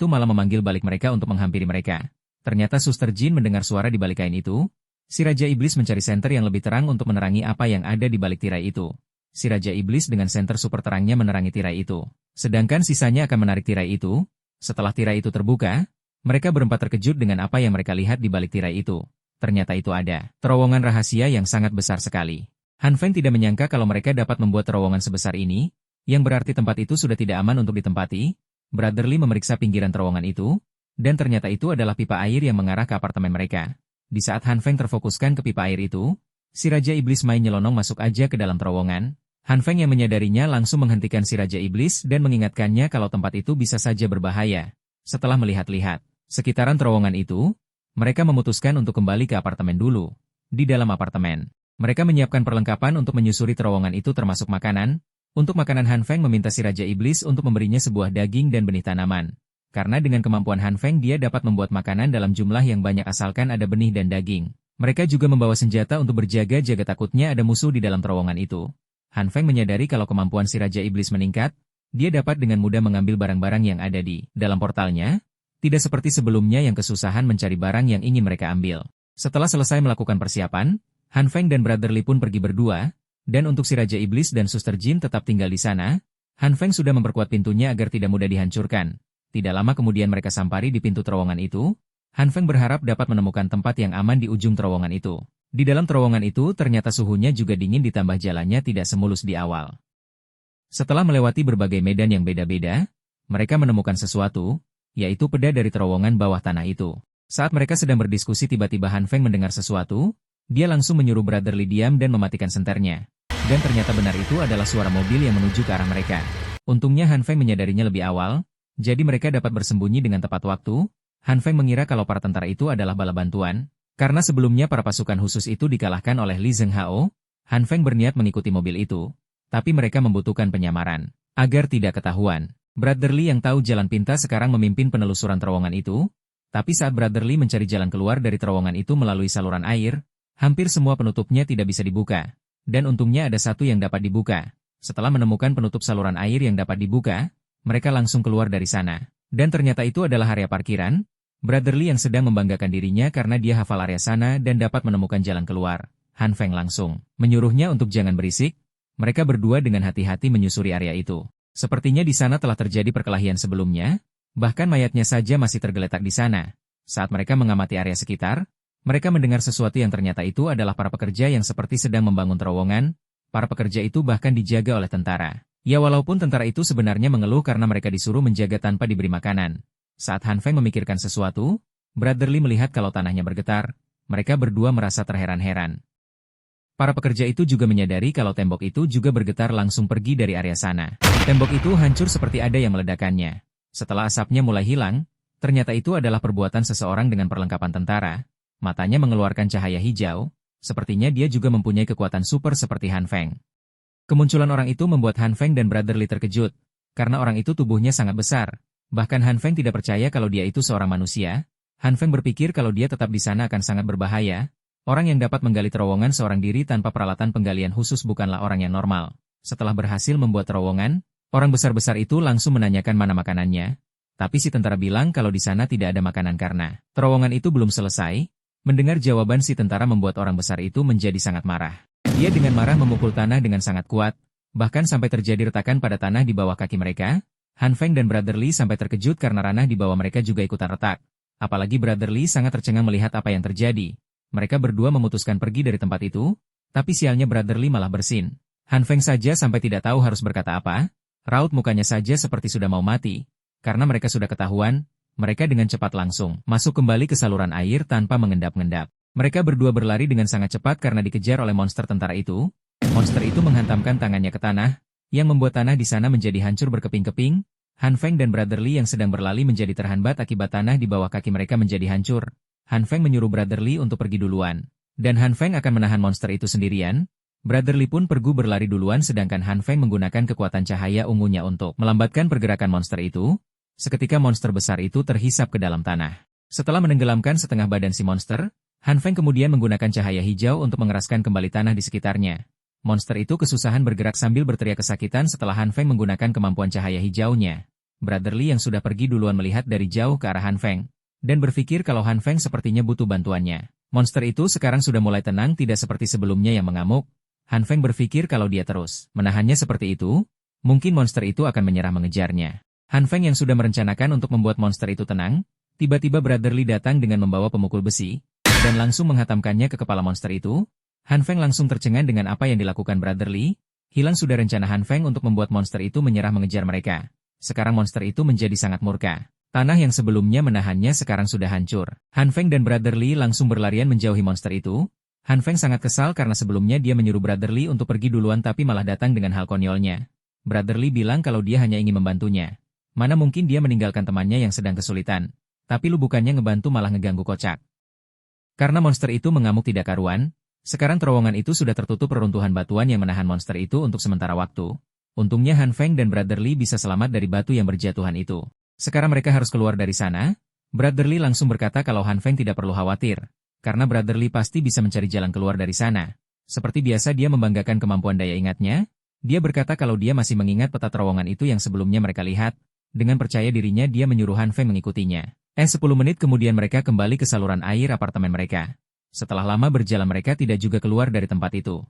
malah memanggil balik mereka untuk menghampiri mereka. Ternyata Suster Jin mendengar suara di balik kain itu. Si Raja Iblis mencari senter yang lebih terang untuk menerangi apa yang ada di balik tirai itu. Si Raja Iblis dengan senter super terangnya menerangi tirai itu. Sedangkan sisanya akan menarik tirai itu. Setelah tirai itu terbuka, mereka berempat terkejut dengan apa yang mereka lihat di balik tirai itu. Ternyata itu ada terowongan rahasia yang sangat besar sekali. Han Feng tidak menyangka kalau mereka dapat membuat terowongan sebesar ini, yang berarti tempat itu sudah tidak aman untuk ditempati. Brother Li memeriksa pinggiran terowongan itu, dan ternyata itu adalah pipa air yang mengarah ke apartemen mereka. Di saat Han Feng terfokuskan ke pipa air itu, si Raja Iblis main nyelonong masuk aja ke dalam terowongan. Han Feng yang menyadarinya langsung menghentikan si Raja Iblis dan mengingatkannya kalau tempat itu bisa saja berbahaya. Setelah melihat-lihat sekitaran terowongan itu, mereka memutuskan untuk kembali ke apartemen dulu. Di dalam apartemen, mereka menyiapkan perlengkapan untuk menyusuri terowongan itu termasuk makanan. Untuk makanan Han Feng meminta si Raja Iblis untuk memberinya sebuah daging dan benih tanaman. Karena dengan kemampuan Han Feng dia dapat membuat makanan dalam jumlah yang banyak asalkan ada benih dan daging. Mereka juga membawa senjata untuk berjaga-jaga takutnya ada musuh di dalam terowongan itu. Han Feng menyadari kalau kemampuan si Raja Iblis meningkat, dia dapat dengan mudah mengambil barang-barang yang ada di dalam portalnya, tidak seperti sebelumnya yang kesusahan mencari barang yang ingin mereka ambil. Setelah selesai melakukan persiapan, Han Feng dan Brother Li pun pergi berdua, dan untuk si Raja Iblis dan Suster Jin tetap tinggal di sana. Han Feng sudah memperkuat pintunya agar tidak mudah dihancurkan. Tidak lama kemudian mereka sampari di pintu terowongan itu. Han Feng berharap dapat menemukan tempat yang aman di ujung terowongan itu. Di dalam terowongan itu ternyata suhunya juga dingin ditambah jalannya tidak semulus di awal. Setelah melewati berbagai medan yang beda-beda, mereka menemukan sesuatu, yaitu peda dari terowongan bawah tanah itu. Saat mereka sedang berdiskusi tiba-tiba Han Feng mendengar sesuatu, dia langsung menyuruh Brother Li diam dan mematikan senternya. Dan ternyata benar itu adalah suara mobil yang menuju ke arah mereka. Untungnya Han Feng menyadarinya lebih awal, jadi mereka dapat bersembunyi dengan tepat waktu. Han Feng mengira kalau para tentara itu adalah bala bantuan. Karena sebelumnya para pasukan khusus itu dikalahkan oleh Li Zhanghao, Han Feng berniat mengikuti mobil itu. Tapi mereka membutuhkan penyamaran, agar tidak ketahuan. Brotherly yang tahu jalan pintas sekarang memimpin penelusuran terowongan itu, tapi saat Brotherly mencari jalan keluar dari terowongan itu melalui saluran air, hampir semua penutupnya tidak bisa dibuka. Dan untungnya ada satu yang dapat dibuka. Setelah menemukan penutup saluran air yang dapat dibuka, mereka langsung keluar dari sana. Dan ternyata itu adalah area parkiran. Brotherly yang sedang membanggakan dirinya karena dia hafal area sana dan dapat menemukan jalan keluar. Han Feng langsung menyuruhnya untuk jangan berisik. Mereka berdua dengan hati-hati menyusuri area itu. Sepertinya di sana telah terjadi perkelahian sebelumnya, bahkan mayatnya saja masih tergeletak di sana. Saat mereka mengamati area sekitar, mereka mendengar sesuatu yang ternyata itu adalah para pekerja yang seperti sedang membangun terowongan. Para pekerja itu bahkan dijaga oleh tentara. Ya walaupun tentara itu sebenarnya mengeluh karena mereka disuruh menjaga tanpa diberi makanan. Saat Han Feng memikirkan sesuatu, Brotherly melihat kalau tanahnya bergetar. Mereka berdua merasa terheran-heran. Para pekerja itu juga menyadari kalau tembok itu juga bergetar langsung pergi dari area sana. Tembok itu hancur seperti ada yang meledakannya. Setelah asapnya mulai hilang, ternyata itu adalah perbuatan seseorang dengan perlengkapan tentara. Matanya mengeluarkan cahaya hijau, sepertinya dia juga mempunyai kekuatan super seperti Han Feng. Kemunculan orang itu membuat Han Feng dan Brotherly terkejut, karena orang itu tubuhnya sangat besar. Bahkan Han Feng tidak percaya kalau dia itu seorang manusia. Han Feng berpikir kalau dia tetap di sana akan sangat berbahaya. Orang yang dapat menggali terowongan seorang diri tanpa peralatan penggalian khusus bukanlah orang yang normal. Setelah berhasil membuat terowongan, orang besar-besar itu langsung menanyakan mana makanannya. Tapi si tentara bilang kalau di sana tidak ada makanan karena terowongan itu belum selesai. Mendengar jawaban si tentara membuat orang besar itu menjadi sangat marah. Dia dengan marah memukul tanah dengan sangat kuat, bahkan sampai terjadi retakan pada tanah di bawah kaki mereka. Han Feng dan Brotherly sampai terkejut karena ranah di bawah mereka juga ikutan retak. Apalagi Brotherly sangat tercengang melihat apa yang terjadi. Mereka berdua memutuskan pergi dari tempat itu, tapi sialnya Brotherly malah bersin. Han Feng saja sampai tidak tahu harus berkata apa, raut mukanya saja seperti sudah mau mati. Karena mereka sudah ketahuan, mereka dengan cepat langsung masuk kembali ke saluran air tanpa mengendap-endap. Mereka berdua berlari dengan sangat cepat karena dikejar oleh monster tentara itu. Monster itu menghantamkan tangannya ke tanah, yang membuat tanah di sana menjadi hancur berkeping-keping. Han Feng dan Brotherly yang sedang berlari menjadi terhambat akibat tanah di bawah kaki mereka menjadi hancur. Han Feng menyuruh Brotherly untuk pergi duluan. Dan Han Feng akan menahan monster itu sendirian. Brotherly pun pergi berlari duluan sedangkan Han Feng menggunakan kekuatan cahaya ungunya untuk melambatkan pergerakan monster itu. Seketika monster besar itu terhisap ke dalam tanah. Setelah menenggelamkan setengah badan si monster, Han Feng kemudian menggunakan cahaya hijau untuk mengeraskan kembali tanah di sekitarnya. Monster itu kesusahan bergerak sambil berteriak kesakitan setelah Han Feng menggunakan kemampuan cahaya hijaunya. Brotherly yang sudah pergi duluan melihat dari jauh ke arah Han Feng. Dan berpikir kalau Han Feng sepertinya butuh bantuannya. Monster itu sekarang sudah mulai tenang tidak seperti sebelumnya yang mengamuk. Han Feng berpikir kalau dia terus menahannya seperti itu, mungkin monster itu akan menyerah mengejarnya. Han Feng yang sudah merencanakan untuk membuat monster itu tenang, tiba-tiba Brotherly datang dengan membawa pemukul besi, dan langsung menghantamkannya ke kepala monster itu. Han Feng langsung tercengang dengan apa yang dilakukan Brotherly. Hilang sudah rencana Han Feng untuk membuat monster itu menyerah mengejar mereka. Sekarang monster itu menjadi sangat murka. Tanah yang sebelumnya menahannya sekarang sudah hancur. Han Feng dan Brotherly langsung berlarian menjauhi monster itu. Han Feng sangat kesal karena sebelumnya dia menyuruh Brotherly untuk pergi duluan tapi malah datang dengan hal konyolnya. Brotherly bilang kalau dia hanya ingin membantunya. Mana mungkin dia meninggalkan temannya yang sedang kesulitan. Tapi lu bukannya ngebantu malah ngeganggu kocak. Karena monster itu mengamuk tidak karuan, sekarang terowongan itu sudah tertutup reruntuhan batuan yang menahan monster itu untuk sementara waktu. Untungnya Han Feng dan Brotherly bisa selamat dari batu yang berjatuhan itu. Sekarang mereka harus keluar dari sana. Brotherly langsung berkata kalau Han Feng tidak perlu khawatir, karena Brotherly pasti bisa mencari jalan keluar dari sana. Seperti biasa dia membanggakan kemampuan daya ingatnya. Dia berkata kalau dia masih mengingat peta terowongan itu yang sebelumnya mereka lihat. Dengan percaya dirinya dia menyuruh Han Feng mengikutinya. 10 menit kemudian mereka kembali ke saluran air apartemen mereka. Setelah lama berjalan mereka tidak juga keluar dari tempat itu.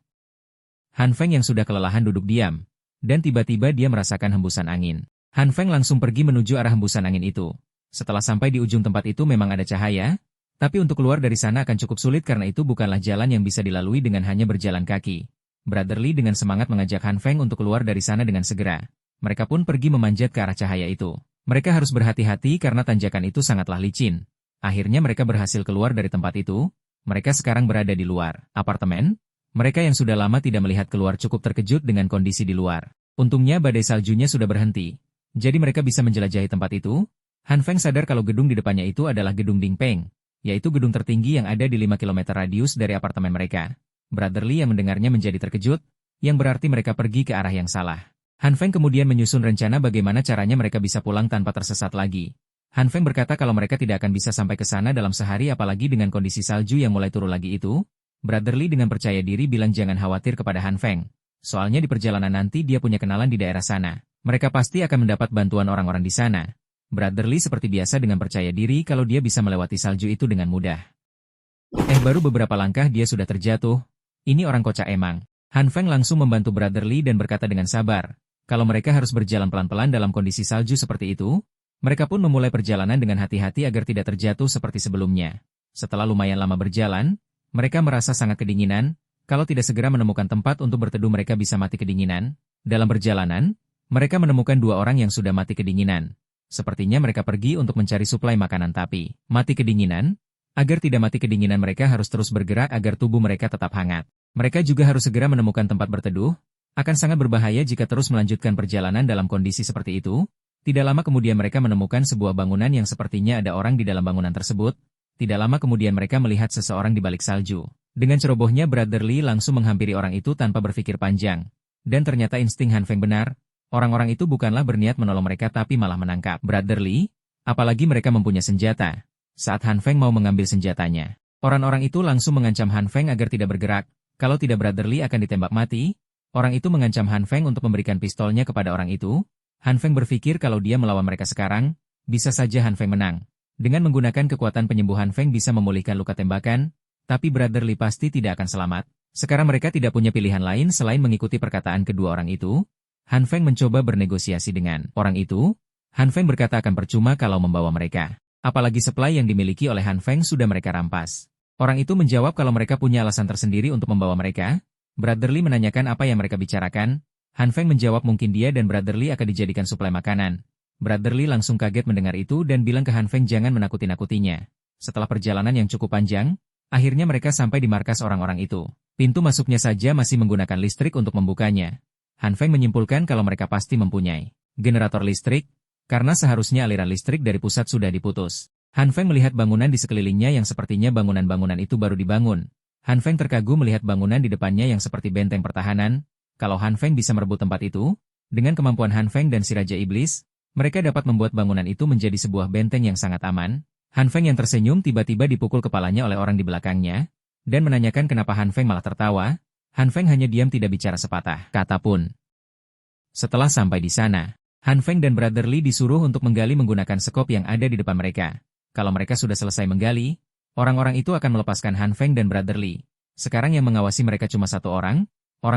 Han Feng yang sudah kelelahan duduk diam. Dan tiba-tiba dia merasakan hembusan angin. Han Feng langsung pergi menuju arah hembusan angin itu. Setelah sampai di ujung tempat itu memang ada cahaya, tapi untuk keluar dari sana akan cukup sulit karena itu bukanlah jalan yang bisa dilalui dengan hanya berjalan kaki. Brotherly dengan semangat mengajak Han Feng untuk keluar dari sana dengan segera. Mereka pun pergi memanjat ke arah cahaya itu. Mereka harus berhati-hati karena tanjakan itu sangatlah licin. Akhirnya mereka berhasil keluar dari tempat itu. Mereka sekarang berada di luar apartemen. Mereka yang sudah lama tidak melihat keluar cukup terkejut dengan kondisi di luar. Untungnya badai saljunya sudah berhenti. Jadi mereka bisa menjelajahi tempat itu. Han Feng sadar kalau gedung di depannya itu adalah gedung Ding Peng, yaitu gedung tertinggi yang ada di 5 km radius dari apartemen mereka. Brotherly yang mendengarnya menjadi terkejut, yang berarti mereka pergi ke arah yang salah. Han Feng kemudian menyusun rencana bagaimana caranya mereka bisa pulang tanpa tersesat lagi. Han Feng berkata kalau mereka tidak akan bisa sampai ke sana dalam sehari apalagi dengan kondisi salju yang mulai turun lagi itu. Brotherly dengan percaya diri bilang jangan khawatir kepada Han Feng. Soalnya di perjalanan nanti dia punya kenalan di daerah sana. Mereka pasti akan mendapat bantuan orang-orang di sana. Brotherly seperti biasa dengan percaya diri kalau dia bisa melewati salju itu dengan mudah. Baru beberapa langkah dia sudah terjatuh. Ini orang kocak emang. Han Feng langsung membantu Brotherly dan berkata dengan sabar. Kalau mereka harus berjalan pelan-pelan dalam kondisi salju seperti itu, mereka pun memulai perjalanan dengan hati-hati agar tidak terjatuh seperti sebelumnya. Setelah lumayan lama berjalan, mereka merasa sangat kedinginan. Kalau tidak segera menemukan tempat untuk berteduh mereka bisa mati kedinginan. Dalam perjalanan, mereka menemukan dua orang yang sudah mati kedinginan. Sepertinya mereka pergi untuk mencari suplai makanan tapi mati kedinginan. Agar tidak mati kedinginan mereka harus terus bergerak agar tubuh mereka tetap hangat. Mereka juga harus segera menemukan tempat berteduh. Akan sangat berbahaya jika terus melanjutkan perjalanan dalam kondisi seperti itu. Tidak lama kemudian mereka menemukan sebuah bangunan yang sepertinya ada orang di dalam bangunan tersebut. Tidak lama kemudian mereka melihat seseorang di balik salju. Dengan cerobohnya Brotherly langsung menghampiri orang itu tanpa berpikir panjang. Dan ternyata insting Han Feng benar. Orang-orang itu bukanlah berniat menolong mereka tapi malah menangkap Brotherly. Apalagi mereka mempunyai senjata. Saat Han Feng mau mengambil senjatanya, orang-orang itu langsung mengancam Han Feng agar tidak bergerak. Kalau tidak Brotherly akan ditembak mati. Orang itu mengancam Han Feng untuk memberikan pistolnya kepada orang itu. Han Feng berpikir kalau dia melawan mereka sekarang, bisa saja Han Feng menang. Dengan menggunakan kekuatan penyembuh Han Feng bisa memulihkan luka tembakan, tapi Brotherly pasti tidak akan selamat. Sekarang mereka tidak punya pilihan lain selain mengikuti perkataan kedua orang itu. Han Feng mencoba bernegosiasi dengan orang itu. Han Feng berkata akan percuma kalau membawa mereka. Apalagi supply yang dimiliki oleh Han Feng sudah mereka rampas. Orang itu menjawab kalau mereka punya alasan tersendiri untuk membawa mereka. Brotherly menanyakan apa yang mereka bicarakan. Han Feng menjawab mungkin dia dan Brotherly akan dijadikan suplai makanan. Brotherly langsung kaget mendengar itu dan bilang ke Han Feng jangan menakuti-nakutinya. Setelah perjalanan yang cukup panjang, akhirnya mereka sampai di markas orang-orang itu. Pintu masuknya saja masih menggunakan listrik untuk membukanya. Han Feng menyimpulkan kalau mereka pasti mempunyai generator listrik, karena seharusnya aliran listrik dari pusat sudah diputus. Han Feng melihat bangunan di sekelilingnya yang sepertinya bangunan-bangunan itu baru dibangun. Han Feng terkagum melihat bangunan di depannya yang seperti benteng pertahanan. Kalau Han Feng bisa merebut tempat itu, dengan kemampuan Han Feng dan si Raja Iblis, mereka dapat membuat bangunan itu menjadi sebuah benteng yang sangat aman. Han Feng yang tersenyum tiba-tiba dipukul kepalanya oleh orang di belakangnya, dan menanyakan kenapa Han Feng malah tertawa. Han Feng hanya diam tidak bicara sepatah kata pun. Setelah sampai di sana, Han Feng dan Brotherly disuruh untuk menggali menggunakan sekop yang ada di depan mereka. Kalau mereka sudah selesai menggali, orang-orang itu akan melepaskan Han Feng dan Brotherly. Sekarang yang mengawasi mereka cuma satu orang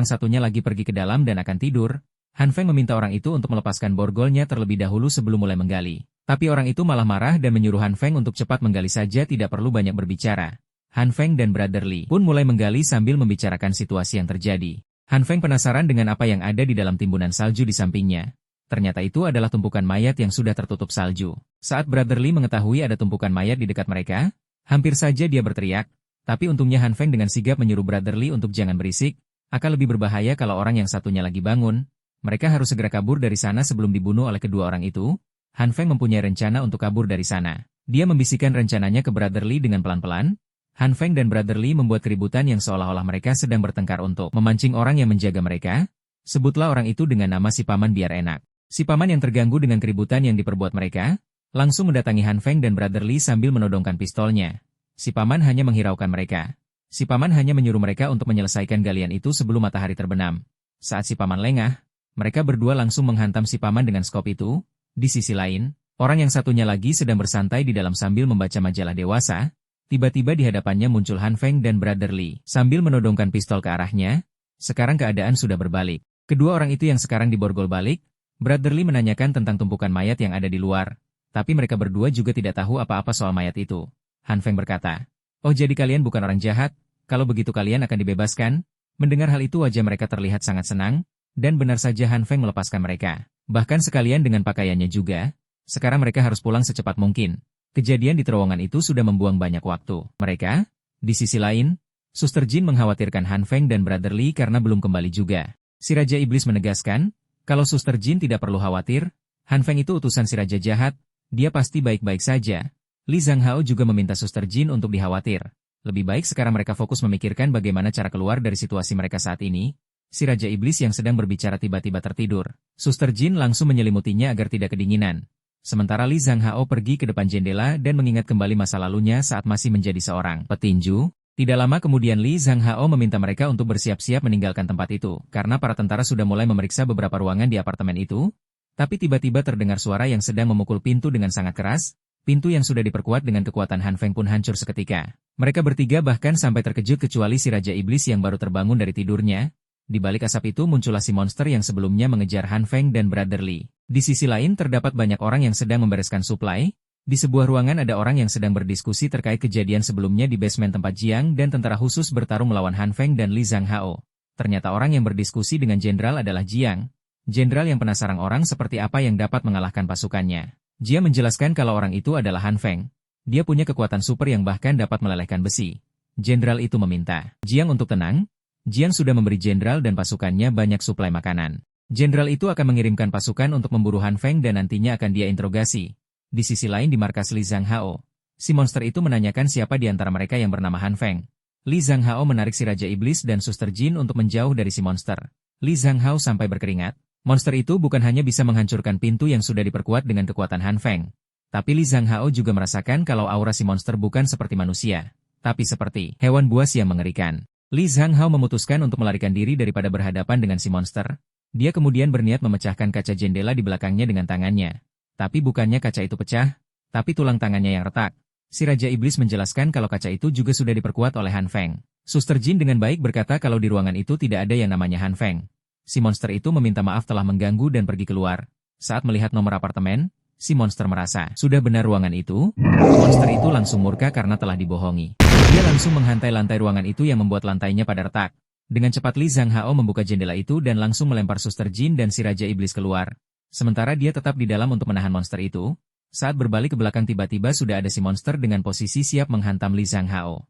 satunya lagi pergi ke dalam dan akan tidur. Han Feng meminta orang itu untuk melepaskan borgolnya terlebih dahulu sebelum mulai menggali. Tapi orang itu malah marah dan menyuruh Han Feng untuk cepat menggali saja tidak perlu banyak berbicara. Han Feng dan Brotherly pun mulai menggali sambil membicarakan situasi yang terjadi. Han Feng penasaran dengan apa yang ada di dalam timbunan salju di sampingnya. Ternyata itu adalah tumpukan mayat yang sudah tertutup salju. Saat Brotherly mengetahui ada tumpukan mayat di dekat mereka, hampir saja dia berteriak. Tapi untungnya Han Feng dengan sigap menyuruh Brotherly untuk jangan berisik. Akan lebih berbahaya kalau orang yang satunya lagi bangun. Mereka harus segera kabur dari sana sebelum dibunuh oleh kedua orang itu. Han Feng mempunyai rencana untuk kabur dari sana. Dia membisikkan rencananya ke Brotherly dengan pelan-pelan. Han Feng dan Brotherly membuat keributan yang seolah-olah mereka sedang bertengkar untuk memancing orang yang menjaga mereka. Sebutlah orang itu dengan nama si Paman biar enak. Si Paman yang terganggu dengan keributan yang diperbuat mereka, langsung mendatangi Han Feng dan Brotherly sambil menodongkan pistolnya. Si Paman hanya menghiraukan mereka. Si Paman hanya menyuruh mereka untuk menyelesaikan galian itu sebelum matahari terbenam. Saat si Paman lengah, mereka berdua langsung menghantam si Paman dengan skop itu. Di sisi lain, orang yang satunya lagi sedang bersantai di dalam sambil membaca majalah dewasa. Tiba-tiba di hadapannya muncul Han Feng dan Brotherly sambil menodongkan pistol ke arahnya. Sekarang keadaan sudah berbalik. Kedua orang itu yang sekarang diborgol balik. Brotherly menanyakan tentang tumpukan mayat yang ada di luar. Tapi mereka berdua juga tidak tahu apa-apa soal mayat itu. Han Feng berkata, "Oh jadi kalian bukan orang jahat? Kalau begitu kalian akan dibebaskan?" Mendengar hal itu wajah mereka terlihat sangat senang, dan benar saja Han Feng melepaskan mereka. Bahkan sekalian dengan pakaiannya juga. Sekarang mereka harus pulang secepat mungkin. Kejadian di terowongan itu sudah membuang banyak waktu. Mereka, di sisi lain, Suster Jin mengkhawatirkan Han Feng dan Brotherly karena belum kembali juga. Si Raja Iblis menegaskan, kalau Suster Jin tidak perlu khawatir, Han Feng itu utusan si Raja jahat, dia pasti baik-baik saja. Li Zhanghao juga meminta Suster Jin untuk dikhawatir. Lebih baik sekarang mereka fokus memikirkan bagaimana cara keluar dari situasi mereka saat ini. Si Raja Iblis yang sedang berbicara tiba-tiba tertidur. Suster Jin langsung menyelimutinya agar tidak kedinginan. Sementara Li Zhanghao pergi ke depan jendela dan mengingat kembali masa lalunya saat masih menjadi seorang petinju. Tidak lama kemudian Li Zhanghao meminta mereka untuk bersiap-siap meninggalkan tempat itu, karena para tentara sudah mulai memeriksa beberapa ruangan di apartemen itu. Tapi tiba-tiba terdengar suara yang sedang memukul pintu dengan sangat keras. Pintu yang sudah diperkuat dengan kekuatan Han Feng pun hancur seketika. Mereka bertiga bahkan sampai terkejut kecuali si Raja Iblis yang baru terbangun dari tidurnya. Di balik asap itu muncullah si monster yang sebelumnya mengejar Han Feng dan Brother Li. Di sisi lain terdapat banyak orang yang sedang membereskan suplai. Di sebuah ruangan ada orang yang sedang berdiskusi terkait kejadian sebelumnya di basement tempat Jiang dan tentara khusus bertarung melawan Han Feng dan Li Zhanghao. Ternyata orang yang berdiskusi dengan jenderal adalah Jiang. Jenderal yang penasaran orang seperti apa yang dapat mengalahkan pasukannya. Jiang menjelaskan kalau orang itu adalah Han Feng. Dia punya kekuatan super yang bahkan dapat melelehkan besi. Jenderal itu meminta Jiang untuk tenang. Jiang sudah memberi jenderal dan pasukannya banyak suplai makanan. Jenderal itu akan mengirimkan pasukan untuk memburu Han Feng dan nantinya akan dia interogasi. Di sisi lain di markas Li Zhanghao, si monster itu menanyakan siapa di antara mereka yang bernama Han Feng. Li Zhanghao menarik si Raja Iblis dan Suster Jin untuk menjauh dari si monster. Li Zhanghao sampai berkeringat. Monster itu bukan hanya bisa menghancurkan pintu yang sudah diperkuat dengan kekuatan Han Feng. Tapi Li Zhanghao juga merasakan kalau aura si monster bukan seperti manusia, tapi seperti hewan buas yang mengerikan. Li Zhanghao memutuskan untuk melarikan diri daripada berhadapan dengan si monster. Dia kemudian berniat memecahkan kaca jendela di belakangnya dengan tangannya. Tapi bukannya kaca itu pecah, tapi tulang tangannya yang retak. Si Raja Iblis menjelaskan kalau kaca itu juga sudah diperkuat oleh Han Feng. Suster Jin dengan baik berkata kalau di ruangan itu tidak ada yang namanya Han Feng. Si monster itu meminta maaf telah mengganggu dan pergi keluar. Saat melihat nomor apartemen, si monster merasa sudah benar ruangan itu. Monster itu langsung murka karena telah dibohongi. Dia langsung menghantai lantai ruangan itu yang membuat lantainya pada retak. Dengan cepat Li Zhanghao membuka jendela itu dan langsung melempar Suster Jin dan si Raja Iblis keluar. Sementara dia tetap di dalam untuk menahan monster itu. Saat berbalik ke belakang tiba-tiba sudah ada si monster dengan posisi siap menghantam Li Zhanghao.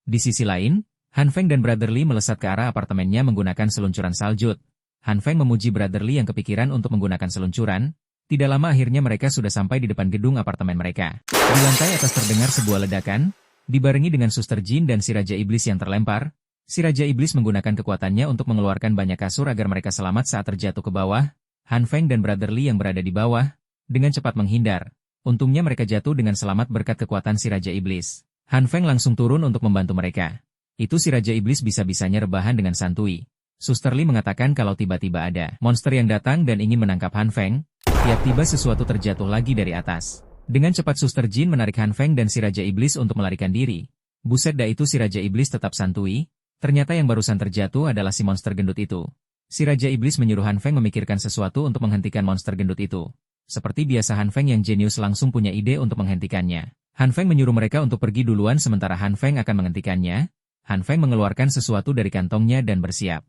Di sisi lain, Han Feng dan Brother Li melesat ke arah apartemennya menggunakan seluncuran saljut. Han Feng memuji Brother Li yang kepikiran untuk menggunakan seluncuran. Tidak lama akhirnya mereka sudah sampai di depan gedung apartemen mereka. Di lantai atas terdengar sebuah ledakan. Dibarengi dengan Suster Jin dan si Raja Iblis yang terlempar, si Raja Iblis menggunakan kekuatannya untuk mengeluarkan banyak kasur agar mereka selamat saat terjatuh ke bawah. Han Feng dan Brother Li yang berada di bawah, dengan cepat menghindar. Untungnya mereka jatuh dengan selamat berkat kekuatan si Raja Iblis. Han Feng langsung turun untuk membantu mereka. Itu si Raja Iblis bisa-bisanya rebahan dengan santuy. Suster Li mengatakan kalau tiba-tiba ada monster yang datang dan ingin menangkap Han Feng. Tiba-tiba sesuatu terjatuh lagi dari atas. Dengan cepat Suster Jin menarik Han Feng dan si Raja Iblis untuk melarikan diri. Buset dah itu si Raja Iblis tetap santuy. Ternyata yang barusan terjatuh adalah si monster gendut itu. Si Raja Iblis menyuruh Han Feng memikirkan sesuatu untuk menghentikan monster gendut itu. Seperti biasa Han Feng yang jenius langsung punya ide untuk menghentikannya. Han Feng menyuruh mereka untuk pergi duluan sementara Han Feng akan menghentikannya. Han Feng mengeluarkan sesuatu dari kantongnya dan bersiap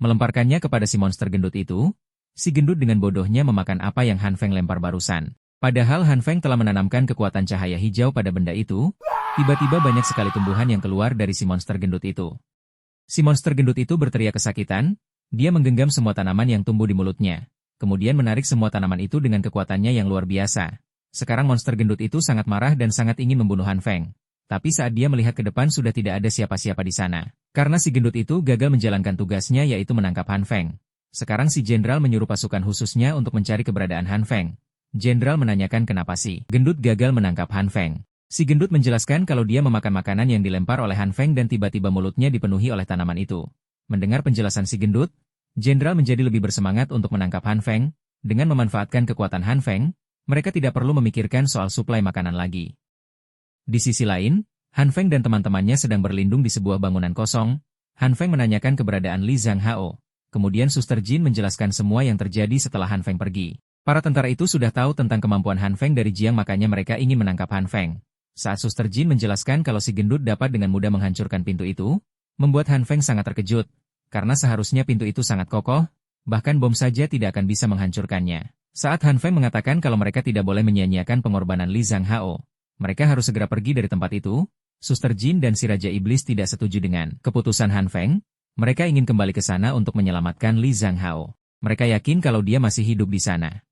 melemparkannya kepada si monster gendut itu. Si gendut dengan bodohnya memakan apa yang Han Feng lempar barusan. Padahal Han Feng telah menanamkan kekuatan cahaya hijau pada benda itu. Tiba-tiba banyak sekali tumbuhan yang keluar dari si monster gendut itu. Si monster gendut itu berteriak kesakitan. Dia menggenggam semua tanaman yang tumbuh di mulutnya. Kemudian menarik semua tanaman itu dengan kekuatannya yang luar biasa. Sekarang monster gendut itu sangat marah dan sangat ingin membunuh Han Feng. Tapi saat dia melihat ke depan sudah tidak ada siapa-siapa di sana. Karena si gendut itu gagal menjalankan tugasnya yaitu menangkap Han Feng. Sekarang si jenderal menyuruh pasukan khususnya untuk mencari keberadaan Han Feng. Jenderal menanyakan kenapa si gendut gagal menangkap Han Feng. Si gendut menjelaskan kalau dia memakan makanan yang dilempar oleh Han Feng dan tiba-tiba mulutnya dipenuhi oleh tanaman itu. Mendengar penjelasan si gendut, jenderal menjadi lebih bersemangat untuk menangkap Han Feng. Dengan memanfaatkan kekuatan Han Feng, mereka tidak perlu memikirkan soal suplai makanan lagi. Di sisi lain, Han Feng dan teman-temannya sedang berlindung di sebuah bangunan kosong. Han Feng menanyakan keberadaan Li Zhanghao. Kemudian Suster Jin menjelaskan semua yang terjadi setelah Han Feng pergi. Para tentara itu sudah tahu tentang kemampuan Han Feng dari Jiang makanya mereka ingin menangkap Han Feng. Saat Suster Jin menjelaskan kalau si gendut dapat dengan mudah menghancurkan pintu itu, membuat Han Feng sangat terkejut. Karena seharusnya pintu itu sangat kokoh, bahkan bom saja tidak akan bisa menghancurkannya. Saat Han Feng mengatakan kalau mereka tidak boleh menyia-nyiakan pengorbanan Li Zhanghao, mereka harus segera pergi dari tempat itu, Suster Jin dan si Raja Iblis tidak setuju dengan keputusan Han Feng. Mereka ingin kembali ke sana untuk menyelamatkan Li Zhanghao. Mereka yakin kalau dia masih hidup di sana.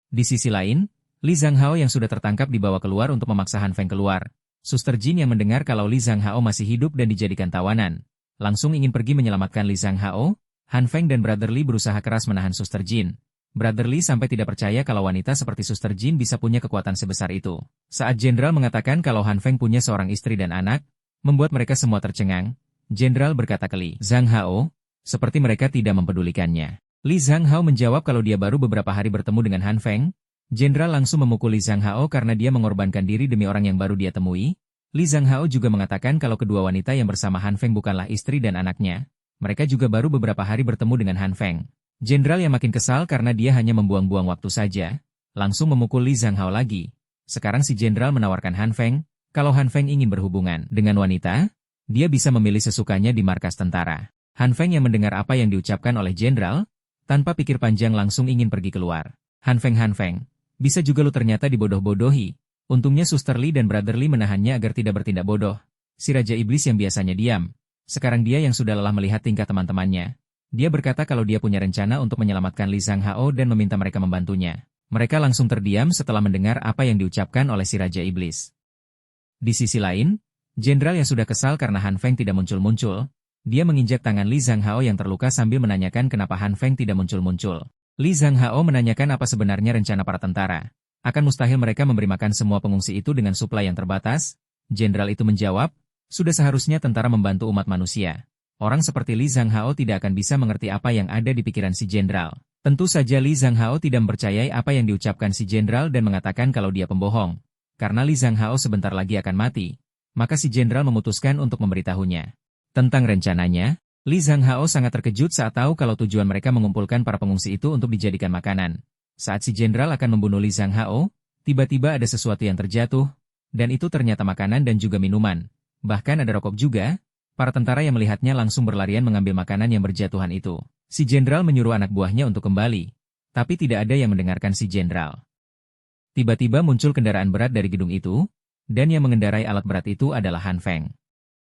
Di sisi lain, Li Zhanghao yang sudah tertangkap dibawa keluar untuk memaksa Han Feng keluar. Suster Jin yang mendengar kalau Li Zhanghao masih hidup dan dijadikan tawanan, langsung ingin pergi menyelamatkan Li Zhanghao. Han Feng dan Brother Li berusaha keras menahan Suster Jin. Brother Li sampai tidak percaya kalau wanita seperti Suster Jin bisa punya kekuatan sebesar itu. Saat Jenderal mengatakan kalau Han Feng punya seorang istri dan anak, membuat mereka semua tercengang. Jenderal berkata ke Li Zhanghao, seperti mereka tidak mempedulikannya. Li Zhanghao menjawab kalau dia baru beberapa hari bertemu dengan Han Feng. Jenderal langsung memukul Li Zhanghao karena dia mengorbankan diri demi orang yang baru dia temui. Li Zhanghao juga mengatakan kalau kedua wanita yang bersama Han Feng bukanlah istri dan anaknya. Mereka juga baru beberapa hari bertemu dengan Han Feng. Jenderal yang makin kesal karena dia hanya membuang-buang waktu saja, langsung memukul Li Zhanghao lagi. Sekarang si Jenderal menawarkan Han Feng, kalau Han Feng ingin berhubungan dengan wanita, dia bisa memilih sesukanya di markas tentara. Han Feng yang mendengar apa yang diucapkan oleh Jenderal, tanpa pikir panjang langsung ingin pergi keluar. Han Feng, bisa juga lu ternyata dibodoh-bodohi. Untungnya Suster Li dan Brother Li menahannya agar tidak bertindak bodoh. Si Raja Iblis yang biasanya diam. Sekarang dia yang sudah lelah melihat tingkah teman-temannya. Dia berkata kalau dia punya rencana untuk menyelamatkan Li Zhanghao dan meminta mereka membantunya. Mereka langsung terdiam setelah mendengar apa yang diucapkan oleh si Raja Iblis. Di sisi lain, Jenderal yang sudah kesal karena Han Feng tidak muncul-muncul, dia menginjak tangan Li Zhanghao yang terluka sambil menanyakan kenapa Han Feng tidak muncul-muncul. Li Zhanghao menanyakan apa sebenarnya rencana para tentara. Akan mustahil mereka memberi makan semua pengungsi itu dengan suplai yang terbatas? Jenderal itu menjawab, sudah seharusnya tentara membantu umat manusia. Orang seperti Li Zhanghao tidak akan bisa mengerti apa yang ada di pikiran si Jenderal. Tentu saja Li Zhanghao tidak mempercayai apa yang diucapkan si Jenderal dan mengatakan kalau dia pembohong. Karena Li Zhanghao sebentar lagi akan mati, maka si Jenderal memutuskan untuk memberitahunya tentang rencananya. Li Zhanghao sangat terkejut saat tahu kalau tujuan mereka mengumpulkan para pengungsi itu untuk dijadikan makanan. Saat si Jenderal akan membunuh Li Zhanghao, tiba-tiba ada sesuatu yang terjatuh, dan itu ternyata makanan dan juga minuman. Bahkan ada rokok juga. Para tentara yang melihatnya langsung berlarian mengambil makanan yang berjatuhan itu. Si Jenderal menyuruh anak buahnya untuk kembali, tapi tidak ada yang mendengarkan si Jenderal. Tiba-tiba muncul kendaraan berat dari gedung itu, dan yang mengendarai alat berat itu adalah Han Feng.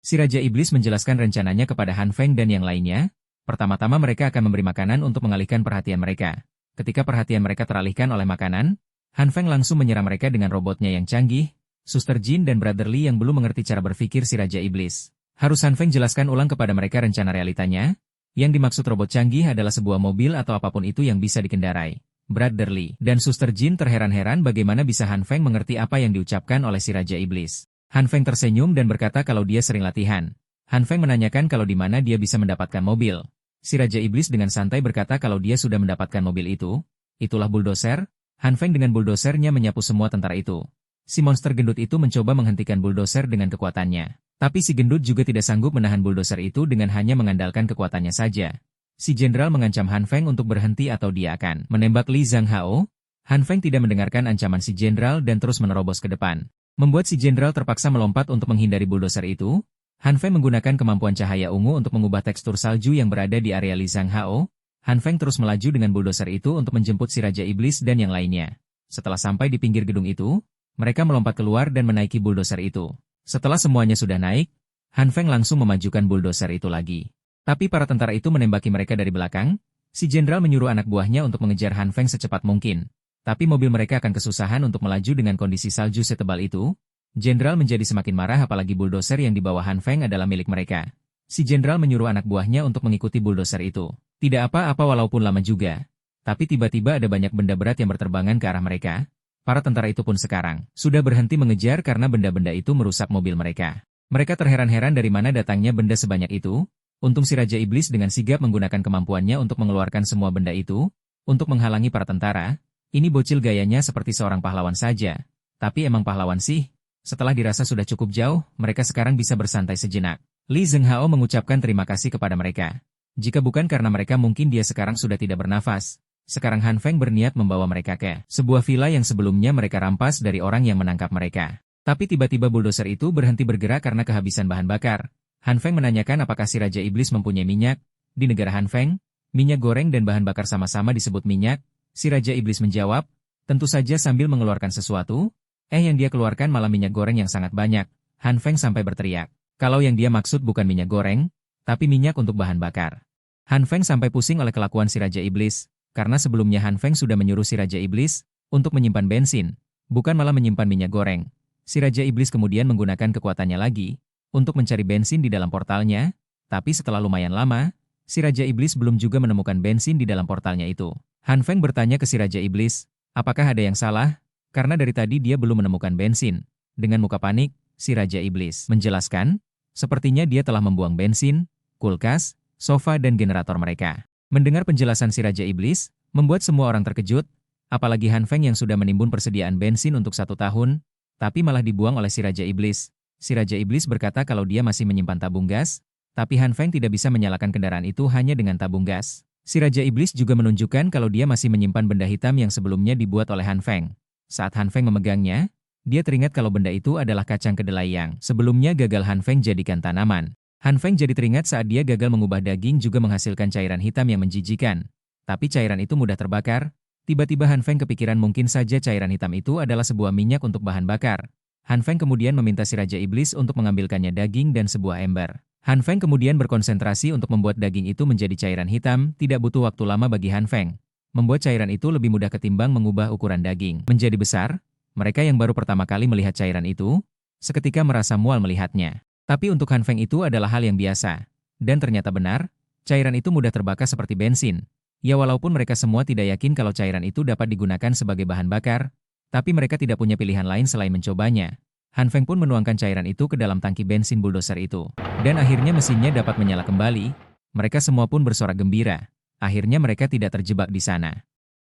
Si Raja Iblis menjelaskan rencananya kepada Han Feng dan yang lainnya. Pertama-tama mereka akan memberi makanan untuk mengalihkan perhatian mereka. Ketika perhatian mereka teralihkan oleh makanan, Han Feng langsung menyerang mereka dengan robotnya yang canggih. Suster Jin dan Brother Li yang belum mengerti cara berpikir si Raja Iblis. Harus Han Feng jelaskan ulang kepada mereka rencana realitanya. Yang dimaksud robot canggih adalah sebuah mobil atau apapun itu yang bisa dikendarai. Brother Li dan Suster Jin terheran-heran bagaimana bisa Han Feng mengerti apa yang diucapkan oleh si Raja Iblis. Han Feng tersenyum dan berkata kalau dia sering latihan. Han Feng menanyakan kalau di mana dia bisa mendapatkan mobil. Si Raja Iblis dengan santai berkata kalau dia sudah mendapatkan mobil itu. Itulah bulldozer. Han Feng dengan bulldosernya menyapu semua tentara itu. Si monster gendut itu mencoba menghentikan bulldozer dengan kekuatannya. Tapi si gendut juga tidak sanggup menahan bulldozer itu dengan hanya mengandalkan kekuatannya saja. Si Jenderal mengancam Han Feng untuk berhenti atau dia akan menembak Li Zhanghao. Han Feng tidak mendengarkan ancaman si Jenderal dan terus menerobos ke depan. Membuat si Jenderal terpaksa melompat untuk menghindari bulldozer itu. Han Feng menggunakan kemampuan cahaya ungu untuk mengubah tekstur salju yang berada di area Li Zhanghao. Han Feng terus melaju dengan bulldozer itu untuk menjemput si Raja Iblis dan yang lainnya. Setelah sampai di pinggir gedung itu, mereka melompat keluar dan menaiki bulldozer itu. Setelah semuanya sudah naik, Han Feng langsung memajukan bulldozer itu lagi. Tapi para tentara itu menembaki mereka dari belakang. Si Jenderal menyuruh anak buahnya untuk mengejar Han Feng secepat mungkin. Tapi mobil mereka akan kesusahan untuk melaju dengan kondisi salju setebal itu. Jenderal menjadi semakin marah apalagi bulldozer yang dibawa Han Feng adalah milik mereka. Si Jenderal menyuruh anak buahnya untuk mengikuti bulldozer itu. Tidak apa-apa walaupun lama juga. Tapi tiba-tiba ada banyak benda berat yang berterbangan ke arah mereka. Para tentara itu pun sekarang sudah berhenti mengejar karena benda-benda itu merusak mobil mereka. Mereka terheran-heran dari mana datangnya benda sebanyak itu. Untung si Raja Iblis dengan sigap menggunakan kemampuannya untuk mengeluarkan semua benda itu, untuk menghalangi para tentara. Ini bocil gayanya seperti seorang pahlawan saja. Tapi emang pahlawan sih. Setelah dirasa sudah cukup jauh, mereka sekarang bisa bersantai sejenak. Li Zhanghao mengucapkan terima kasih kepada mereka. Jika bukan karena mereka mungkin dia sekarang sudah tidak bernafas. Sekarang Han Feng berniat membawa mereka ke sebuah villa yang sebelumnya mereka rampas dari orang yang menangkap mereka. Tapi tiba-tiba bulldozer itu berhenti bergerak karena kehabisan bahan bakar. Han Feng menanyakan apakah si Raja Iblis mempunyai minyak. Di negara Han Feng, minyak goreng dan bahan bakar sama-sama disebut minyak. Si Raja Iblis menjawab, tentu saja sambil mengeluarkan sesuatu. Yang dia keluarkan malah minyak goreng yang sangat banyak. Han Feng sampai berteriak. Kalau yang dia maksud bukan minyak goreng, tapi minyak untuk bahan bakar. Han Feng sampai pusing oleh kelakuan si Raja Iblis. Karena sebelumnya Han Feng sudah menyuruh si Raja Iblis untuk menyimpan bensin, bukan malah menyimpan minyak goreng. Si Raja Iblis kemudian menggunakan kekuatannya lagi untuk mencari bensin di dalam portalnya, Tapi setelah lumayan lama, si Raja Iblis belum juga menemukan bensin di dalam portalnya itu. Han Feng bertanya ke si Raja Iblis, apakah ada yang salah? Karena dari tadi dia belum menemukan bensin. Dengan muka panik, si Raja Iblis menjelaskan, sepertinya dia telah membuang bensin, kulkas, sofa dan generator mereka. Mendengar penjelasan si Raja Iblis, membuat semua orang terkejut, apalagi Han Feng yang sudah menimbun persediaan bensin untuk 1 tahun, tapi malah dibuang oleh si Raja Iblis. Si Raja Iblis berkata kalau dia masih menyimpan tabung gas, tapi Han Feng tidak bisa menyalakan kendaraan itu hanya dengan tabung gas. Si Raja Iblis juga menunjukkan kalau dia masih menyimpan benda hitam yang sebelumnya dibuat oleh Han Feng. Saat Han Feng memegangnya, dia teringat kalau benda itu adalah kacang kedelai yang sebelumnya gagal Han Feng jadikan tanaman. Han Feng jadi teringat saat dia gagal mengubah daging juga menghasilkan cairan hitam yang menjijikan. Tapi cairan itu mudah terbakar. Tiba-tiba Han Feng kepikiran mungkin saja cairan hitam itu adalah sebuah minyak untuk bahan bakar. Han Feng kemudian meminta si Raja Iblis untuk mengambilkannya daging dan sebuah ember. Han Feng kemudian berkonsentrasi untuk membuat daging itu menjadi cairan hitam, tidak butuh waktu lama bagi Han Feng. Membuat cairan itu lebih mudah ketimbang mengubah ukuran daging menjadi besar. Mereka yang baru pertama kali melihat cairan itu, seketika merasa mual melihatnya. Tapi untuk Han Feng itu adalah hal yang biasa. Dan ternyata benar, cairan itu mudah terbakar seperti bensin. Ya walaupun mereka semua tidak yakin kalau cairan itu dapat digunakan sebagai bahan bakar, tapi mereka tidak punya pilihan lain selain mencobanya. Han Feng pun menuangkan cairan itu ke dalam tangki bensin bulldozer itu. Dan akhirnya mesinnya dapat menyala kembali. Mereka semua pun bersorak gembira. Akhirnya mereka tidak terjebak di sana.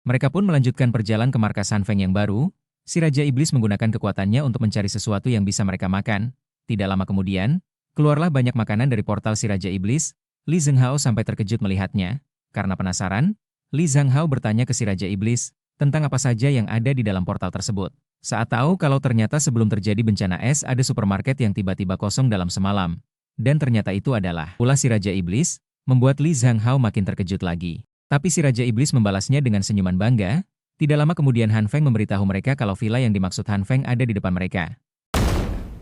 Mereka pun melanjutkan perjalanan ke markas Han Feng yang baru. Si Raja Iblis menggunakan kekuatannya untuk mencari sesuatu yang bisa mereka makan. Tidak lama kemudian, keluarlah banyak makanan dari portal si Raja Iblis. Li Zhenghao sampai terkejut melihatnya. Karena penasaran, Li Zhenghao bertanya ke si Raja Iblis tentang apa saja yang ada di dalam portal tersebut. Saat tahu kalau ternyata sebelum terjadi bencana es ada supermarket yang tiba-tiba kosong dalam semalam. Dan ternyata itu adalah ulah si Raja Iblis, membuat Li Zhenghao makin terkejut lagi. Tapi si Raja Iblis membalasnya dengan senyuman bangga. Tidak lama kemudian Han Feng memberitahu mereka kalau villa yang dimaksud Han Feng ada di depan mereka.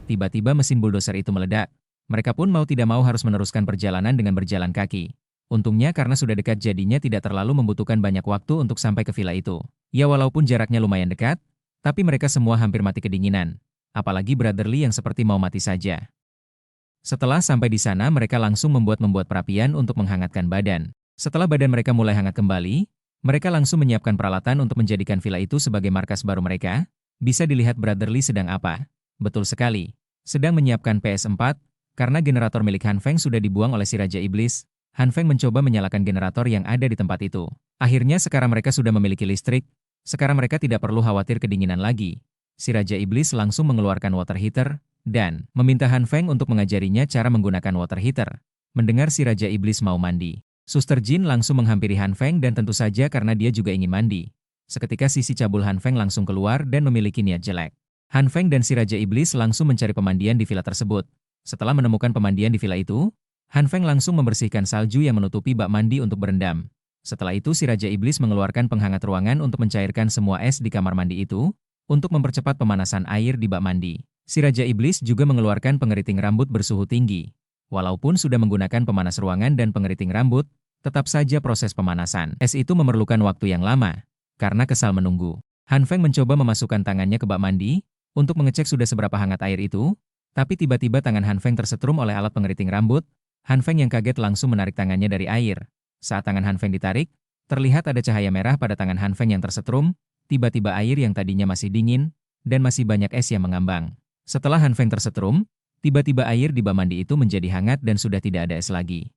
Tiba-tiba mesin bulldozer itu meledak. Mereka pun mau tidak mau harus meneruskan perjalanan dengan berjalan kaki. Untungnya karena sudah dekat jadinya tidak terlalu membutuhkan banyak waktu untuk sampai ke villa itu. Ya walaupun jaraknya lumayan dekat, tapi mereka semua hampir mati kedinginan. Apalagi Brotherly yang seperti mau mati saja. Setelah sampai di sana mereka langsung membuat perapian untuk menghangatkan badan. Setelah badan mereka mulai hangat kembali, mereka langsung menyiapkan peralatan untuk menjadikan villa itu sebagai markas baru mereka. Bisa dilihat Brotherly sedang apa? Betul sekali. Sedang menyiapkan PS4, karena generator milik Han Feng sudah dibuang oleh si Raja Iblis. Han Feng mencoba menyalakan generator yang ada di tempat itu. Akhirnya sekarang mereka sudah memiliki listrik. Sekarang mereka tidak perlu khawatir kedinginan lagi. Si Raja Iblis langsung mengeluarkan water heater dan meminta Han Feng untuk mengajarinya cara menggunakan water heater. Mendengar si Raja Iblis mau mandi, Suster Jin langsung menghampiri Han Feng dan tentu saja karena dia juga ingin mandi. Seketika sisi cabul Han Feng langsung keluar dan memiliki niat jelek. Han Feng dan si Raja Iblis langsung mencari pemandian di villa tersebut. Setelah menemukan pemandian di villa itu, Han Feng langsung membersihkan salju yang menutupi bak mandi untuk berendam. Setelah itu si Raja Iblis mengeluarkan penghangat ruangan untuk mencairkan semua es di kamar mandi itu, untuk mempercepat pemanasan air di bak mandi. Si Raja Iblis juga mengeluarkan pengeriting rambut bersuhu tinggi. Walaupun sudah menggunakan pemanas ruangan dan pengeriting rambut, tetap saja proses pemanasan es itu memerlukan waktu yang lama. Karena kesal menunggu, Han Feng mencoba memasukkan tangannya ke bak mandi, untuk mengecek sudah seberapa hangat air itu, tapi tiba-tiba tangan Han Feng tersetrum oleh alat pengeriting rambut. Han Feng yang kaget langsung menarik tangannya dari air. Saat tangan Han Feng ditarik, terlihat ada cahaya merah pada tangan Han Feng yang tersetrum, tiba-tiba air yang tadinya masih dingin, dan masih banyak es yang mengambang. Setelah Han Feng tersetrum, tiba-tiba air di bak mandi itu menjadi hangat dan sudah tidak ada es lagi.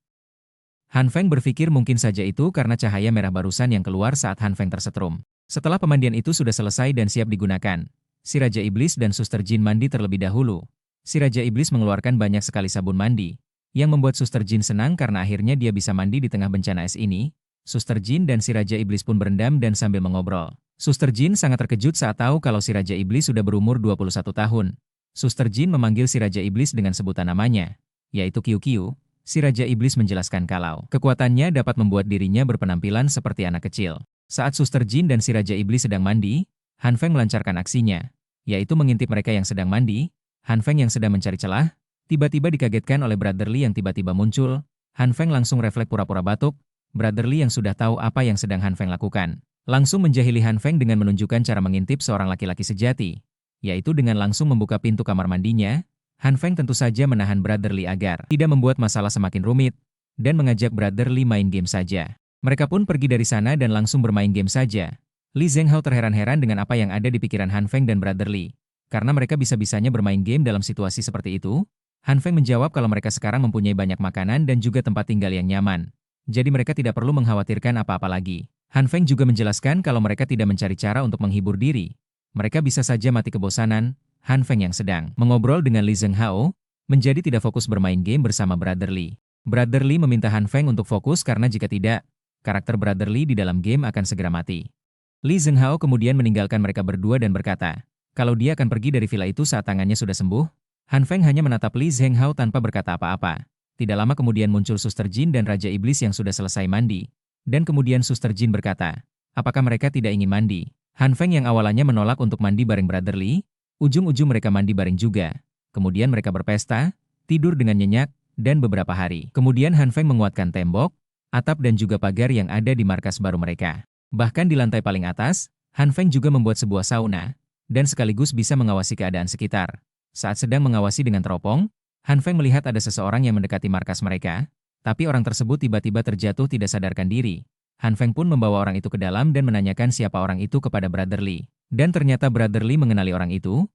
Han Feng berpikir mungkin saja itu karena cahaya merah barusan yang keluar saat Han Feng tersetrum. Setelah pemandian itu sudah selesai dan siap digunakan, si Raja Iblis dan Suster Jin mandi terlebih dahulu. Si Raja Iblis mengeluarkan banyak sekali sabun mandi, yang membuat Suster Jin senang karena akhirnya dia bisa mandi di tengah bencana es ini. Suster Jin dan si Raja Iblis pun berendam dan sambil mengobrol. Suster Jin sangat terkejut saat tahu kalau si Raja Iblis sudah berumur 21 tahun. Suster Jin memanggil si Raja Iblis dengan sebutan namanya, yaitu Qiu Qiu. Si Raja Iblis menjelaskan kalau kekuatannya dapat membuat dirinya berpenampilan seperti anak kecil. Saat Suster Jin dan si Raja Iblis sedang mandi, Han Feng melancarkan aksinya, yaitu mengintip mereka yang sedang mandi. Han Feng yang sedang mencari celah, tiba-tiba dikagetkan oleh Brotherly yang tiba-tiba muncul. Han Feng langsung refleks pura-pura batuk. Brotherly yang sudah tahu apa yang sedang Han Feng lakukan, langsung menjahili Han Feng dengan menunjukkan cara mengintip seorang laki-laki sejati, yaitu dengan langsung membuka pintu kamar mandinya. Han Feng tentu saja menahan Brother Li agar tidak membuat masalah semakin rumit, dan mengajak Brother Li main game saja. Mereka pun pergi dari sana dan langsung bermain game saja. Li Zhenghao terheran-heran dengan apa yang ada di pikiran Han Feng dan Brother Li. Karena mereka bisa-bisanya bermain game dalam situasi seperti itu, Han Feng menjawab kalau mereka sekarang mempunyai banyak makanan dan juga tempat tinggal yang nyaman. Jadi mereka tidak perlu mengkhawatirkan apa-apa lagi. Han Feng juga menjelaskan kalau mereka tidak mencari cara untuk menghibur diri. Mereka bisa saja mati kebosanan. Han Feng yang sedang mengobrol dengan Li Zhenghao, menjadi tidak fokus bermain game bersama Brother Li. Brother Li meminta Han Feng untuk fokus karena jika tidak, karakter Brother Li di dalam game akan segera mati. Li Zhenghao kemudian meninggalkan mereka berdua dan berkata, kalau dia akan pergi dari villa itu saat tangannya sudah sembuh. Han Feng hanya menatap Li Zhenghao tanpa berkata apa-apa. Tidak lama kemudian muncul Suster Jin dan Raja Iblis yang sudah selesai mandi. Dan kemudian Suster Jin berkata, apakah mereka tidak ingin mandi? Han Feng yang awalnya menolak untuk mandi bareng Brother Li, ujung-ujung mereka mandi bareng juga. Kemudian mereka berpesta, tidur dengan nyenyak, dan beberapa hari. Kemudian Han Feng menguatkan tembok, atap dan juga pagar yang ada di markas baru mereka. Bahkan di lantai paling atas, Han Feng juga membuat sebuah sauna, dan sekaligus bisa mengawasi keadaan sekitar. Saat sedang mengawasi dengan teropong, Han Feng melihat ada seseorang yang mendekati markas mereka, tapi orang tersebut tiba-tiba terjatuh tidak sadarkan diri. Han Feng pun membawa orang itu ke dalam dan menanyakan siapa orang itu kepada Brother Li. Dan ternyata Brother Li mengenali orang itu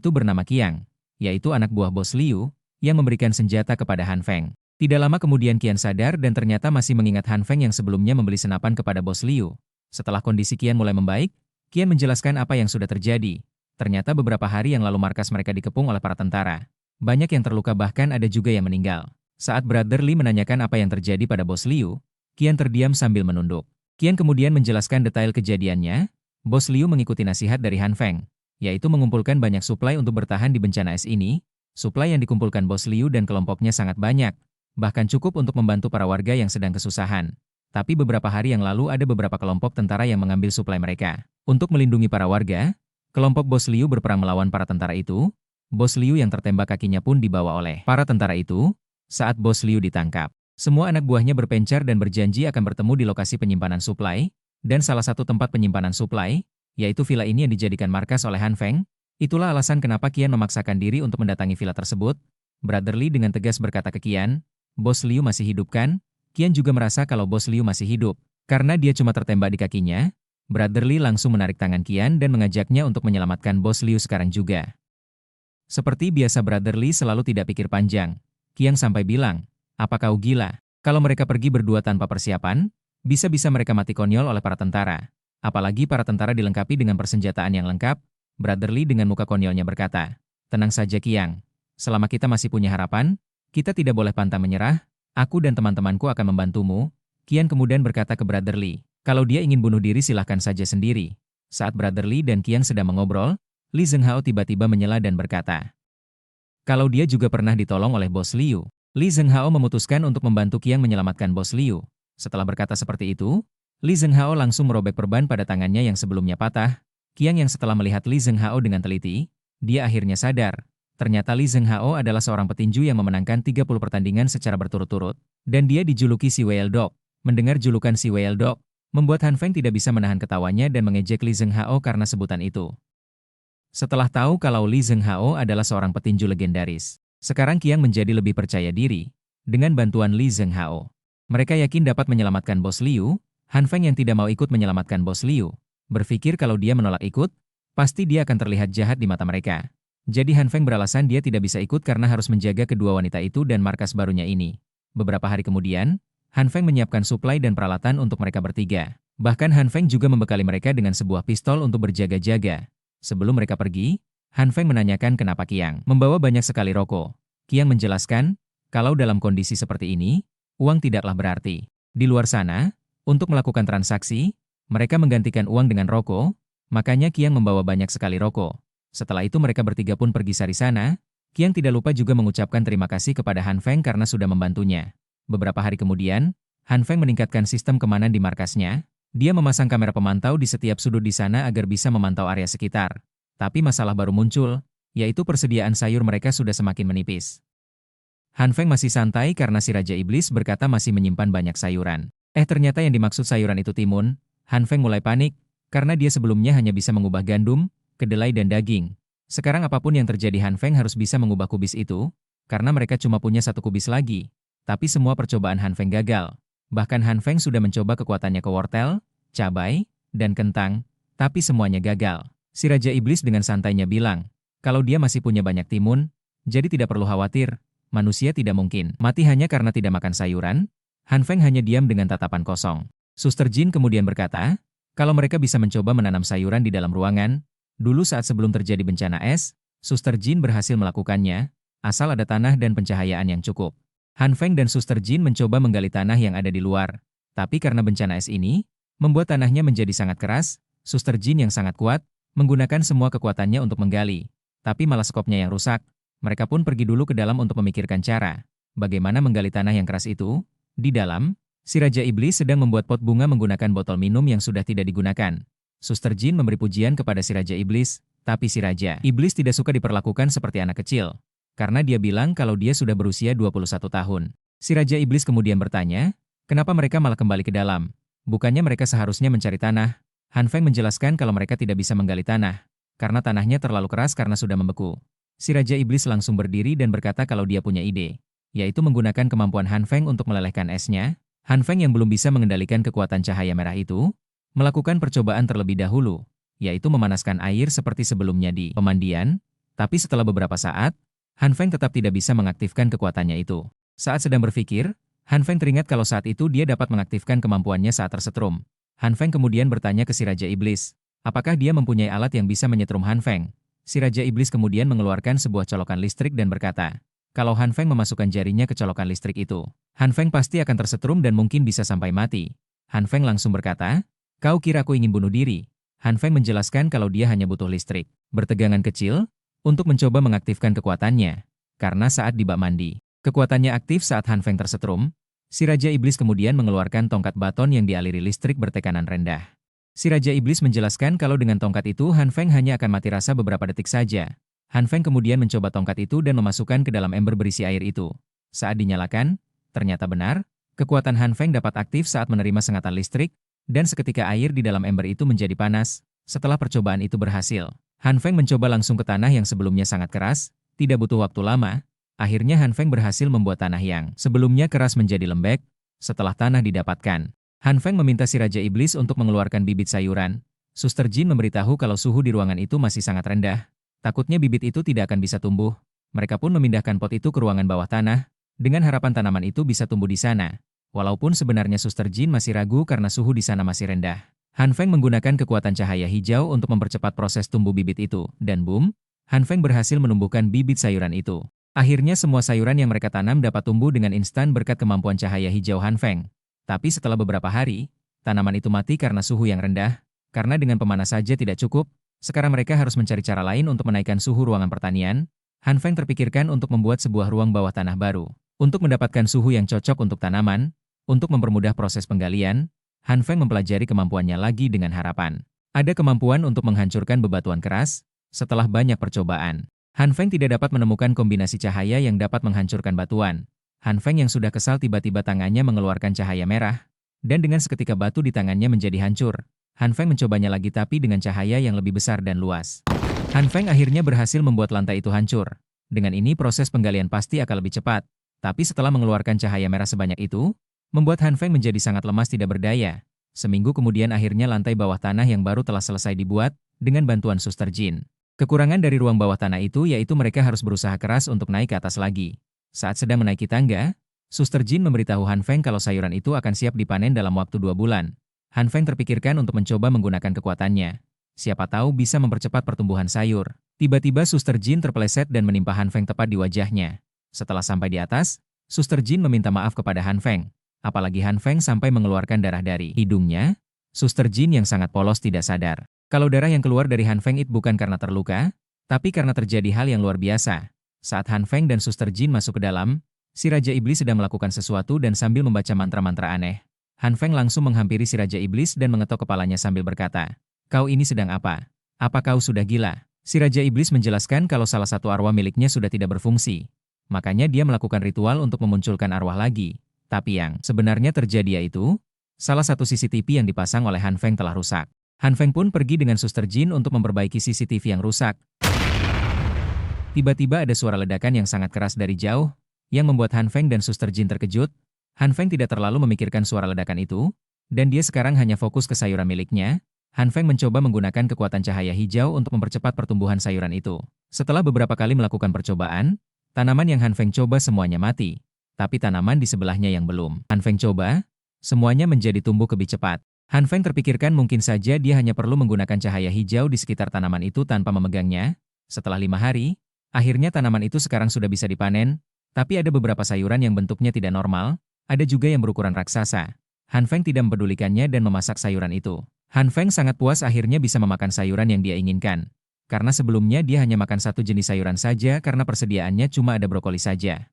bernama Qiang, yaitu anak buah Bos Liu, yang memberikan senjata kepada Han Feng. Tidak lama kemudian Qian sadar dan ternyata masih mengingat Han Feng yang sebelumnya membeli senapan kepada Bos Liu. Setelah kondisi Qian mulai membaik, Qian menjelaskan apa yang sudah terjadi. Ternyata beberapa hari yang lalu markas mereka dikepung oleh para tentara. Banyak yang terluka bahkan ada juga yang meninggal. Saat Brother Li menanyakan apa yang terjadi pada Bos Liu, Qian terdiam sambil menunduk. Qian kemudian menjelaskan detail kejadiannya. Bos Liu mengikuti nasihat dari Han Feng, yaitu mengumpulkan banyak suplai untuk bertahan di bencana es ini. Suplai yang dikumpulkan Bos Liu dan kelompoknya sangat banyak, bahkan cukup untuk membantu para warga yang sedang kesusahan. Tapi beberapa hari yang lalu ada beberapa kelompok tentara yang mengambil suplai mereka. Untuk melindungi para warga, kelompok Bos Liu berperang melawan para tentara itu. Bos Liu yang tertembak kakinya pun dibawa oleh para tentara itu. Saat Bos Liu ditangkap, semua anak buahnya berpencar dan berjanji akan bertemu di lokasi penyimpanan suplai, dan salah satu tempat penyimpanan suplai, yaitu villa ini yang dijadikan markas oleh Han Feng. Itulah alasan kenapa Qian memaksakan diri untuk mendatangi villa tersebut. Brother Li dengan tegas berkata ke Qian, Bos Liu masih hidup kan? Qian juga merasa kalau Bos Liu masih hidup, karena dia cuma tertembak di kakinya. Brother Li langsung menarik tangan Qian dan mengajaknya untuk menyelamatkan Bos Liu sekarang juga. Seperti biasa Brother Li selalu tidak pikir panjang. Qian sampai bilang, apa kau gila? Kalau mereka pergi berdua tanpa persiapan, bisa-bisa mereka mati konyol oleh para tentara. Apalagi para tentara dilengkapi dengan persenjataan yang lengkap. Brother Li dengan muka konyolnya berkata, tenang saja Qian. Selama kita masih punya harapan, kita tidak boleh pantang menyerah. Aku dan teman-temanku akan membantumu. Qian kemudian berkata ke Brother Li, kalau dia ingin bunuh diri silahkan saja sendiri. Saat Brother Li dan Qian sedang mengobrol, Li Zhenghao tiba-tiba menyela dan berkata, kalau dia juga pernah ditolong oleh Bos Liu. Li Zhenghao memutuskan untuk membantu Qian menyelamatkan Bos Liu. Setelah berkata seperti itu, Li Zhenghao langsung merobek perban pada tangannya yang sebelumnya patah. Qian yang setelah melihat Li Zhenghao dengan teliti, dia akhirnya sadar. Ternyata Li Zhenghao adalah seorang petinju yang memenangkan 30 pertandingan secara berturut-turut, dan dia dijuluki si Whale Dog. Mendengar julukan si Whale Dog, membuat Han Feng tidak bisa menahan ketawanya dan mengejek Li Zhenghao karena sebutan itu. Setelah tahu kalau Li Zhenghao adalah seorang petinju legendaris, sekarang Qian menjadi lebih percaya diri. Dengan bantuan Li Zhenghao, mereka yakin dapat menyelamatkan Bos Liu. Han Feng yang tidak mau ikut menyelamatkan Bos Liu, berpikir kalau dia menolak ikut, pasti dia akan terlihat jahat di mata mereka. Jadi Han Feng beralasan dia tidak bisa ikut karena harus menjaga kedua wanita itu dan markas barunya ini. Beberapa hari kemudian, Han Feng menyiapkan suplai dan peralatan untuk mereka bertiga. Bahkan Han Feng juga membekali mereka dengan sebuah pistol untuk berjaga-jaga. Sebelum mereka pergi, Han Feng menanyakan kenapa Qian membawa banyak sekali rokok. Qian menjelaskan, kalau dalam kondisi seperti ini, uang tidaklah berarti. Di luar sana, untuk melakukan transaksi, mereka menggantikan uang dengan rokok, makanya Qian membawa banyak sekali rokok. Setelah itu mereka bertiga pun pergi dari sana. Qian tidak lupa juga mengucapkan terima kasih kepada Han Feng karena sudah membantunya. Beberapa hari kemudian, Han Feng meningkatkan sistem keamanan di markasnya. Dia memasang kamera pemantau di setiap sudut di sana agar bisa memantau area sekitar. Tapi masalah baru muncul, yaitu persediaan sayur mereka sudah semakin menipis. Han Feng masih santai karena si Raja Iblis berkata masih menyimpan banyak sayuran. Ternyata yang dimaksud sayuran itu timun. Han Feng mulai panik, karena dia sebelumnya hanya bisa mengubah gandum, kedelai dan daging. Sekarang apapun yang terjadi Han Feng harus bisa mengubah kubis itu, karena mereka cuma punya satu kubis lagi. Tapi semua percobaan Han Feng gagal. Bahkan Han Feng sudah mencoba kekuatannya ke wortel, cabai, dan kentang, tapi semuanya gagal. Si Raja Iblis dengan santainya bilang, kalau dia masih punya banyak timun, jadi tidak perlu khawatir, manusia tidak mungkin mati hanya karena tidak makan sayuran. Han Feng hanya diam dengan tatapan kosong. Suster Jin kemudian berkata, kalau mereka bisa mencoba menanam sayuran di dalam ruangan, dulu saat sebelum terjadi bencana es, Suster Jin berhasil melakukannya, asal ada tanah dan pencahayaan yang cukup. Han Feng dan Suster Jin mencoba menggali tanah yang ada di luar, tapi karena bencana es ini, membuat tanahnya menjadi sangat keras. Suster Jin yang sangat kuat, menggunakan semua kekuatannya untuk menggali, tapi malah skopnya yang rusak. Mereka pun pergi dulu ke dalam untuk memikirkan cara bagaimana menggali tanah yang keras itu. Di dalam, si Raja Iblis sedang membuat pot bunga menggunakan botol minum yang sudah tidak digunakan. Suster Jin memberi pujian kepada si Raja Iblis, tapi si Raja Iblis tidak suka diperlakukan seperti anak kecil, karena dia bilang kalau dia sudah berusia 21 tahun. Si Raja Iblis kemudian bertanya, kenapa mereka malah kembali ke dalam? Bukannya mereka seharusnya mencari tanah? Han Feng menjelaskan kalau mereka tidak bisa menggali tanah, karena tanahnya terlalu keras karena sudah membeku. Si Raja Iblis langsung berdiri dan berkata kalau dia punya ide, yaitu menggunakan kemampuan Han Feng untuk melelehkan esnya. Han Feng yang belum bisa mengendalikan kekuatan cahaya merah itu, melakukan percobaan terlebih dahulu, yaitu memanaskan air seperti sebelumnya di pemandian, tapi setelah beberapa saat, Han Feng tetap tidak bisa mengaktifkan kekuatannya itu. Saat sedang berpikir, Han Feng teringat kalau saat itu dia dapat mengaktifkan kemampuannya saat tersetrum. Han Feng kemudian bertanya ke si Raja Iblis, apakah dia mempunyai alat yang bisa menyetrum Han Feng? Si Raja Iblis kemudian mengeluarkan sebuah colokan listrik dan berkata, kalau Han Feng memasukkan jarinya ke colokan listrik itu, Han Feng pasti akan tersetrum dan mungkin bisa sampai mati. Han Feng langsung berkata, kau kira aku ingin bunuh diri? Han Feng menjelaskan kalau dia hanya butuh listrik bertegangan kecil untuk mencoba mengaktifkan kekuatannya. Karena saat di bak mandi, kekuatannya aktif saat Han Feng tersetrum. Si Raja Iblis kemudian mengeluarkan tongkat baton yang dialiri listrik bertekanan rendah. Si Raja Iblis menjelaskan kalau dengan tongkat itu Han Feng hanya akan mati rasa beberapa detik saja. Han Feng kemudian mencoba tongkat itu dan memasukkan ke dalam ember berisi air itu. Saat dinyalakan, ternyata benar, kekuatan Han Feng dapat aktif saat menerima sengatan listrik, dan seketika air di dalam ember itu menjadi panas. Setelah percobaan itu berhasil, Han Feng mencoba langsung ke tanah yang sebelumnya sangat keras, tidak butuh waktu lama. Akhirnya Han Feng berhasil membuat tanah yang sebelumnya keras menjadi lembek. Setelah tanah didapatkan, Han Feng meminta si Raja Iblis untuk mengeluarkan bibit sayuran. Suster Jin memberitahu kalau suhu di ruangan itu masih sangat rendah. Takutnya bibit itu tidak akan bisa tumbuh. Mereka pun memindahkan pot itu ke ruangan bawah tanah, dengan harapan tanaman itu bisa tumbuh di sana. Walaupun sebenarnya Suster Jin masih ragu karena suhu di sana masih rendah. Han Feng menggunakan kekuatan cahaya hijau untuk mempercepat proses tumbuh bibit itu, dan boom, Han Feng berhasil menumbuhkan bibit sayuran itu. Akhirnya semua sayuran yang mereka tanam dapat tumbuh dengan instan berkat kemampuan cahaya hijau Han Feng. Tapi setelah beberapa hari, tanaman itu mati karena suhu yang rendah. Karena dengan pemanas saja tidak cukup, sekarang mereka harus mencari cara lain untuk menaikkan suhu ruangan pertanian. Han Feng terpikirkan untuk membuat sebuah ruang bawah tanah baru. Untuk mendapatkan suhu yang cocok untuk tanaman, untuk mempermudah proses penggalian, Han Feng mempelajari kemampuannya lagi dengan harapan ada kemampuan untuk menghancurkan bebatuan keras. Setelah banyak percobaan, Han Feng tidak dapat menemukan kombinasi cahaya yang dapat menghancurkan batuan. Han Feng yang sudah kesal tiba-tiba tangannya mengeluarkan cahaya merah, dan dengan seketika batu di tangannya menjadi hancur. Han Feng mencobanya lagi tapi dengan cahaya yang lebih besar dan luas. Han Feng akhirnya berhasil membuat lantai itu hancur. Dengan ini proses penggalian pasti akan lebih cepat. Tapi setelah mengeluarkan cahaya merah sebanyak itu, membuat Han Feng menjadi sangat lemas tidak berdaya. Seminggu kemudian akhirnya lantai bawah tanah yang baru telah selesai dibuat, dengan bantuan Suster Jin. Kekurangan dari ruang bawah tanah itu yaitu mereka harus berusaha keras untuk naik ke atas lagi. Saat sedang menaiki tangga, Suster Jin memberitahu Han Feng kalau sayuran itu akan siap dipanen dalam waktu 2 bulan. Han Feng terpikirkan untuk mencoba menggunakan kekuatannya. Siapa tahu bisa mempercepat pertumbuhan sayur. Tiba-tiba Suster Jin terpeleset dan menimpa Han Feng tepat di wajahnya. Setelah sampai di atas, Suster Jin meminta maaf kepada Han Feng. Apalagi Han Feng sampai mengeluarkan darah dari hidungnya. Suster Jin yang sangat polos tidak sadar kalau darah yang keluar dari Han Feng itu bukan karena terluka, tapi karena terjadi hal yang luar biasa. Saat Han Feng dan Suster Jin masuk ke dalam, si Raja Iblis sedang melakukan sesuatu dan sambil membaca mantra-mantra aneh. Han Feng langsung menghampiri si Raja Iblis dan mengetok kepalanya sambil berkata, "Kau ini sedang apa? Apa kau sudah gila?" Si Raja Iblis menjelaskan kalau salah satu arwah miliknya sudah tidak berfungsi. Makanya dia melakukan ritual untuk memunculkan arwah lagi. Tapi yang sebenarnya terjadi yaitu, salah satu CCTV yang dipasang oleh Han Feng telah rusak. Han Feng pun pergi dengan Suster Jin untuk memperbaiki CCTV yang rusak. Tiba-tiba ada suara ledakan yang sangat keras dari jauh, yang membuat Han Feng dan Suster Jin terkejut. Han Feng tidak terlalu memikirkan suara ledakan itu, dan dia sekarang hanya fokus ke sayuran miliknya. Han Feng mencoba menggunakan kekuatan cahaya hijau untuk mempercepat pertumbuhan sayuran itu. Setelah beberapa kali melakukan percobaan, tanaman yang Han Feng coba semuanya mati, tapi tanaman di sebelahnya yang belum. Han Feng coba, semuanya menjadi tumbuh lebih cepat. Han Feng terpikirkan mungkin saja dia hanya perlu menggunakan cahaya hijau di sekitar tanaman itu tanpa memegangnya. Setelah 5 hari, akhirnya tanaman itu sekarang sudah bisa dipanen, tapi ada beberapa sayuran yang bentuknya tidak normal, ada juga yang berukuran raksasa. Han Feng tidak mempedulikannya dan memasak sayuran itu. Han Feng sangat puas akhirnya bisa memakan sayuran yang dia inginkan. Karena sebelumnya dia hanya makan satu jenis sayuran saja karena persediaannya cuma ada brokoli saja.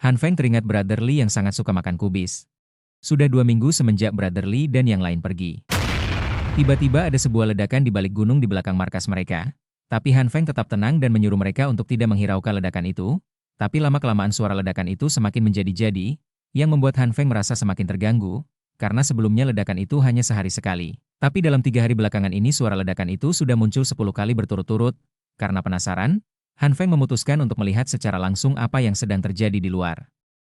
Han Feng teringat Brother Lee yang sangat suka makan kubis. Sudah 2 minggu semenjak Brother Lee dan yang lain pergi. Tiba-tiba ada sebuah ledakan di balik gunung di belakang markas mereka. Tapi Han Feng tetap tenang dan menyuruh mereka untuk tidak menghiraukan ledakan itu. Tapi lama-kelamaan suara ledakan itu semakin menjadi-jadi, yang membuat Han Feng merasa semakin terganggu, karena sebelumnya ledakan itu hanya sehari sekali. Tapi dalam 3 hari belakangan ini suara ledakan itu sudah muncul 10 kali berturut-turut. Karena penasaran, Han Feng memutuskan untuk melihat secara langsung apa yang sedang terjadi di luar.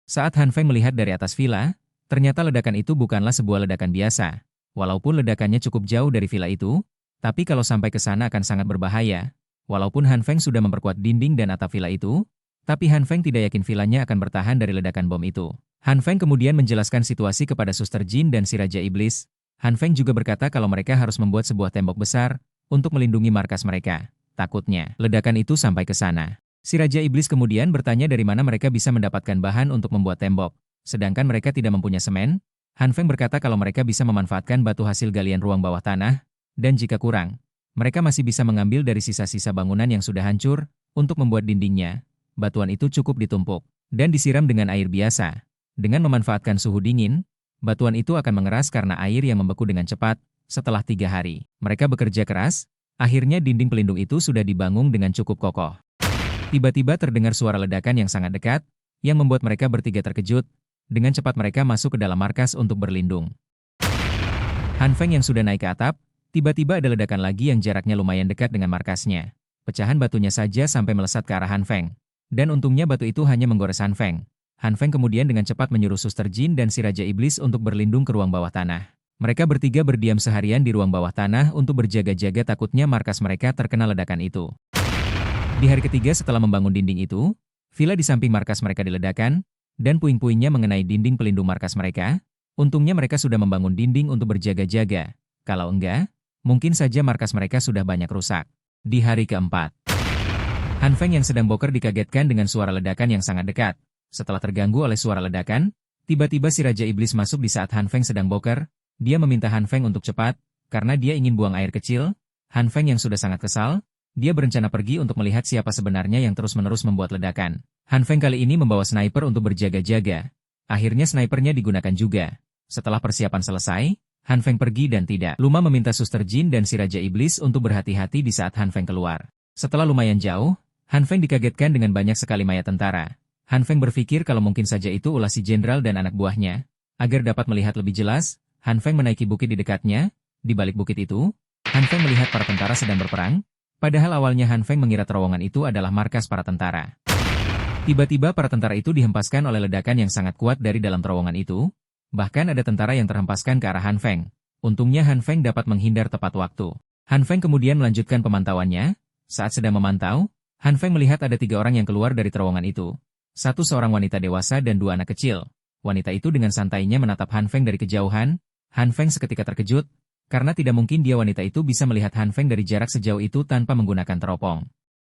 Saat Han Feng melihat dari atas villa, ternyata ledakan itu bukanlah sebuah ledakan biasa. Walaupun ledakannya cukup jauh dari villa itu, tapi kalau sampai ke sana akan sangat berbahaya. Walaupun Han Feng sudah memperkuat dinding dan atap villa itu, tapi Han Feng tidak yakin villanya akan bertahan dari ledakan bom itu. Han Feng kemudian menjelaskan situasi kepada Suster Jin dan si Raja Iblis. Han Feng juga berkata kalau mereka harus membuat sebuah tembok besar untuk melindungi markas mereka. Takutnya, ledakan itu sampai ke sana. Si Raja Iblis kemudian bertanya dari mana mereka bisa mendapatkan bahan untuk membuat tembok. Sedangkan mereka tidak mempunyai semen. Han Feng berkata kalau mereka bisa memanfaatkan batu hasil galian ruang bawah tanah, dan jika kurang, mereka masih bisa mengambil dari sisa-sisa bangunan yang sudah hancur untuk membuat dindingnya. Batuan itu cukup ditumpuk dan disiram dengan air biasa. Dengan memanfaatkan suhu dingin, batuan itu akan mengeras karena air yang membeku dengan cepat. Setelah 3 hari, mereka bekerja keras. Akhirnya dinding pelindung itu sudah dibangun dengan cukup kokoh. Tiba-tiba terdengar suara ledakan yang sangat dekat, yang membuat mereka bertiga terkejut. Dengan cepat mereka masuk ke dalam markas untuk berlindung. Han Feng yang sudah naik ke atap, tiba-tiba ada ledakan lagi yang jaraknya lumayan dekat dengan markasnya. Pecahan batunya saja sampai melesat ke arah Han Feng. Dan untungnya batu itu hanya menggores Han Feng. Han Feng kemudian dengan cepat menyuruh Suster Jin dan si Raja Iblis untuk berlindung ke ruang bawah tanah. Mereka bertiga berdiam seharian di ruang bawah tanah untuk berjaga-jaga takutnya markas mereka terkena ledakan itu. Di hari ketiga setelah membangun dinding itu, villa di samping markas mereka diledakkan, dan puing-puingnya mengenai dinding pelindung markas mereka. Untungnya mereka sudah membangun dinding untuk berjaga-jaga. Kalau enggak, mungkin saja markas mereka sudah banyak rusak. Di hari keempat, Han Feng yang sedang boker dikagetkan dengan suara ledakan yang sangat dekat. Setelah terganggu oleh suara ledakan, tiba-tiba si Raja Iblis masuk di saat Han Feng sedang boker. Dia meminta Han Feng untuk cepat, karena dia ingin buang air kecil. Han Feng yang sudah sangat kesal, dia berencana pergi untuk melihat siapa sebenarnya yang terus-menerus membuat ledakan. Han Feng kali ini membawa sniper untuk berjaga-jaga. Akhirnya snipernya digunakan juga. Setelah persiapan selesai, Han Feng pergi dan tidak lupa meminta Suster Jin dan si Raja Iblis untuk berhati-hati di saat Han Feng keluar. Setelah lumayan jauh, Han Feng dikagetkan dengan banyak sekali mayat tentara. Han Feng berpikir kalau mungkin saja itu ulah si jenderal dan anak buahnya. Agar dapat melihat lebih jelas, Han Feng menaiki bukit di dekatnya. Di balik bukit itu, Han Feng melihat para tentara sedang berperang. Padahal awalnya Han Feng mengira terowongan itu adalah markas para tentara. Tiba-tiba para tentara itu dihempaskan oleh ledakan yang sangat kuat dari dalam terowongan itu. Bahkan ada tentara yang terhempaskan ke arah Han Feng. Untungnya Han Feng dapat menghindar tepat waktu. Han Feng kemudian melanjutkan pemantauannya. Saat sedang memantau, Han Feng melihat ada 3 orang yang keluar dari terowongan itu. Satu seorang wanita dewasa dan 2 anak kecil. Wanita itu dengan santainya menatap Han Feng dari kejauhan. Han Feng seketika terkejut, karena tidak mungkin dia wanita itu bisa melihat Han Feng dari jarak sejauh itu tanpa menggunakan teropong.